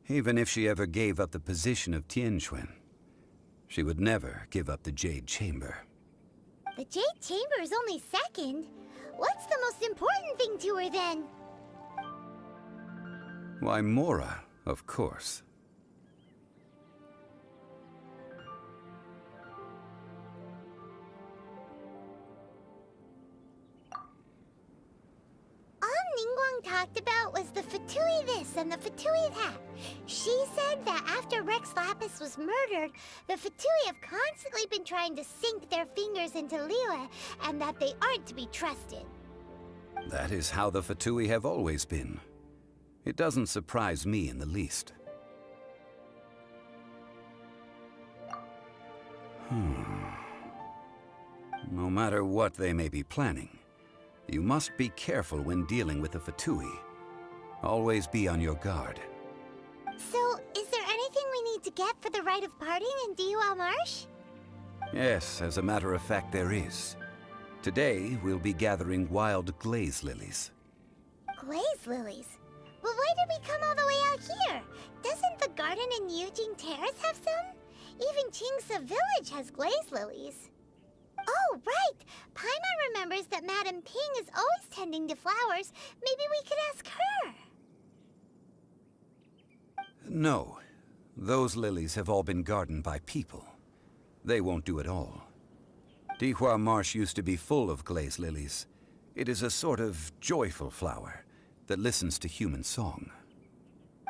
Speaker 12: Even if she ever gave up the position of Tianquan, she would never give up the Jade Chamber.
Speaker 2: The Jade Chamber is only second. What's the most important thing to her then?
Speaker 12: Why, Mora, of course.
Speaker 2: All Ningguang talked about was the Fatui this and the Fatui that. She said that after Rex Lapis was murdered, the Fatui have constantly been trying to sink their fingers into Liyue, and that they aren't to be trusted.
Speaker 12: That is how the Fatui have always been. It doesn't surprise me in the least. No matter what they may be planning, you must be careful when dealing with the Fatui. Always be on your guard.
Speaker 2: So, is there anything we need to get for the rite of parting in Dihua Marsh?
Speaker 12: Yes, as a matter of fact, there is. Today, we'll be gathering wild glaze lilies.
Speaker 2: Glaze lilies? But why did we come all the way out here? Doesn't the garden in Yujing Terrace have some? Even Qingse Village has glaze lilies. Oh, right! Paimon remembers that Madame Ping is always tending to flowers. Maybe we could ask her.
Speaker 12: No. Those lilies have all been gardened by people. They won't do it all. Dihua Marsh used to be full of glaze lilies. It is a sort of joyful flower that listens to human song.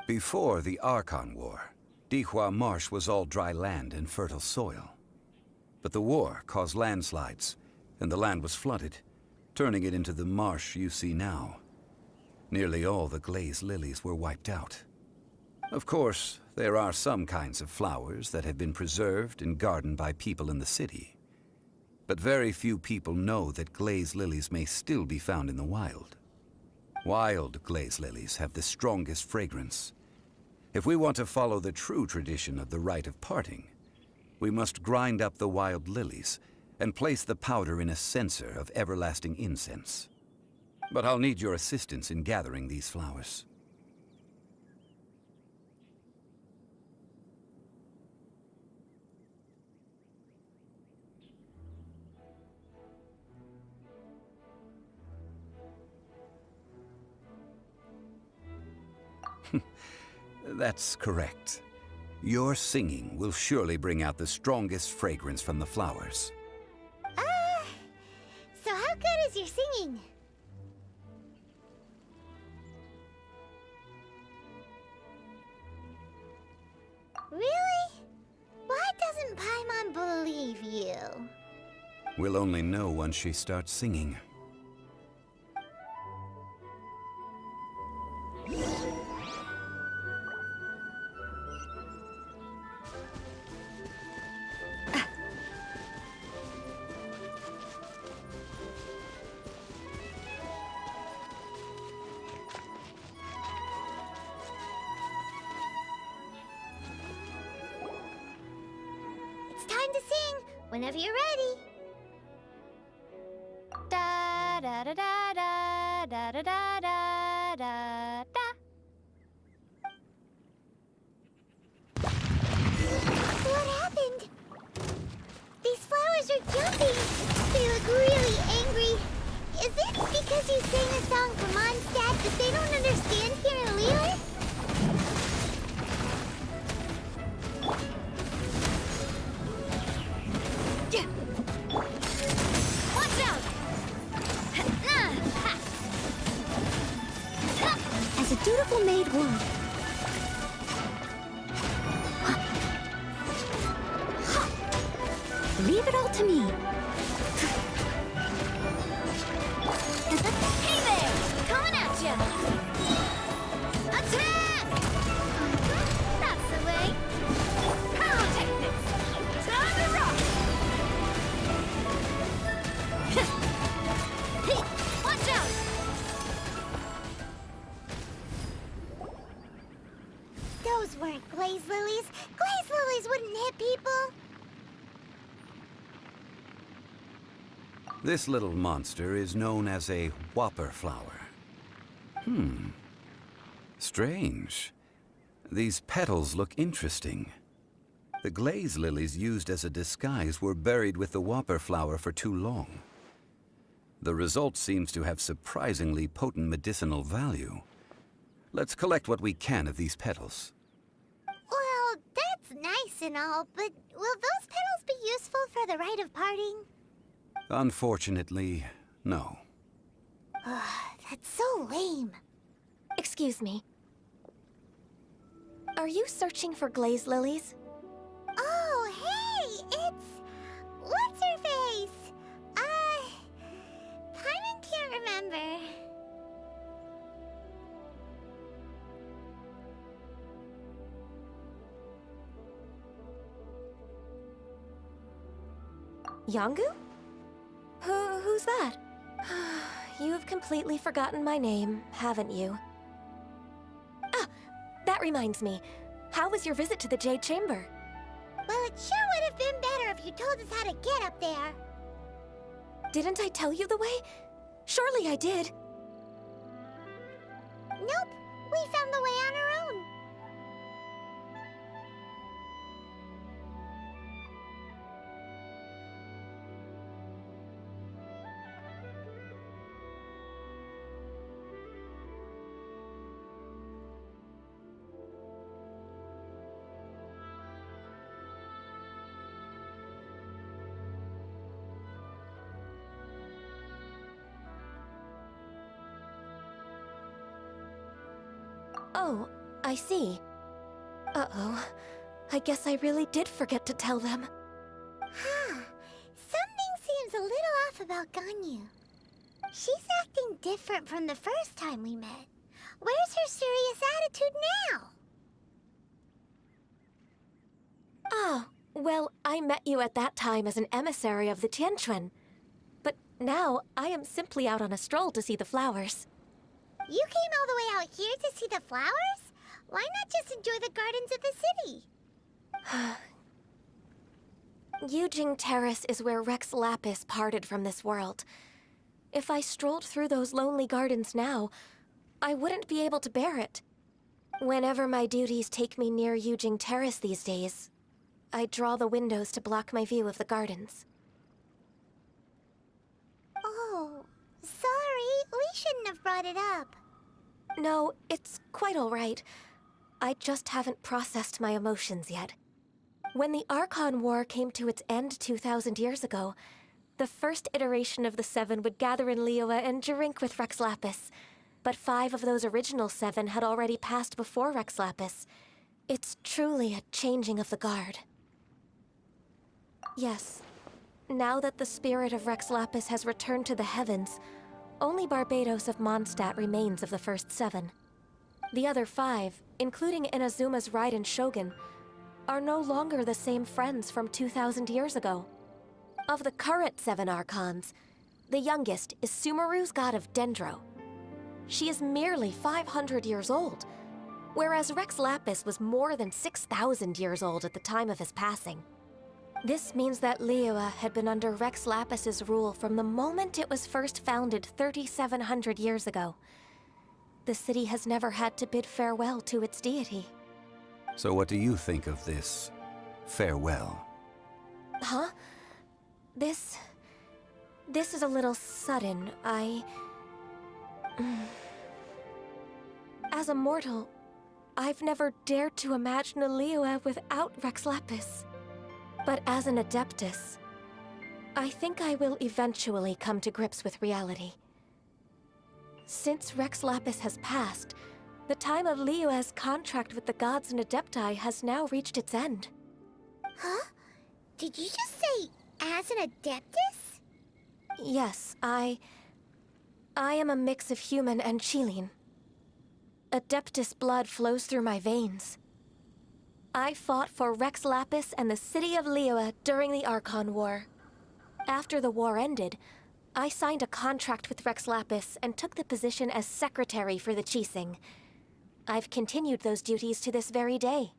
Speaker 12: Before the Archon War, Dihua Marsh was all dry land and fertile soil. But the war caused landslides, and the land was flooded, turning it into the marsh you see now. Nearly all the glaze lilies were wiped out. Of course, there are some kinds of flowers that have been preserved and gardened by people in the city. But very few people know that glaze lilies may still be found in the wild. Wild glaze lilies have the strongest fragrance. If we want to follow the true tradition of the rite of parting, we must grind up the wild lilies and place the powder in a censer of everlasting incense. But I'll need your assistance in gathering these flowers. That's correct. Your singing will surely bring out the strongest fragrance from the flowers.
Speaker 2: So how good is your singing? Really? Paimon believe you?
Speaker 12: We'll only know once she starts singing.
Speaker 2: It's time to sing, whenever you're ready.
Speaker 20: Da da da da da da da da da da da.
Speaker 2: What happened? These flowers are jumping. They look really angry. Is it because you sang a song for Mondstadt that they don't understand here in Liyue?
Speaker 20: Watch out!
Speaker 2: As a dutiful maid would. Leave it all to me.
Speaker 20: Hey there! Coming at ya! Attack! That's the way. Pyrotechnics! Time to rock! Hey, watch out!
Speaker 2: Those weren't glaze lilies. Glaze lilies wouldn't hit people.
Speaker 12: This little monster is known as a whopper flower. Strange. These petals look interesting. The glaze lilies used as a disguise were buried with the whopper flower for too long. The result seems to have surprisingly potent medicinal value. Let's collect what we can of these petals.
Speaker 2: Well, that's nice and all, but will those petals be useful for the rite of parting?
Speaker 12: Unfortunately, no.
Speaker 2: That's so lame.
Speaker 18: Excuse me. Are you searching for glaze lilies?
Speaker 2: Oh, hey! It's... What's-her-face? Paimon can't remember.
Speaker 18: Yongu? Who's that? You've completely forgotten my name, haven't you? Ah, that reminds me. How was your visit to the Jade Chamber?
Speaker 2: Well, it sure would have been better if you told us how to get up there.
Speaker 18: Didn't I tell you the way? Surely I did.
Speaker 2: Nope, we found the way on our own.
Speaker 18: Oh, I see. Uh-oh. I guess I really did forget to tell them.
Speaker 2: Something seems a little off about Ganyu. She's acting different from the first time we met. Where's her serious attitude now?
Speaker 18: Ah, well, I met you at that time as an emissary of the Tianquan. But now, I am simply out on a stroll to see the flowers.
Speaker 2: You came all the way out here to see the flowers? Why not just enjoy the gardens of the city?
Speaker 18: Yujing Terrace is where Rex Lapis parted from this world. If I strolled through those lonely gardens now, I wouldn't be able to bear it. Whenever my duties take me near Yujing Terrace these days, I draw the windows to block my view of the gardens.
Speaker 2: Oh, sorry. We shouldn't have brought it up.
Speaker 18: No, it's quite all right. I just haven't processed my emotions yet. When the Archon War came to its end 2,000 years ago, the first iteration of the Seven would gather in Liyue and drink with Rex Lapis. But 5 of those original 7 had already passed before Rex Lapis. It's truly a changing of the guard. Yes. Now that the spirit of Rex Lapis has returned to the heavens, only Barbados of Mondstadt remains of the first 7. The other 5, including Inazuma's Raiden Shogun, are no longer the same friends from 2,000 years ago. Of the current 7 Archons, the youngest is Sumeru's god of Dendro. She is merely 500 years old, whereas Rex Lapis was more than 6,000 years old at the time of his passing. This means that Liyue had been under Rex Lapis's rule from the moment it was first founded 3,700 years ago. The city has never had to bid farewell to its deity.
Speaker 12: So what do you think of this farewell?
Speaker 18: Huh? This is a little sudden. As a mortal, I've never dared to imagine a Liyue without Rex Lapis. But as an Adeptus, I think I will eventually come to grips with reality. Since Rex Lapis has passed, the time of Liyue's contract with the gods and Adepti has now reached its end.
Speaker 2: Huh? Did you just say, as an Adeptus?
Speaker 18: Yes, I am a mix of human and Chilean. Adeptus blood flows through my veins. I fought for Rex Lapis and the city of Liyue during the Archon War. After the war ended, I signed a contract with Rex Lapis and took the position as secretary for the Qixing. I've continued those duties to this very day.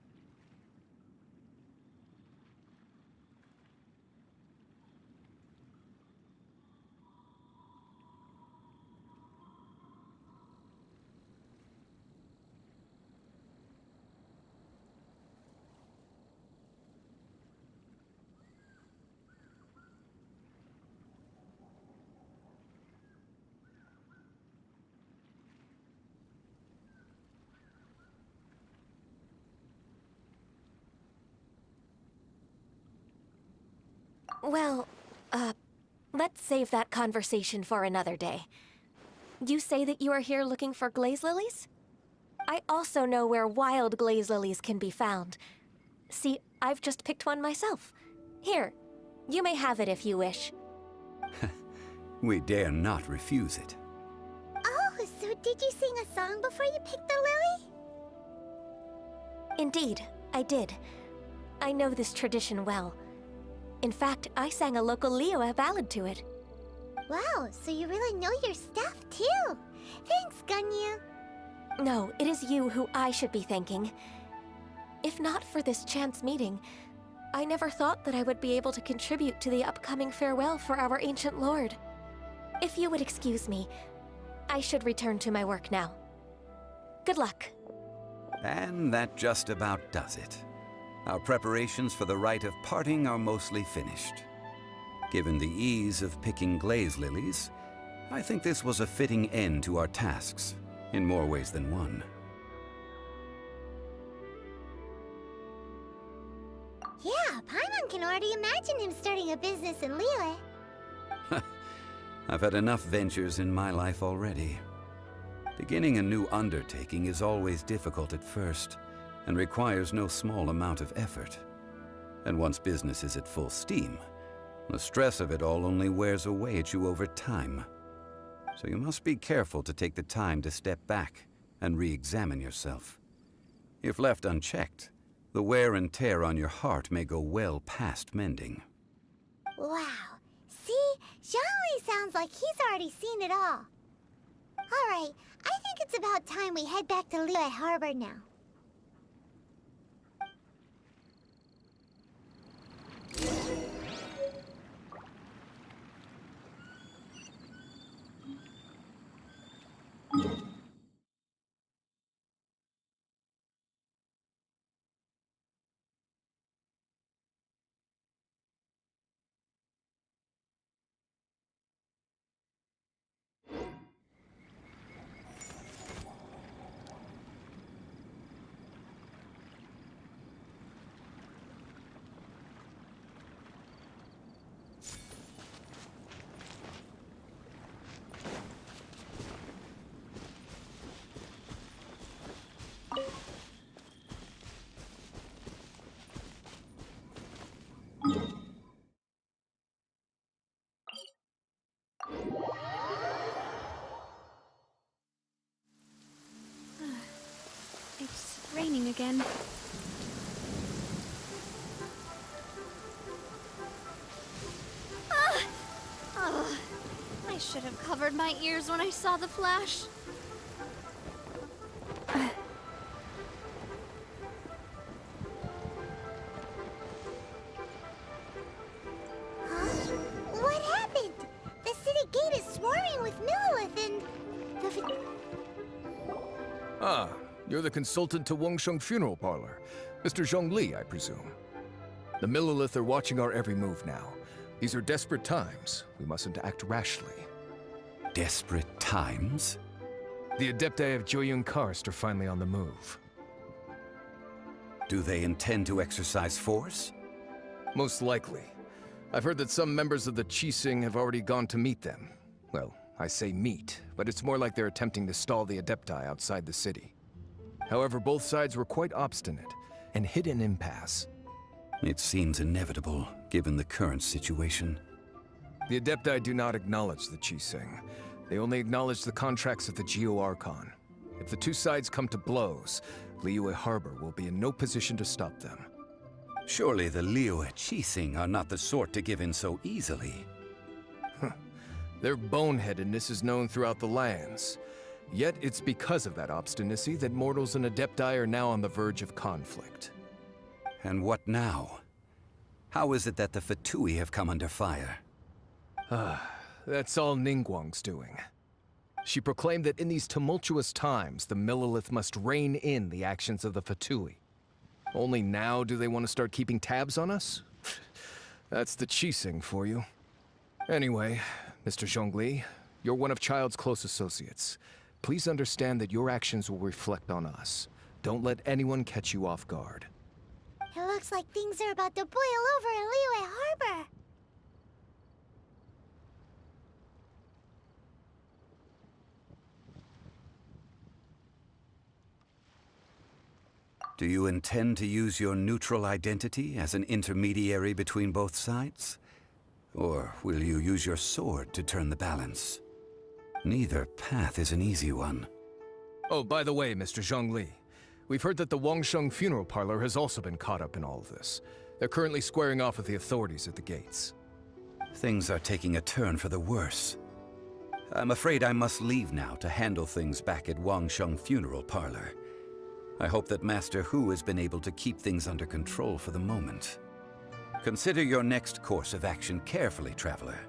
Speaker 18: Well, let's save that conversation for another day. You say that you are here looking for glaze lilies? I also know where wild glaze lilies can be found. See, I've just picked one myself. Here, you may have it if you wish.
Speaker 12: We dare not refuse it.
Speaker 2: Oh, so did you sing a song before you picked the lily?
Speaker 18: Indeed, I did. I know this tradition well. In fact, I sang a local Liyue ballad to it.
Speaker 2: Wow, so you really know your stuff, too. Thanks, Gunyu.
Speaker 18: No, it is you who I should be thanking. If not for this chance meeting, I never thought that I would be able to contribute to the upcoming farewell for our ancient lord. If you would excuse me, I should return to my work now. Good luck.
Speaker 12: And that just about does it. Our preparations for the rite of parting are mostly finished. Given the ease of picking glaze lilies, I think this was a fitting end to our tasks, in more ways than one.
Speaker 2: Yeah, Paimon can already imagine him starting a business in Liyue.
Speaker 12: I've had enough ventures in my life already. Beginning a new undertaking is always difficult at first, and requires no small amount of effort. And once business is at full steam, the stress of it all only wears away at you over time. So you must be careful to take the time to step back and re-examine yourself. If left unchecked, the wear and tear on your heart may go well past mending.
Speaker 2: Wow. See? Zhongli sounds like he's already seen it all. Alright, I think it's about time we head back to Liyue Harbor now.
Speaker 6: again. Ah! Oh, I should have covered my ears when I saw the flash.
Speaker 2: What happened? The city gate is swarming with Millilith and...
Speaker 21: Ah, you're the consultant to Wangsheng Funeral Parlor. Mr. Zhongli, I presume. The Millilith are watching our every move now. These are desperate times. We mustn't act rashly.
Speaker 12: Desperate times?
Speaker 21: The Adepti of Joyun Karst are finally on the move.
Speaker 12: Do they intend to exercise force?
Speaker 21: Most likely. I've heard that some members of the Qixing have already gone to meet them. Well, I say meet, but it's more like they're attempting to stall the Adepti outside the city. However, both sides were quite obstinate and hit an impasse.
Speaker 12: It seems inevitable, given the current situation.
Speaker 21: The Adepti do not acknowledge the Qixing. They only acknowledge the contracts of the Geo-Archon. If the two sides come to blows, Liyue Harbor will be in no position to stop them.
Speaker 12: Surely the Liyue Qixing are not the sort to give in so easily.
Speaker 21: Their boneheadedness is known throughout the lands. Yet it's because of that obstinacy that mortals and Adepti are now on the verge of conflict.
Speaker 12: And what now? How is it that the Fatui have come under fire?
Speaker 21: That's all Ningguang's doing. She proclaimed that in these tumultuous times, the Millilith must rein in the actions of the Fatui. Only now do they want to start keeping tabs on us? That's the Qixing for you. Anyway, Mr. Zhongli, you're one of Child's close associates. Please understand that your actions will reflect on us. Don't let anyone catch you off guard.
Speaker 2: It looks like things are about to boil over in Liyue Harbor.
Speaker 12: Do you intend to use your neutral identity as an intermediary between both sides? Or will you use your sword to turn the balance? Neither path is an easy one.
Speaker 21: Oh, by the way, Mr. Zhongli, we've heard that the Wangsheng Funeral Parlor has also been caught up in all of this. They're currently squaring off with the authorities at the gates.
Speaker 12: Things are taking a turn for the worse. I'm afraid I must leave now to handle things back at Wangsheng Funeral Parlor. I hope that Master Hu has been able to keep things under control for the moment. Consider your next course of action carefully, Traveler.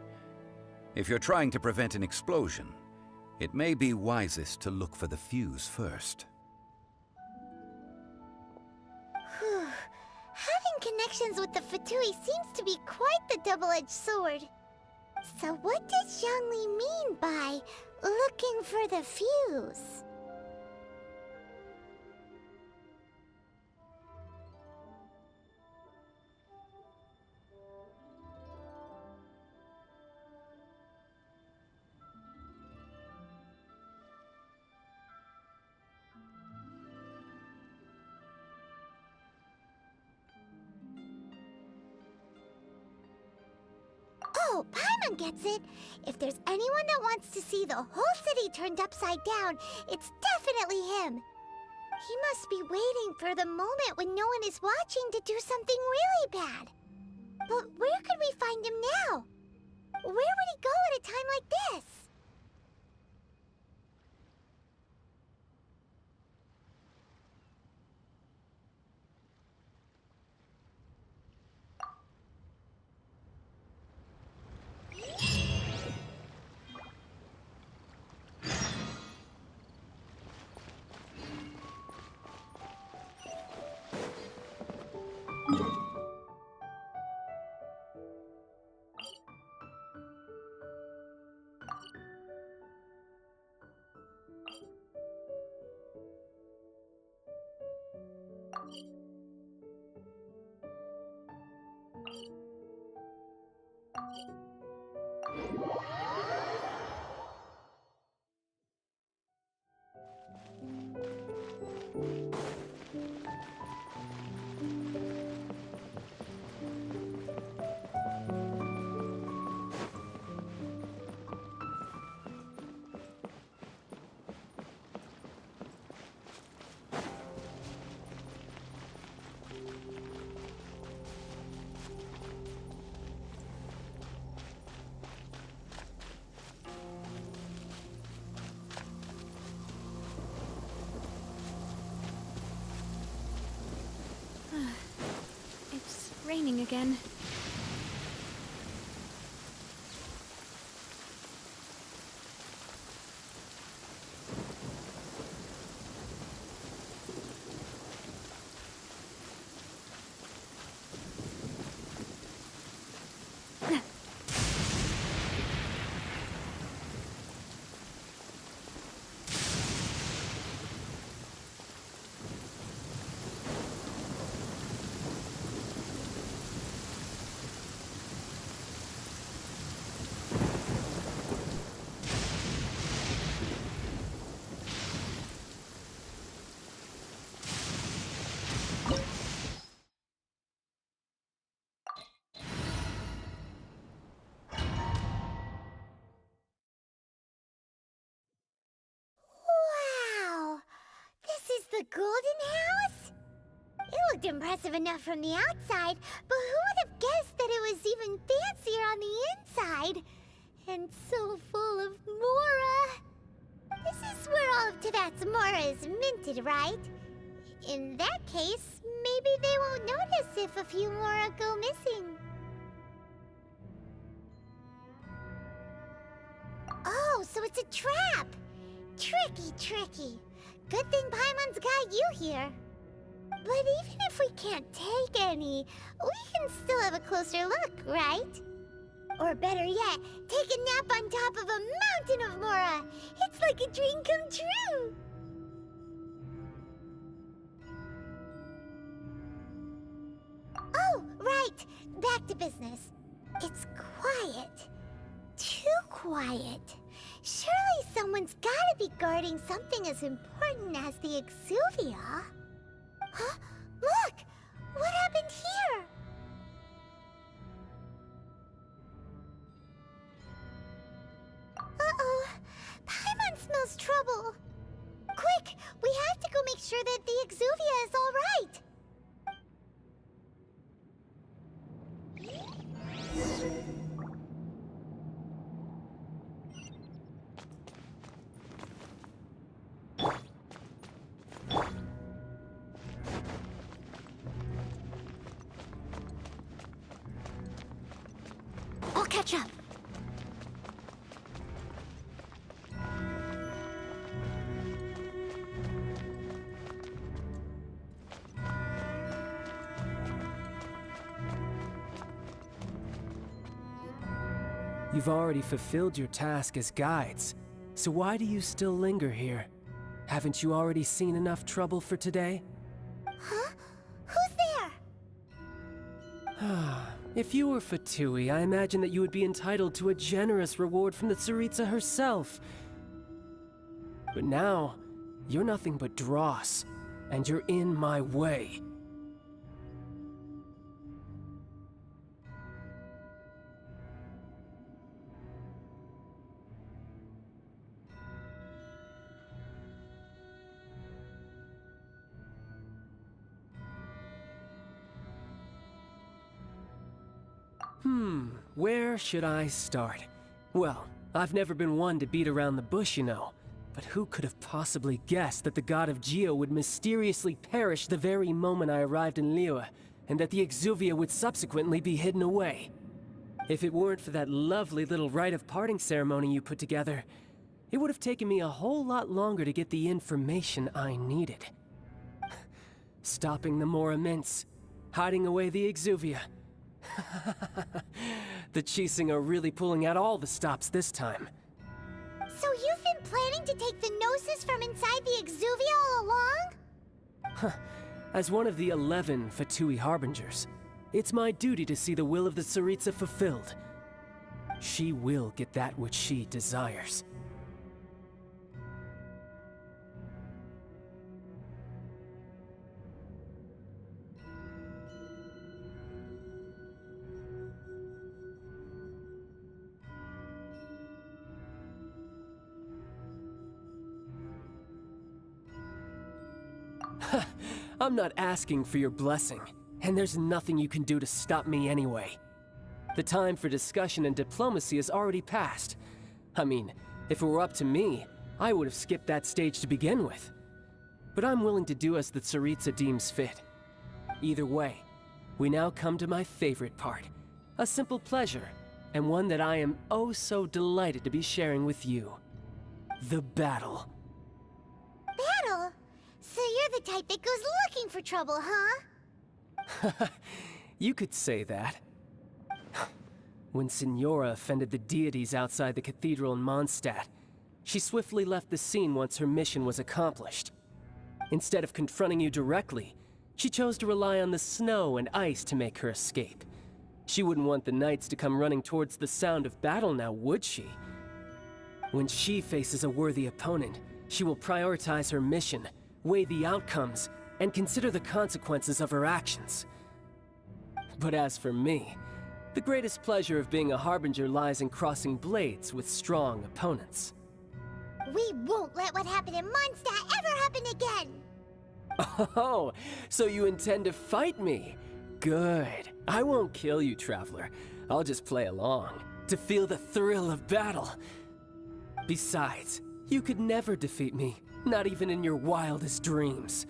Speaker 12: If you're trying to prevent an explosion, it may be wisest to look for the fuse first.
Speaker 2: Having connections with the Fatui seems to be quite the double-edged sword. So what does Zhongli mean by looking for the fuse? Oh, Paimon gets it. If there's anyone that wants to see the whole city turned upside down, it's definitely him. He must be waiting for the moment when no one is watching to do something really bad. But where could we find him now? Where would he go at a time like this?
Speaker 20: raining again.
Speaker 2: Wow! This is the Golden House? It looked impressive enough from the outside, but who would have guessed that it was even fancier on the inside? And so full of Mora. This is where all of Teyvat's Mora is minted, right? In that case, maybe they won't notice if a few Mora go missing. Oh, so it's a trap! Tricky, tricky. Good thing Paimon's got you here. But even if we can't take any, we can still have a closer look, right? Or better yet, take a nap on top of a mountain of Mora. It's like a dream come true. Oh, right. Back to business. It's quiet. Too quiet. Surely someone's gotta be guarding something as important as the Exuvia. Huh? Look! What happened here? Uh-oh. Paimon smells trouble. Quick! We have to go make sure that the Exuvia is all right. I'll catch up.
Speaker 1: You've already fulfilled your task as guides, so why do you still linger here? Haven't you already seen enough trouble for today?
Speaker 2: Huh? Who's there?
Speaker 1: If you were Fatui, I imagine that you would be entitled to a generous reward from the Tsaritsa herself. But now, you're nothing but dross, and you're in my way. Where should I start? Well, I've never been one to beat around the bush, you know. But who could have possibly guessed that the god of Geo would mysteriously perish the very moment I arrived in Liyue, and that the Exuvia would subsequently be hidden away? If it weren't for that lovely little rite of parting ceremony you put together, it would have taken me a whole lot longer to get the information I needed. Stopping the Mora Mints, hiding away the Exuvia. The Chising are really pulling out all the stops this time.
Speaker 2: So you've been planning to take the Gnosis from inside the Exuvia all along?
Speaker 1: As one of the 11 Fatui Harbingers, it's my duty to see the will of the Tsaritsa fulfilled. She will get that which she desires. I'm not asking for your blessing, and there's nothing you can do to stop me anyway. The time for discussion and diplomacy has already passed. I mean, if it were up to me, I would have skipped that stage to begin with. But I'm willing to do as the Tsaritsa deems fit. Either way, we now come to my favorite part. A simple pleasure, and one that I am oh so delighted to be sharing with you. The battle.
Speaker 2: Battle? So you're the type that goes looking for trouble, huh?
Speaker 1: You could say that. When Signora offended the deities outside the cathedral in Mondstadt, she swiftly left the scene once her mission was accomplished. Instead of confronting you directly, she chose to rely on the snow and ice to make her escape. She wouldn't want the knights to come running towards the sound of battle now, would she? When she faces a worthy opponent, she will prioritize her mission, weigh the outcomes, and consider the consequences of her actions. But as for me, the greatest pleasure of being a harbinger lies in crossing blades with strong opponents.
Speaker 2: We won't let what happened in Mondstadt ever happen again!
Speaker 1: Oh, so you intend to fight me? Good. I won't kill you, Traveler. I'll just play along, to feel the thrill of battle. Besides, you could never defeat me, not even in your wildest dreams.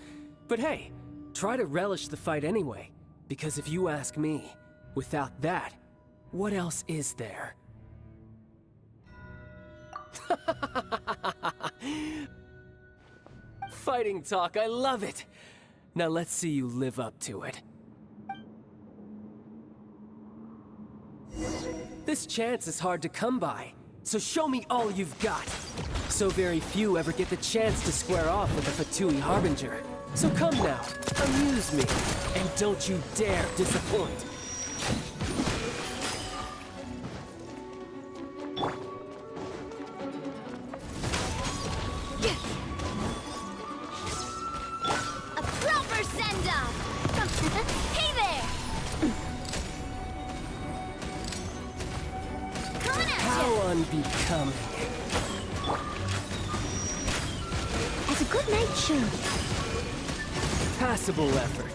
Speaker 1: But hey, try to relish the fight anyway, because if you ask me, without that, what else is there? Fighting talk, I love it! Now let's see you live up to it. This chance is hard to come by, so show me all you've got. So very few ever get the chance to square off with a Fatui Harbinger. So come now, amuse me, and don't you dare disappoint.
Speaker 20: A proper send-off! Hey there! Coming at
Speaker 1: How unbecoming.
Speaker 2: As a good night show.
Speaker 1: Passable effort.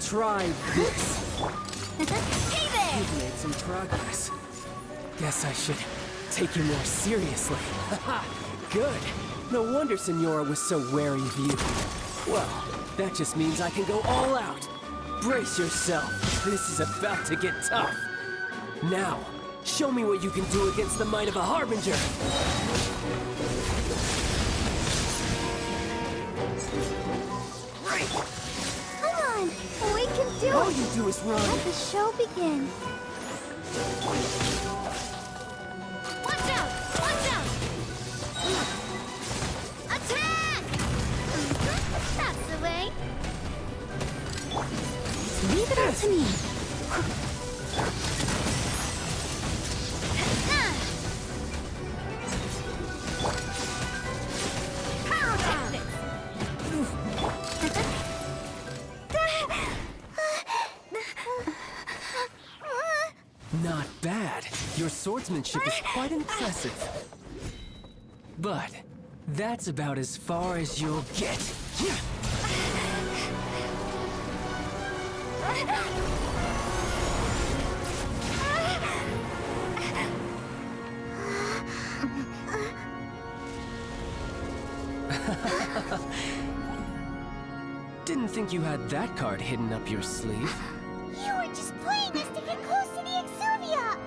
Speaker 1: Try this.
Speaker 20: Hey there!
Speaker 1: You've made some progress. Guess I should take you more seriously. Haha, good. No wonder Signora was so wary of you. Well, that just means I can go all out. Brace yourself. This is about to get tough. Now, show me what you can do against the might of a Harbinger.
Speaker 2: Come on, we can do
Speaker 1: All
Speaker 2: it!
Speaker 1: you do is run.
Speaker 2: Let the show begin.
Speaker 20: Watch out! Watch out! Attack! That's the way.
Speaker 2: Leave it up to me.
Speaker 1: Not bad. Your swordsmanship is quite impressive. But that's about as far as you'll get. Didn't think you had that card hidden up your sleeve.
Speaker 2: You were just playing this to get close to the Exuvia!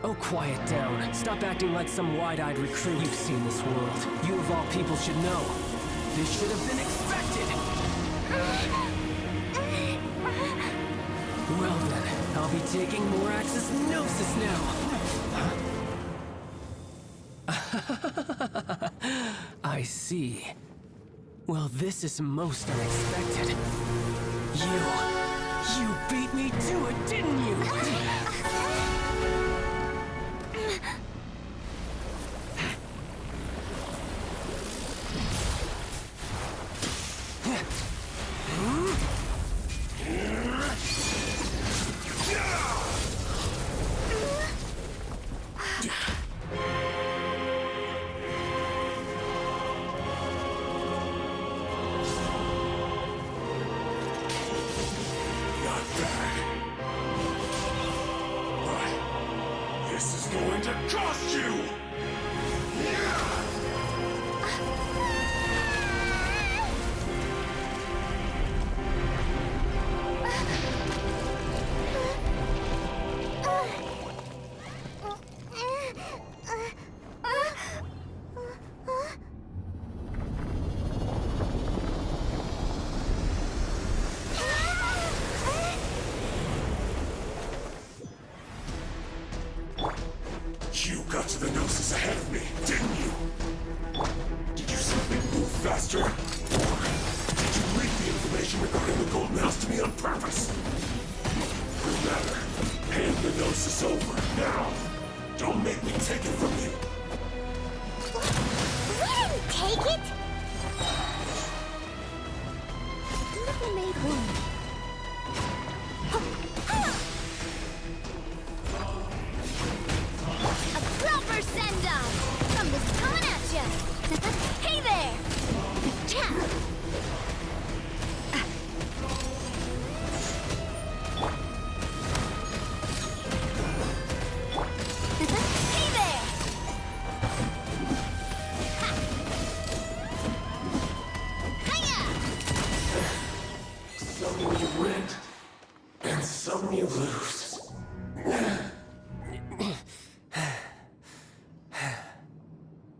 Speaker 1: Oh, quiet down. Stop acting like some wide-eyed recruit. You've seen this world. You of all people should know. This should have been expected! Well then, I'll be taking Morax's Gnosis now! I see. Well, this is most unexpected. You beat me to it, didn't you?
Speaker 8: This is going to cost you! on purpose. Remember, hand the gnosis over, now. Don't make me take it from you.
Speaker 2: We didn't take it!
Speaker 18: Beautiful made wound.
Speaker 20: A proper send-off! Something's coming at ya! Hey there! Cha! Hey there! Hiya!
Speaker 8: Some you win, and some you lose.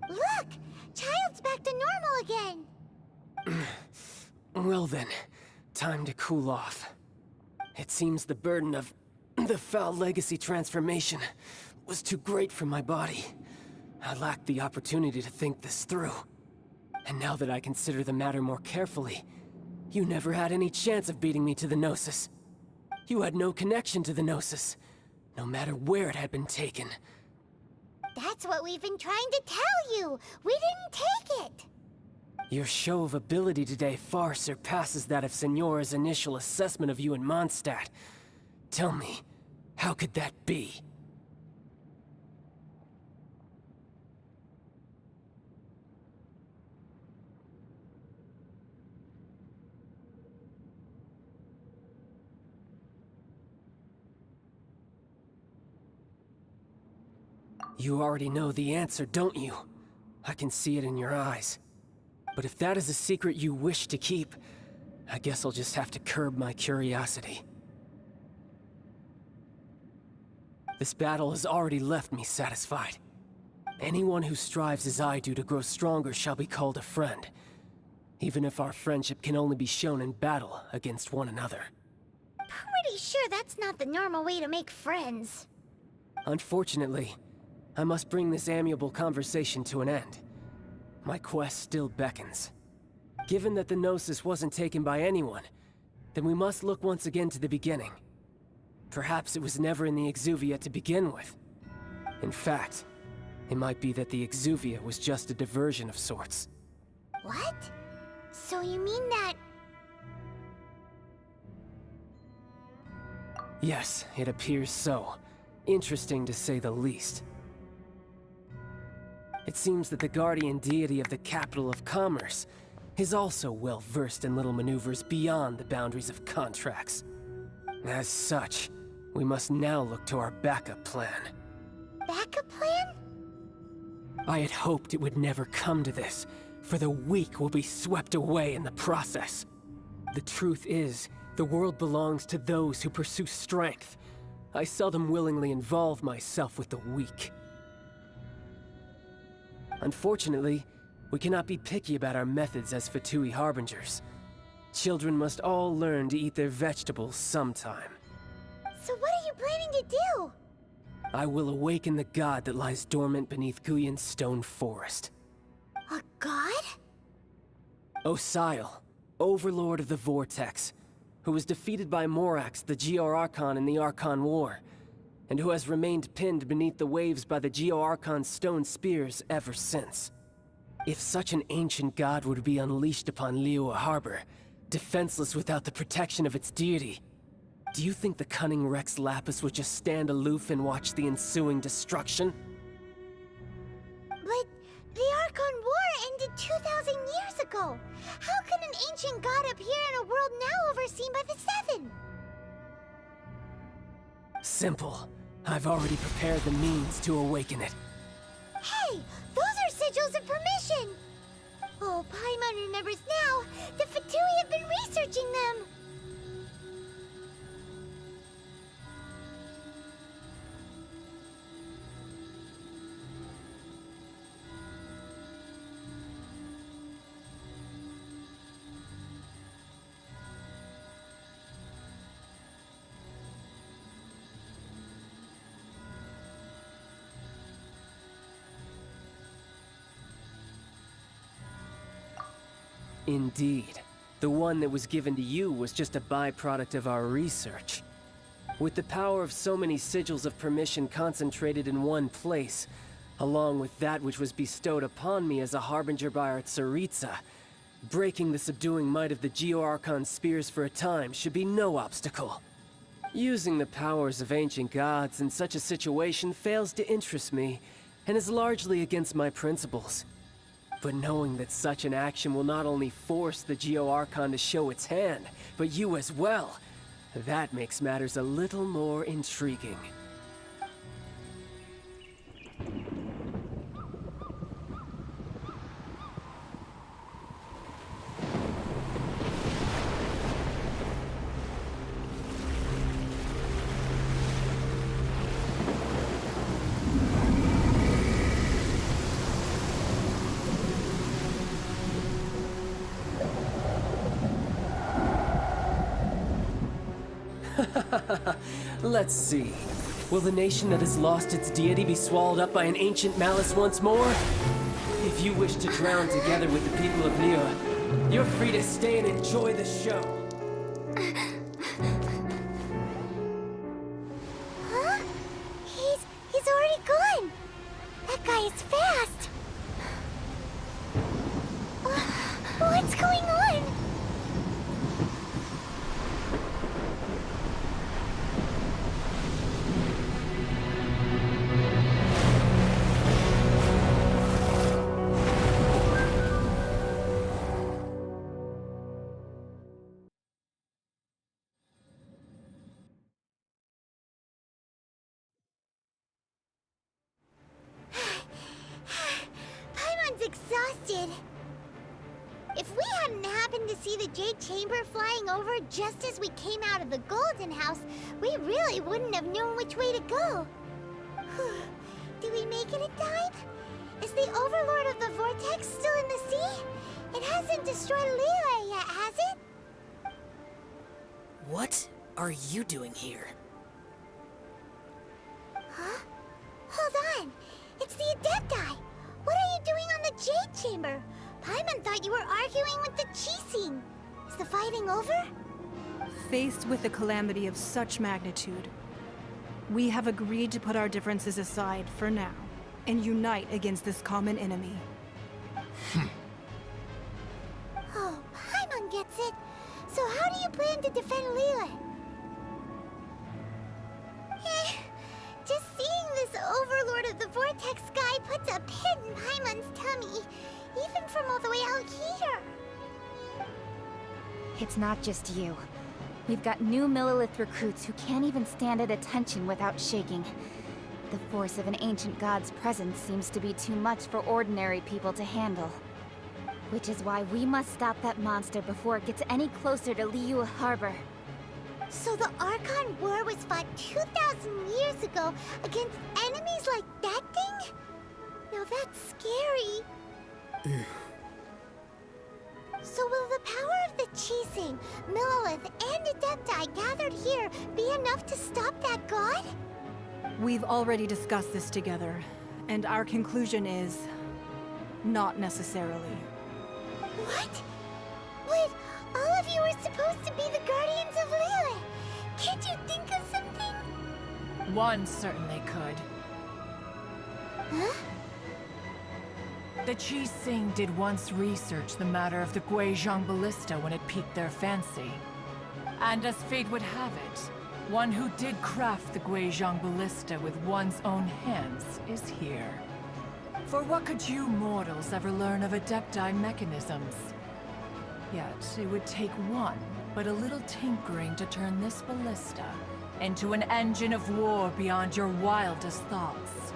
Speaker 2: Look! Child's back to normal again!
Speaker 1: Well then, time to cool off. It seems the burden of the foul legacy transformation was too great for my body. I lacked the opportunity to think this through. And now that I consider the matter more carefully, you never had any chance of beating me to the Gnosis. You had no connection to the Gnosis, no matter where it had been taken.
Speaker 2: That's what we've been trying to tell you! We didn't take it!
Speaker 1: Your show of ability today far surpasses that of Signora's initial assessment of you in Mondstadt. Tell me, how could that be? You already know the answer, don't you? I can see it in your eyes. But if that is a secret you wish to keep, I guess I'll just have to curb my curiosity. This battle has already left me satisfied. Anyone who strives as I do to grow stronger shall be called a friend, even if our friendship can only be shown in battle against one another.
Speaker 2: Pretty sure that's not the normal way to make friends.
Speaker 1: Unfortunately, I must bring this amiable conversation to an end. My quest still beckons. Given that the Gnosis wasn't taken by anyone, then we must look once again to the beginning. Perhaps it was never in the Exuvia to begin with. In fact, it might be that the Exuvia was just a diversion of sorts.
Speaker 2: What? So you mean that...
Speaker 1: Yes, it appears so. Interesting to say the least. It seems that the guardian deity of the capital of commerce is also well versed in little maneuvers beyond the boundaries of contracts. As such, we must now look to our backup plan.
Speaker 2: Backup plan?
Speaker 1: I had hoped it would never come to this, for the weak will be swept away in the process. The truth is, the world belongs to those who pursue strength. I seldom willingly involve myself with the weak. Unfortunately, we cannot be picky about our methods as Fatui Harbingers. Children must all learn to eat their vegetables sometime.
Speaker 2: So what are you planning to do?
Speaker 1: I will awaken the god that lies dormant beneath Guyon's stone forest.
Speaker 2: A god?
Speaker 1: Osial, overlord of the Vortex, who was defeated by Morax, the Geo-Archon in the Archon War, and who has remained pinned beneath the waves by the Geo-Archon's stone spears ever since. If such an ancient god were to be unleashed upon Liyue Harbor, defenseless without the protection of its deity, do you think the cunning Rex Lapis would just stand aloof and watch the ensuing destruction?
Speaker 2: But the Archon War ended 2,000 years ago. How can an ancient god appear in a world now overseen by the Seven?
Speaker 1: Simple. I've already prepared the means to awaken it.
Speaker 2: Hey, those are sigils of permission! Oh, Paimon remembers now. The Fatui have been researching them.
Speaker 1: Indeed. The one that was given to you was just a byproduct of our research. With the power of so many sigils of permission concentrated in one place, along with that which was bestowed upon me as a harbinger by our Tsaritsa, breaking the subduing might of the Geo-Archon spears for a time should be no obstacle. Using the powers of ancient gods in such a situation fails to interest me, and is largely against my principles. But knowing that such an action will not only force the Geo-Archon to show its hand, but you as well, that makes matters a little more intriguing. Let's see. Will the nation that has lost its deity be swallowed up by an ancient malice once more? If you wish to drown together with the people of Liyue, you're free to stay and enjoy the show.
Speaker 2: Huh? He's already gone. That guy is fast. What's going on? Exhausted. If we hadn't happened to see the Jade Chamber flying over just as we came out of the Golden House, we really wouldn't have known which way to go. Do we make it in time? Is the Overlord of the Vortex still in the sea? It hasn't destroyed Liyue yet, has it?
Speaker 10: What are you doing here?
Speaker 2: Huh? Hold on. It's the Adepti. What are you doing on the Jade Chamber? Paimon thought you were arguing with the Qixing. Is the fighting over?
Speaker 13: Faced with a calamity of such magnitude, we have agreed to put our differences aside for now and unite against this common enemy.
Speaker 2: Oh, Paimon gets it. So how do you plan to defend Liyue? Just seeing this Overlord of the Vortex guy puts a pit in Paimon's tummy, even from all the way out here.
Speaker 9: It's not just you. We've got new Millilith recruits who can't even stand at attention without shaking. The force of an ancient god's presence seems to be too much for ordinary people to handle. Which is why we must stop that monster before it gets any closer to Liyue Harbor.
Speaker 2: So the Archon War was fought 2,000 years ago against enemies like that thing? Now that's scary. So will the power of the Qixing, Millilith, and Adepti gathered here be enough to stop that god?
Speaker 13: We've already discussed this together, and our conclusion is... not necessarily.
Speaker 2: What? But all of you are supposed to be the guardians of Liyue. Can't you think of something?
Speaker 23: One certainly could.
Speaker 2: Huh?
Speaker 23: The Qixing did once research the matter of the Guizhong Ballista when it piqued their fancy. And as fate would have it, one who did craft the Guizhong Ballista with one's own hands is here. For what could you mortals ever learn of Adepti mechanisms? Yet, it would take one, but a little tinkering to turn this ballista into an engine of war beyond your wildest thoughts.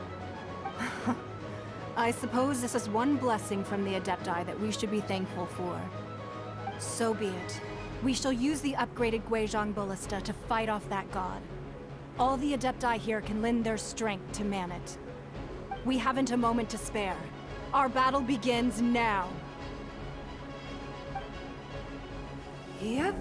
Speaker 13: I suppose this is one blessing from the Adepti that we should be thankful for. So be it. We shall use the upgraded Guizhong Ballista to fight off that god. All the Adepti here can lend their strength to man it. We haven't a moment to spare. Our battle begins now.
Speaker 23: Yep.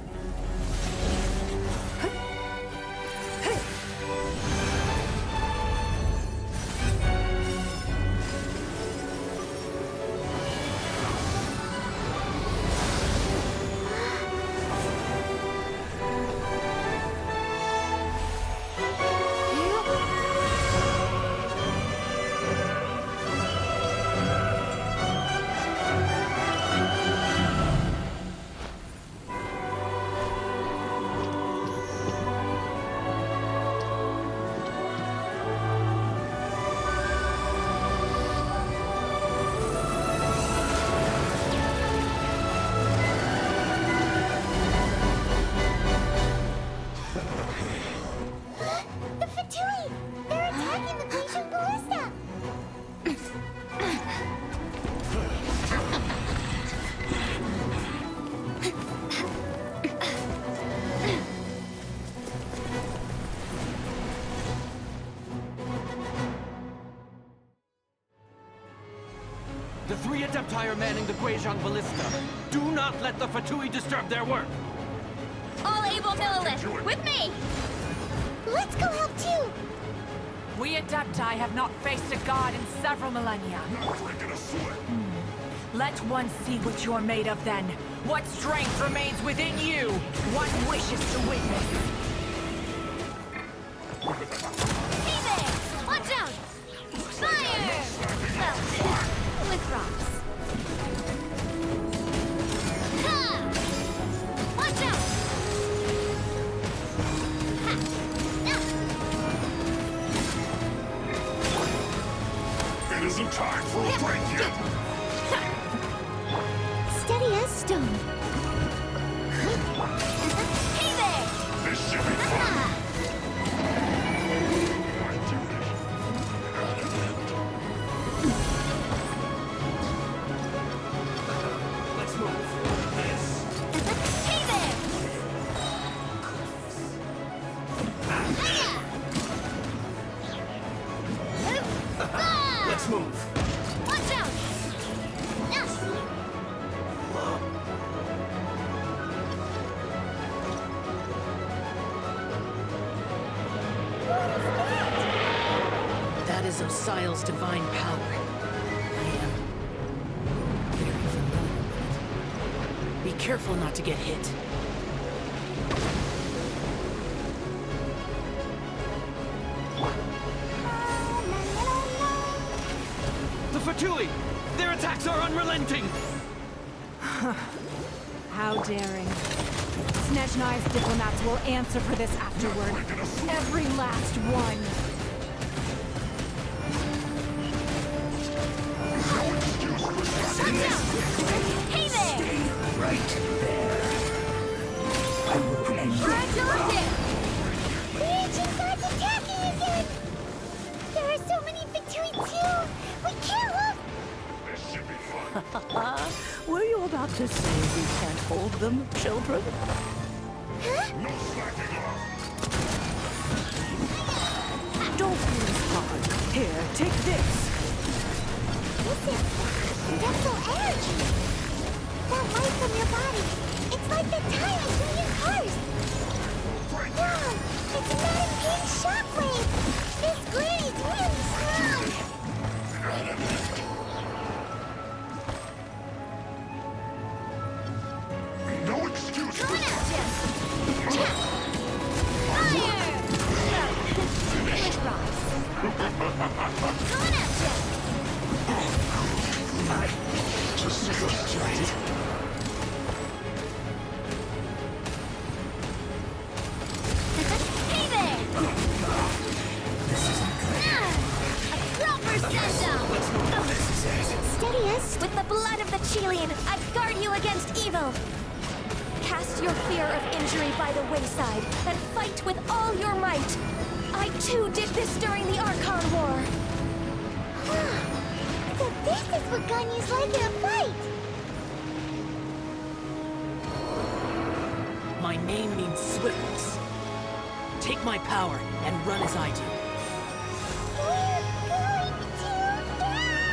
Speaker 15: The 3 Adepti are manning the Guizhong Ballista. Do not let the Fatui disturb their work!
Speaker 20: All able Millilith, with me!
Speaker 2: Let's go help too!
Speaker 23: We Adepti have not faced a god in several millennia. Let one see what you're made of then. What strength remains within you? One wishes to witness.
Speaker 20: Hey there! Watch out! Fire! Well, with rocks. Ha! Watch out! Ha!
Speaker 8: It isn't time for a break yet.
Speaker 2: Steady as stone.
Speaker 20: Hey there!
Speaker 8: This should be fun.
Speaker 15: Let's move.
Speaker 20: Hey there!
Speaker 15: Let's move.
Speaker 20: Watch out!
Speaker 10: That is Osial's divine power. I am very familiar with it. Be careful not to get hit.
Speaker 15: The Fatui! Their attacks are unrelenting!
Speaker 13: How daring. Snezhnai's diplomats will answer for this afterward. Every last one.
Speaker 20: Hey there!
Speaker 8: Right there. I will bring you.
Speaker 2: The ancient god's attacking again! There are so many Fatui too! We can't look!
Speaker 8: This should be fun.
Speaker 16: Were you about to say we can't hold them, children?
Speaker 8: No slacking off.
Speaker 16: Don't lose heart. Here, take this.
Speaker 2: That's so energy! That light from your body, it's like the time between your cars! Wow! It's a Madam Pink shockwave! This granny's really strong!
Speaker 8: No excuse.
Speaker 20: Coming at ya! Fire! With rocks. Coming at ya!
Speaker 8: Just right.
Speaker 20: Hey there!
Speaker 8: This isn't good.
Speaker 20: A proper send-off!
Speaker 8: This is it.
Speaker 2: Steady as
Speaker 11: With the blood of the Chilian, I guard you against evil. Cast your fear of injury by the wayside, and fight with all your might. I too did this during the Archon War.
Speaker 2: So this is what Ganyu's like in a fight!
Speaker 10: My name means swiftness. Take my power and run as I do.
Speaker 2: We're going too fast!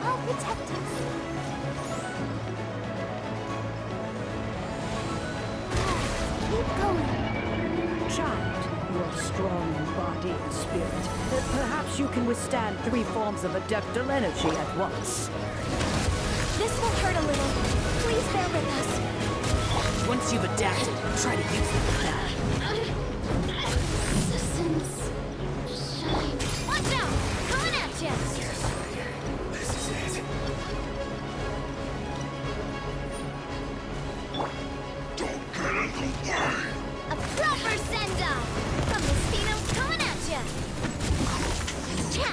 Speaker 2: I'll protect us. Keep going.
Speaker 16: Child, you are strong in body and spirit. Perhaps you can withstand 3 forms of adeptal energy at once.
Speaker 11: This will hurt a little. Please bear with us.
Speaker 10: Once you've adapted, try to use them with that.
Speaker 20: Watch out! Coming at ya!
Speaker 8: This is it. Don't get in the way.
Speaker 20: A proper send-off! From the Spinos coming at ya! Cha!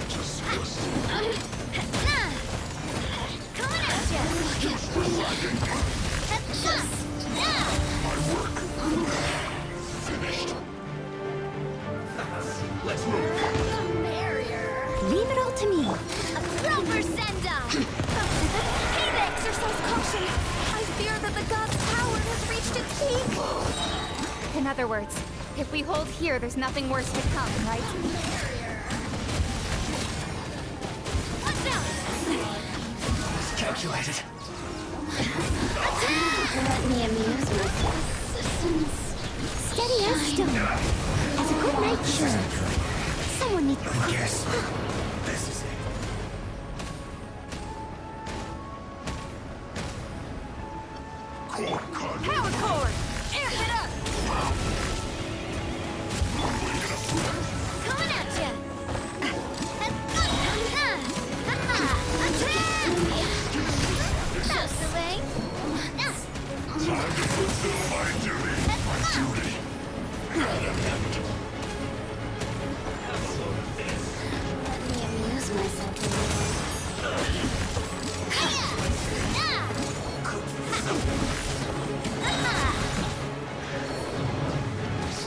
Speaker 8: Just listen.
Speaker 20: Coming at ya!
Speaker 8: Just for lagging.
Speaker 20: My work. Zenda! Hey, exercise caution! I fear that the god's power has reached its peak! In other words, if we hold here, there's nothing worse to come, right? Watch out!
Speaker 10: Calculated.
Speaker 2: Let me amuse myself. Steady as stone. As a good night should. Someone needs...
Speaker 8: Yes. This is it.
Speaker 20: Power cord! Amp it up! Coming at ya! That's the way!
Speaker 8: Time to fulfill my duty. My duty.
Speaker 2: Let me amuse myself a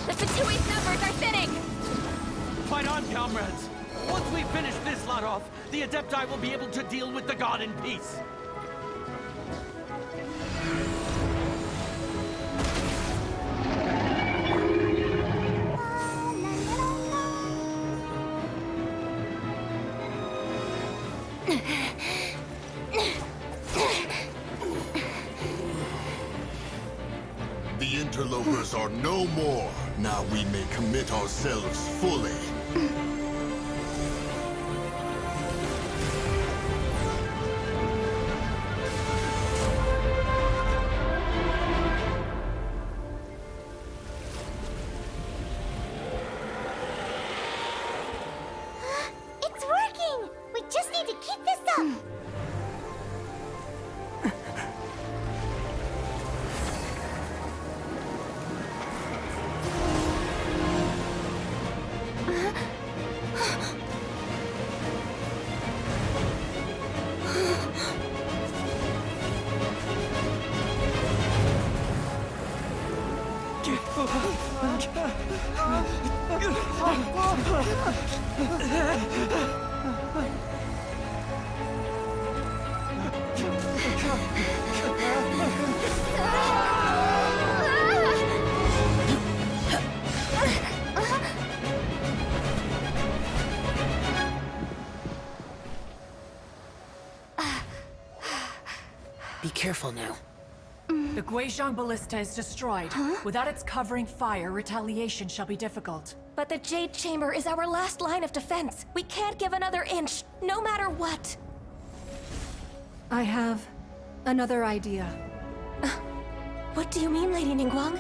Speaker 20: The Fatui's numbers are thinning!
Speaker 15: Fight on, comrades! Once we finish this lot off, the Adepti will be able to deal with the god in peace.
Speaker 8: The interlopers are no more. Now we may commit ourselves fully.
Speaker 2: It's working! We just need to keep this up!
Speaker 10: Be careful now.
Speaker 23: The Guizhong Ballista is destroyed. Without its covering fire, retaliation shall be difficult.
Speaker 18: But the Jade Chamber is our last line of defense. We can't give another inch, no matter what.
Speaker 13: I have another idea.
Speaker 18: What do you mean, Lady Ningguang?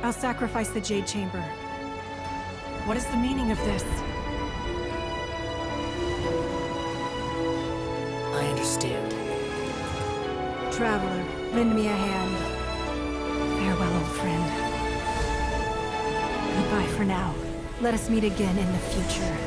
Speaker 13: I'll sacrifice the Jade Chamber.
Speaker 23: What is the meaning of this?
Speaker 10: I understand.
Speaker 13: Traveler, lend me a hand. Farewell, old friend. Goodbye for now. Let us meet again in the future.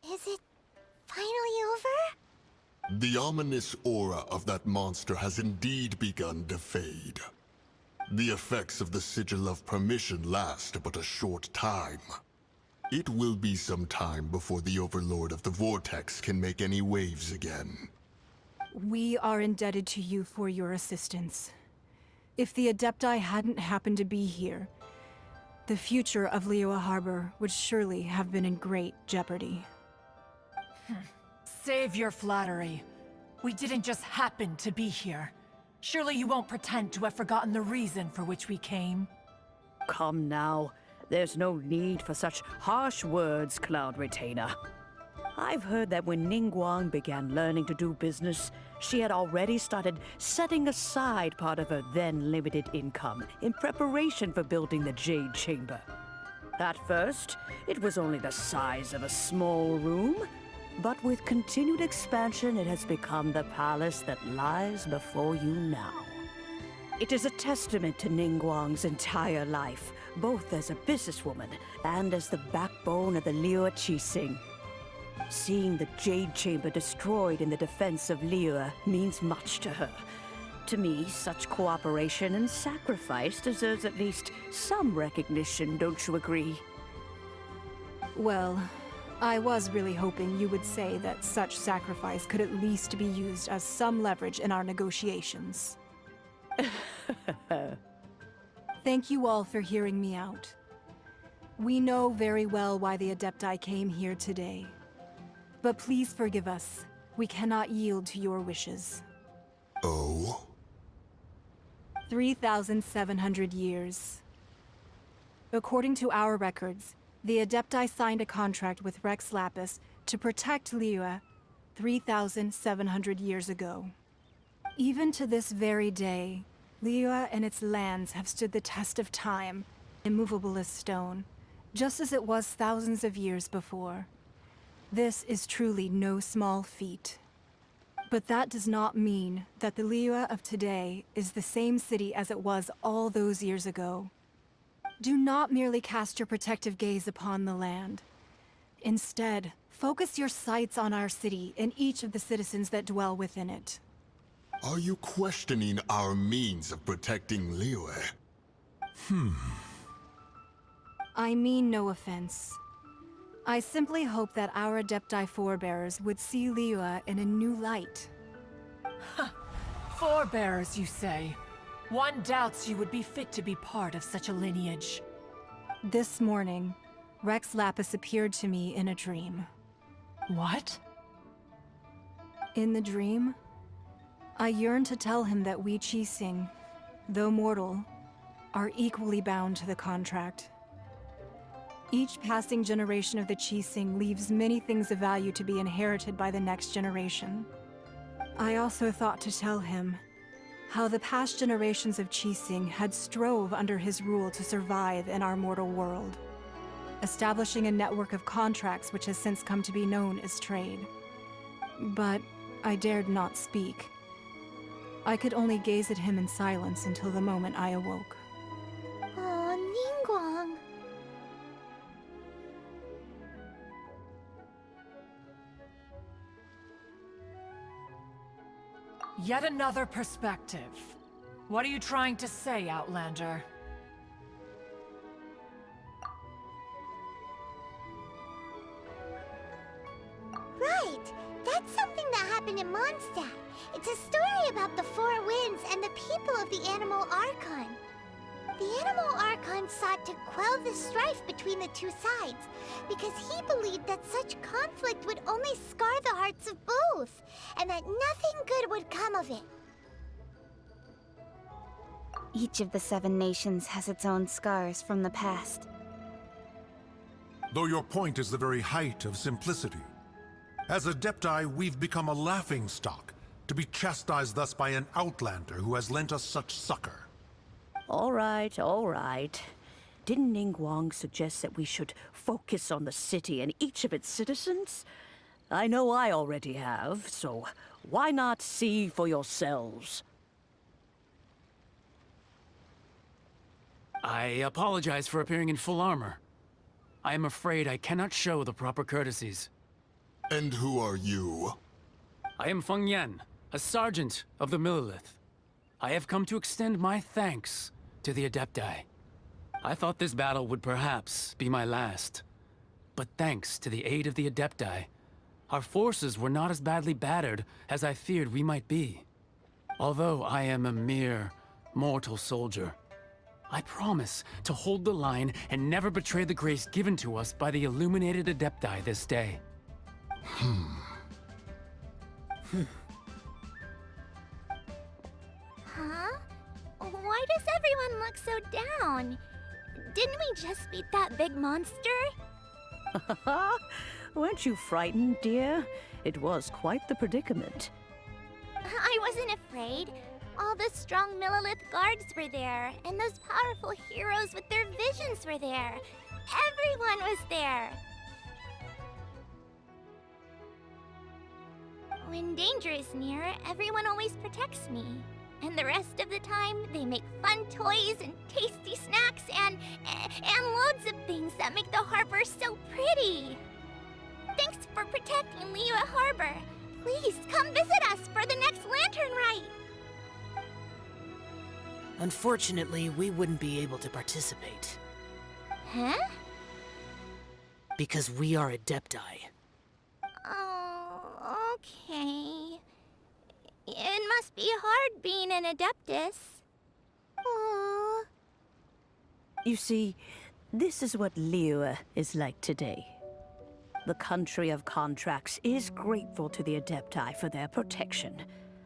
Speaker 2: Is it finally over?
Speaker 8: The ominous aura of that monster has indeed begun to fade. The effects of the Sigil of Permission last but a short time. It will be some time before the Overlord of the Vortex can make any waves again.
Speaker 13: We are indebted to you for your assistance. If the Adepti hadn't happened to be here, the future of Liyue Harbor would surely have been in great jeopardy.
Speaker 23: Save your flattery. We didn't just happen to be here. Surely you won't pretend to have forgotten the reason for which we came?
Speaker 16: Come now. There's no need for such harsh words, Cloud Retainer. I've heard that when Ningguang began learning to do business, she had already started setting aside part of her then limited income in preparation for building the Jade Chamber. At first, it was only the size of a small room, but with continued expansion, it has become the palace that lies before you now. It is a testament to Ningguang's entire life, both as a businesswoman and as the backbone of the Liyue Qixing. Seeing the Jade Chamber destroyed in the defense of Liyue means much to her. To me, such cooperation and sacrifice deserves at least some recognition, don't you agree?
Speaker 13: Well, I was really hoping you would say that such sacrifice could at least be used as some leverage in our negotiations. Thank you all for hearing me out. We know very well why the Adepti came here today. But please forgive us. We cannot yield to your wishes.
Speaker 8: Oh?
Speaker 13: 3,700 years. According to our records, the Adepti signed a contract with Rex Lapis to protect Liyue 3,700 years ago. Even to this very day, Liyue and its lands have stood the test of time, immovable as stone, just as it was thousands of years before. This is truly no small feat. But that does not mean that the Liyue of today is the same city as it was all those years ago. Do not merely cast your protective gaze upon the land. Instead, focus your sights on our city and each of the citizens that dwell within it.
Speaker 8: Are you questioning our means of protecting Liyue?
Speaker 13: I mean no offense. I simply hope that our Adepti forebears would see Liyue in a new light.
Speaker 23: Forebearers, you say? One doubts you would be fit to be part of such a lineage.
Speaker 13: This morning, Rex Lapis appeared to me in a dream.
Speaker 23: What?
Speaker 13: In the dream, I yearned to tell him that we Qixing, though mortal, are equally bound to the contract. Each passing generation of the Qixing leaves many things of value to be inherited by the next generation. I also thought to tell him how the past generations of Qixing had strove under his rule to survive in our mortal world, establishing a network of contracts which has since come to be known as trade. But I dared not speak. I could only gaze at him in silence until the moment I awoke.
Speaker 2: Oh, Ningguang.
Speaker 23: Yet another perspective. What are you trying to say, Outlander?
Speaker 2: Right! That's something that happened in Mondstadt. It's a story about the Four Winds and the people of the Animal Archon. The Animal Archon sought to quell the strife between the two sides, because he believed that such conflict would only scar the hearts of both, and that nothing good would come of it.
Speaker 4: Each of the 7 nations has its own scars from the past.
Speaker 17: Though your point is the very height of simplicity. As Adepti, we've become a laughingstock, to be chastised thus by an outlander who has lent us such succor.
Speaker 16: All right, all right. Didn't Ningguang suggest that we should focus on the city and each of its citizens? I know I already have, so why not see for yourselves?
Speaker 5: I apologize for appearing in full armor. I am afraid I cannot show the proper courtesies.
Speaker 8: And who are you?
Speaker 5: I am Feng Yan, a sergeant of the Millelith. I have come to extend my thanks to the Adepti. I thought this battle would perhaps be my last. But thanks to the aid of the Adepti, our forces were not as badly battered as I feared we might be. Although I am a mere mortal soldier, I promise to hold the line and never betray the grace given to us by the illuminated Adepti this day.
Speaker 2: Huh? Why does everyone look so down?
Speaker 20: Didn't we just beat that big monster?
Speaker 16: Weren't you frightened, dear? It was quite the predicament.
Speaker 20: I wasn't afraid. All the strong Millelith guards were there, and those powerful heroes with their visions were there. Everyone was there. When danger is near, everyone always protects me. And the rest of the time, they make fun toys and tasty snacks and loads of things that make the harbor so pretty. Thanks for protecting Liyue Harbor. Please come visit us for the next lantern rite.
Speaker 10: Unfortunately, we wouldn't be able to participate.
Speaker 20: Huh?
Speaker 10: Because we are Adepti.
Speaker 20: Oh, okay. It must be hard being an Adeptus. Aww.
Speaker 16: You see, this is what Liyue is like today. The country of contracts is grateful to the Adepti for their protection,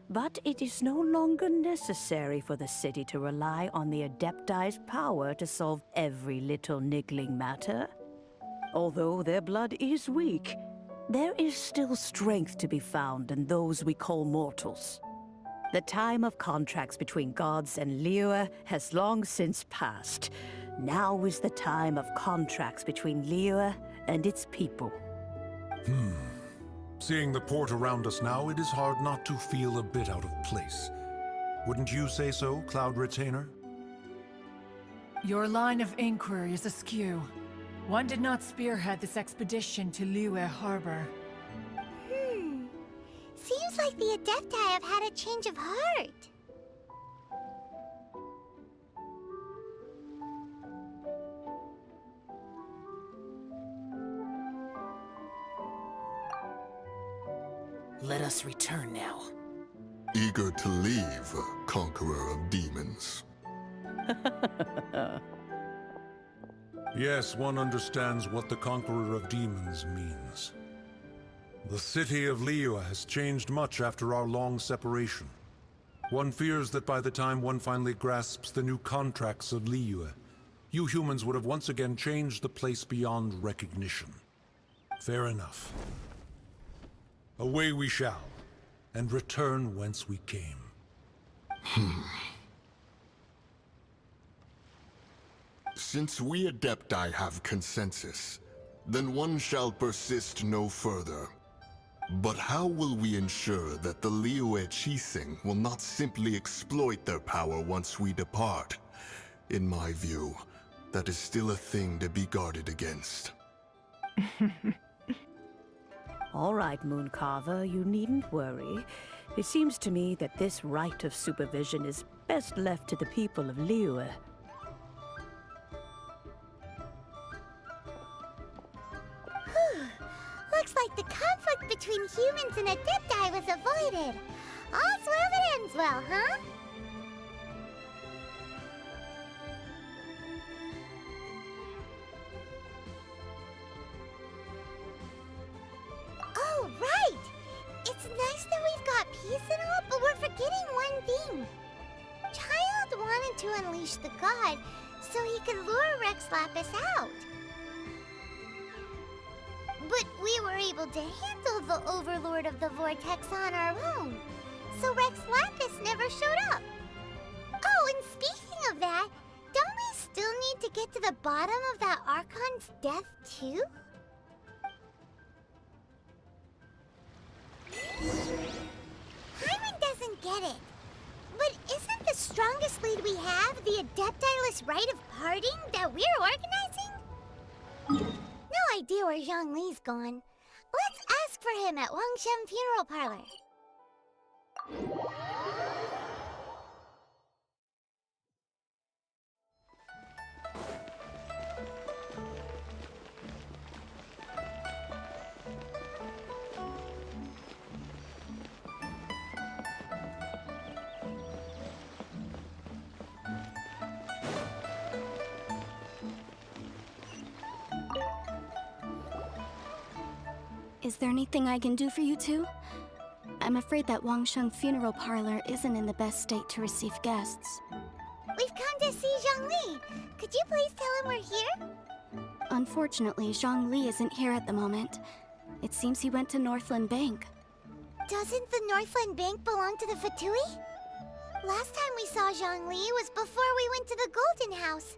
Speaker 16: but it is no longer necessary for the city to rely on the Adepti's power to solve every little niggling matter. Although their blood is weak, there is still strength to be found in those we call mortals. The time of contracts between gods and Liyue has long since passed. Now is the time of contracts between Liyue and its people.
Speaker 17: Seeing the port around us now, it is hard not to feel a bit out of place. Wouldn't you say so, Cloud Retainer?
Speaker 23: Your line of inquiry is askew. One did not spearhead this expedition to Liyue Harbor.
Speaker 2: Seems like the Adepti have had a change of heart.
Speaker 10: Let us return now.
Speaker 8: Eager to leave, Conqueror of Demons.
Speaker 17: Yes, one understands what the Conqueror of Demons means. The city of Liyue has changed much after our long separation. One fears that by the time one finally grasps the new contracts of Liyue, you humans would have once again changed the place beyond recognition. Fair enough. Away we shall, and return whence we came.
Speaker 8: Since we Adepti have consensus, then one shall persist no further. But how will we ensure that the Liyue Qixing will not simply exploit their power once we depart? In my view, that is still a thing to be guarded against.
Speaker 16: All right, Mooncarver, you needn't worry. It seems to me that this right of supervision is best left to the people of Liyue.
Speaker 2: Looks like the conflict between humans and Adepti was avoided. All's well that ends well, huh? Oh, right! It's nice that we've got peace and all, but we're forgetting one thing. Child wanted to unleash the god so he could lure Rex Lapis out. But we were able to handle the Overlord of the Vortex on our own, so Rex Lapis never showed up. Oh, and speaking of that, don't we still need to get to the bottom of that Archon's death, too? Hyman doesn't get it. But isn't the strongest lead we have the Adepti-less rite of parting that we're organizing? No idea where Zhongli's gone. Let's ask for him at Wangshen Funeral Parlor.
Speaker 20: Is there anything I can do for you two? I'm afraid that Wangsheng Funeral Parlor isn't in the best state to receive guests.
Speaker 2: We've come to see Zhongli. Could you please tell him we're here?
Speaker 18: Unfortunately, Zhongli isn't here at the moment. It seems he went to Northland Bank.
Speaker 2: Doesn't the Northland Bank belong to the Fatui? Last time we saw Zhongli was before we went to the Golden House.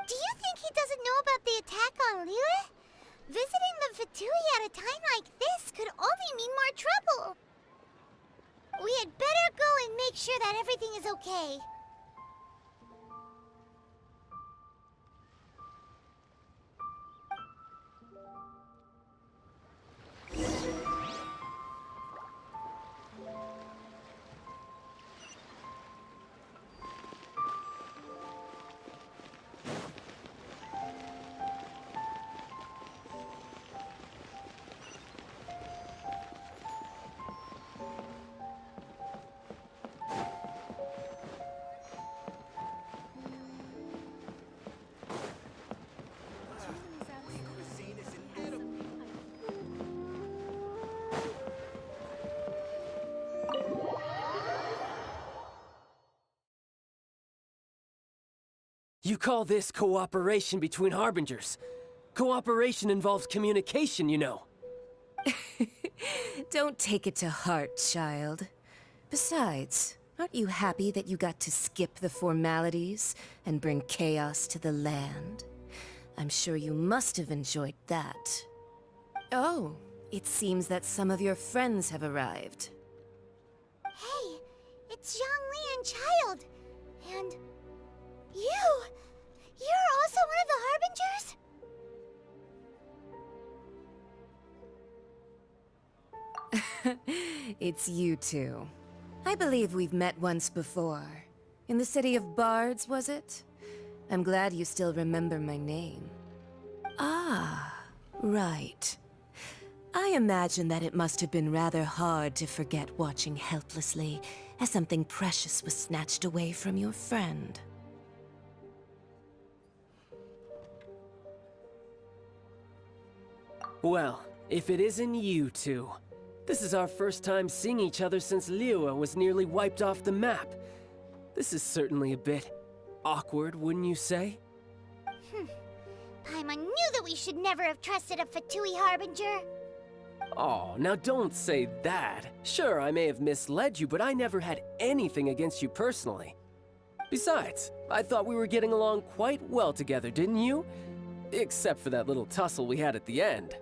Speaker 2: Do you think he doesn't know about the attack on Liyue? Visiting the Fatui at a time like this could only mean more trouble. We had better go and make sure that everything is okay.
Speaker 1: You call this cooperation between Harbingers? Cooperation involves communication, you know.
Speaker 7: Don't take it to heart, child. Besides, aren't you happy that you got to skip the formalities and bring chaos to the land? I'm sure you must have enjoyed that. Oh, it seems that some of your friends have arrived.
Speaker 2: Hey, it's Zhongli and Child. And you! You're also one of the Harbingers?
Speaker 7: It's you two. I believe we've met once before. In the city of Bards, was it? I'm glad you still remember my name. Ah, right. I imagine that it must have been rather hard to forget watching helplessly as something precious was snatched away from your friend.
Speaker 1: Well, if it isn't you two. This is our first time seeing each other since Liyue was nearly wiped off the map. This is certainly a bit awkward, wouldn't you say?
Speaker 2: Paimon knew that we should never have trusted a Fatui Harbinger.
Speaker 1: Oh, now don't say that. Sure, I may have misled you, but I never had anything against you personally. Besides, I thought we were getting along quite well together, didn't you? Except for that little tussle we had at the end.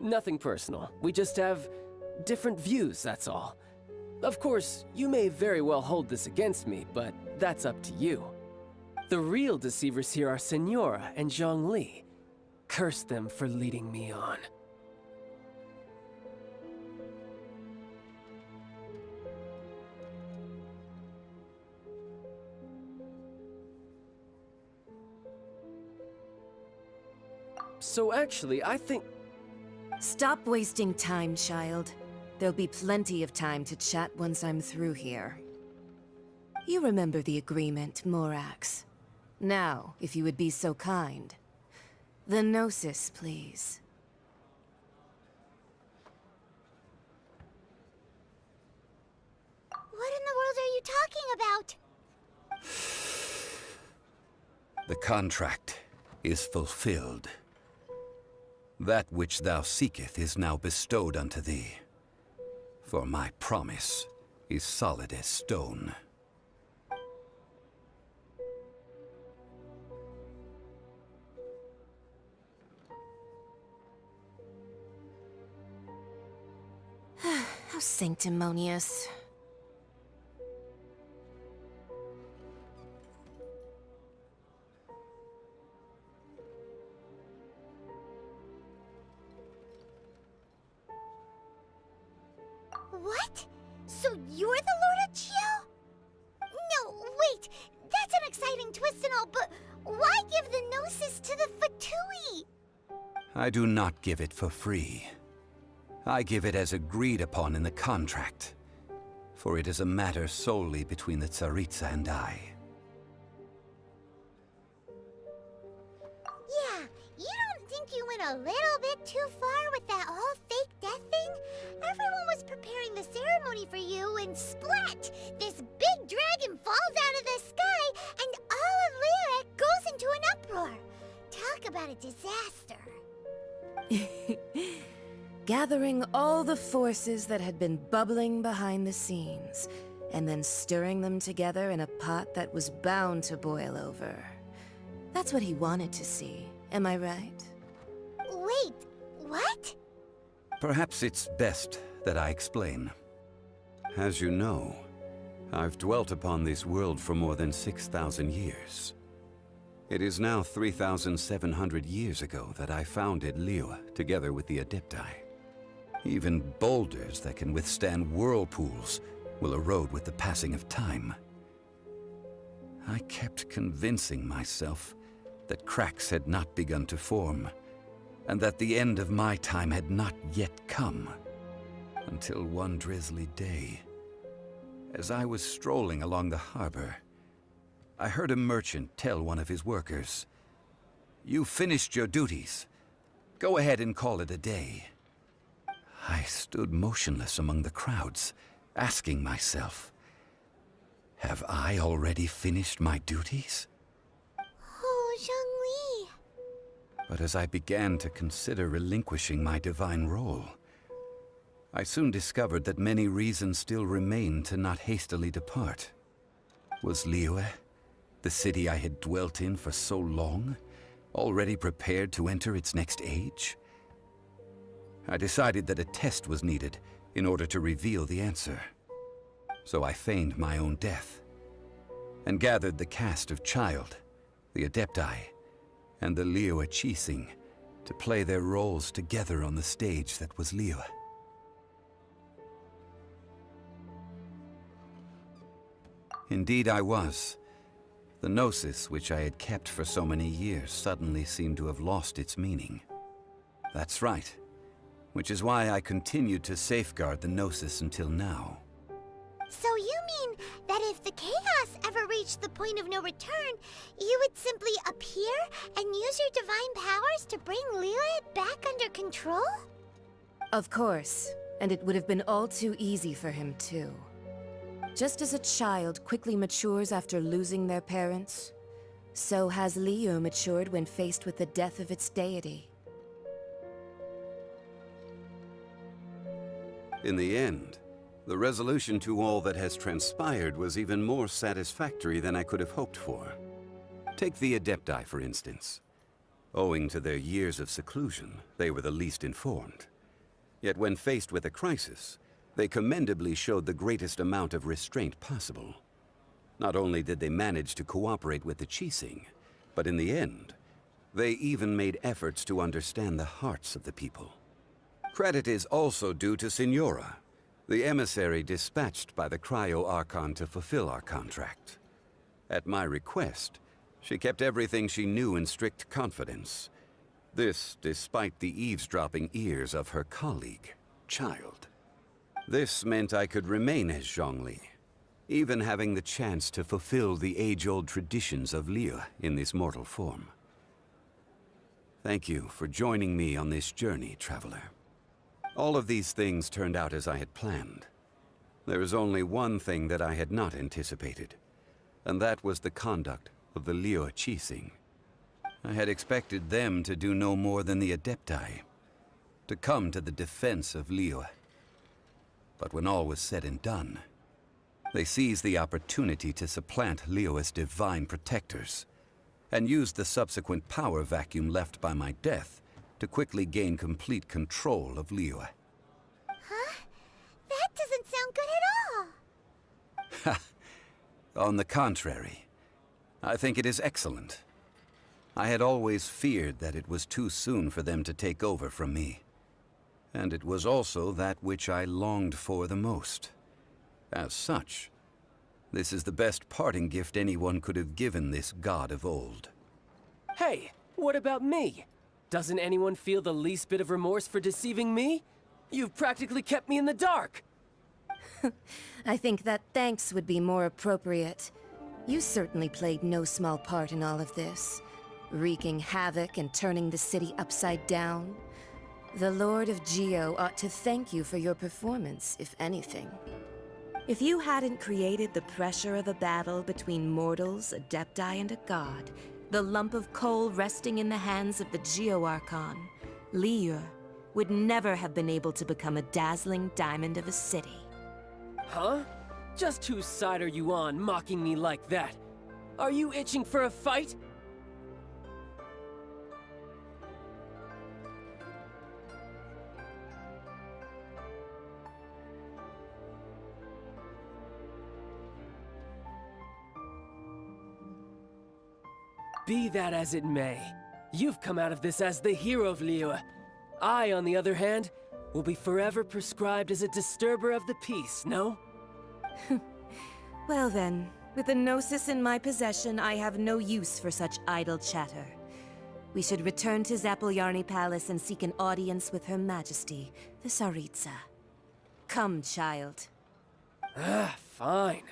Speaker 1: Nothing personal. We just have different views, that's all. Of course, you may very well hold this against me, but that's up to you. The real deceivers here are Senora and Zhongli. Curse them for leading me on. So actually, I think...
Speaker 7: Stop wasting time, child. There'll be plenty of time to chat once I'm through here. You remember the agreement, Morax. Now, if you would be so kind. The Gnosis, please.
Speaker 2: What in the world are you talking about?
Speaker 12: The contract is fulfilled. That which thou seeketh is now bestowed unto thee. For my promise is solid as stone.
Speaker 7: How sanctimonious.
Speaker 2: What? So you're the Lord of Geo? No, wait! That's an exciting twist and all, but why give the Gnosis to the Fatui?
Speaker 12: I do not give it for free. I give it as agreed upon in the contract, for it is a matter solely between the Tsaritsa and I.
Speaker 2: Yeah, you don't think you went a little bit too far with that whole fake death thing? Everyone was preparing the ceremony for you, and splat! This big dragon falls out of the sky, and all of Liyue goes into an uproar. Talk about a disaster.
Speaker 7: Gathering all the forces that had been bubbling behind the scenes, and then stirring them together in a pot that was bound to boil over. That's what he wanted to see, am I right?
Speaker 2: Wait, what?
Speaker 12: Perhaps it's best that I explain. As you know, I've dwelt upon this world for more than 6,000 years. It is now 3,700 years ago that I founded Liyue together with the Adepti. Even boulders that can withstand whirlpools will erode with the passing of time. I kept convincing myself that cracks had not begun to form, and that the end of my time had not yet come. Until one drizzly day, as I was strolling along the harbor, I heard a merchant tell one of his workers, "You finished your duties. Go ahead and call it a day." I stood motionless among the crowds, asking myself, have I already finished my duties?
Speaker 2: Oh, Zhongli.
Speaker 12: But as I began to consider relinquishing my divine role, I soon discovered that many reasons still remained to not hastily depart. Was Liyue, the city I had dwelt in for so long, already prepared to enter its next age? I decided that a test was needed in order to reveal the answer. So I feigned my own death, and gathered the cast of Child, the Adepti, and the Liyue Qixing to play their roles together on the stage that was Liyue. Indeed I was. The gnosis which I had kept for so many years suddenly seemed to have lost its meaning. That's right, which is why I continued to safeguard the gnosis until now.
Speaker 2: So you mean that if the chaos ever reached the point of no return, you would simply appear and use your divine powers to bring Liyue back under control?
Speaker 7: Of course, and it would have been all too easy for him too. Just as a child quickly matures after losing their parents, so has Liyue matured when faced with the death of its deity.
Speaker 12: In the end, the resolution to all that has transpired was even more satisfactory than I could have hoped for. Take the Adepti, for instance. Owing to their years of seclusion, they were the least informed. Yet when faced with a crisis, they commendably showed the greatest amount of restraint possible. Not only did they manage to cooperate with the Qixing, but in the end, they even made efforts to understand the hearts of the people. Credit is also due to Signora, the emissary dispatched by the Cryo-Archon to fulfill our contract. At my request, she kept everything she knew in strict confidence. This despite the eavesdropping ears of her colleague, Child. This meant I could remain as Zhongli, even having the chance to fulfill the age-old traditions of Liyue in this mortal form. Thank you for joining me on this journey, traveler. All of these things turned out as I had planned. There is only one thing that I had not anticipated, and that was the conduct of the Liyue Qixing. I had expected them to do no more than the Adepti, to come to the defense of Liyue. But when all was said and done, they seized the opportunity to supplant Liyue's divine protectors, and used the subsequent power vacuum left by my death to quickly gain complete control of Liyue.
Speaker 2: Huh? That doesn't sound good at all.
Speaker 12: On the contrary, I think it is excellent. I had always feared that it was too soon for them to take over from me. And it was also that which I longed for the most. As such, this is the best parting gift anyone could have given this god of old.
Speaker 1: Hey, what about me? Doesn't anyone feel the least bit of remorse for deceiving me? You've practically kept me in the dark!
Speaker 7: I think that thanks would be more appropriate. You certainly played no small part in all of this, wreaking havoc and turning the city upside down. The Lord of Geo ought to thank you for your performance, if anything. If you hadn't created the pressure of a battle between mortals, adepti, and a god, the lump of coal resting in the hands of the Geo-Archon, Liyue would never have been able to become a dazzling diamond of a city.
Speaker 1: Huh? Just whose side are you on, mocking me like that? Are you itching for a fight? Be that as it may, you've come out of this as the hero of Liyue. I, on the other hand, will be forever prescribed as a disturber of the peace, no?
Speaker 7: Well then, with the Gnosis in my possession, I have no use for such idle chatter. We should return to Zapoljarny Palace and seek an audience with Her Majesty, the Tsaritsa. Come, child.
Speaker 1: Ah, fine.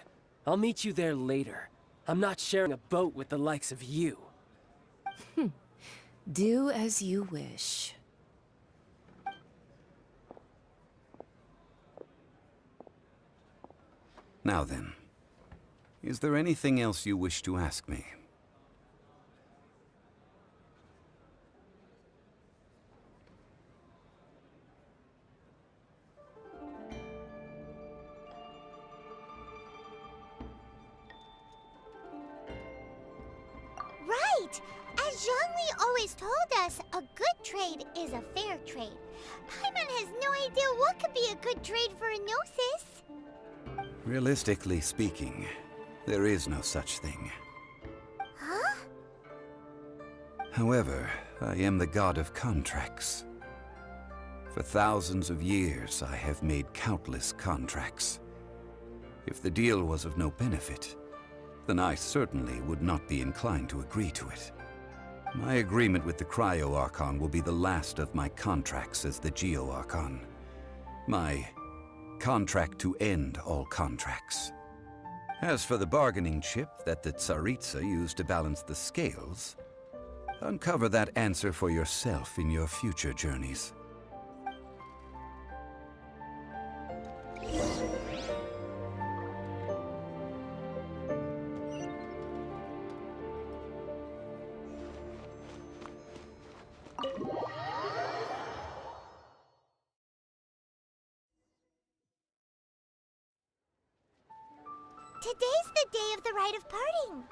Speaker 1: I'll meet you there later. I'm not sharing a boat with the likes of you.
Speaker 7: Do as you wish.
Speaker 12: Now then, is there anything else you wish to ask me?
Speaker 2: Right! As Zhongli always told us, a good trade is a fair trade. Paimon has no idea what could be a good trade for a Gnosis.
Speaker 12: Realistically speaking, there is no such thing.
Speaker 2: Huh?
Speaker 12: However, I am the god of contracts. For thousands of years, I have made countless contracts. If the deal was of no benefit, then I certainly would not be inclined to agree to it. My agreement with the Cryo-Archon will be the last of my contracts as the Geo-Archon. My contract to end all contracts. As for the bargaining chip that the Tsaritsa used to balance the scales, uncover that answer for yourself in your future journeys.
Speaker 2: Today's the day of the rite of parting.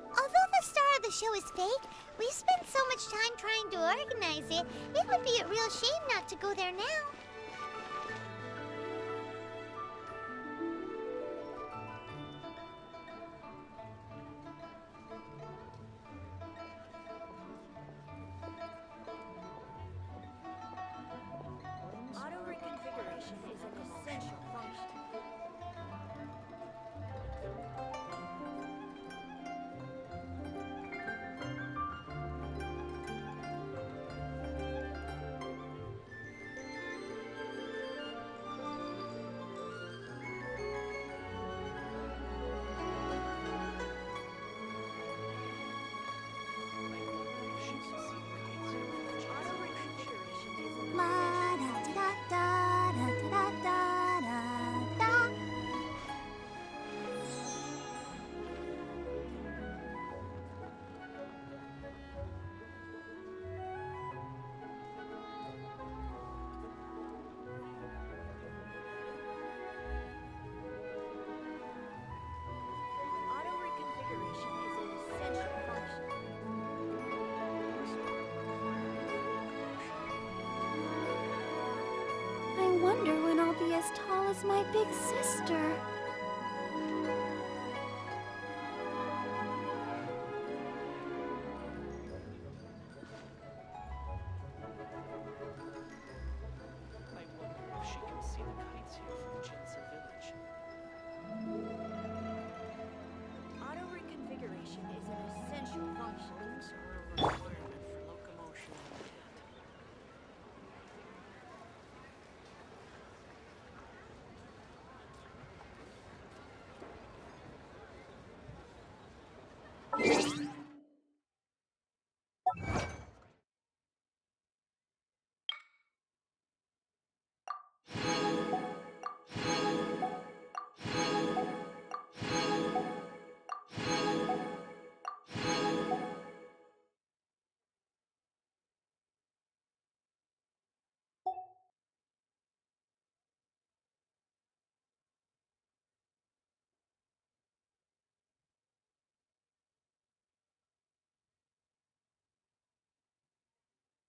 Speaker 2: Although the star of the show is fake, we've spent so much time trying to organize it, it would be a real shame not to go there now.
Speaker 3: Auto-reconfiguration is an essential function.
Speaker 6: I wonder when I'll be as tall as my big sister.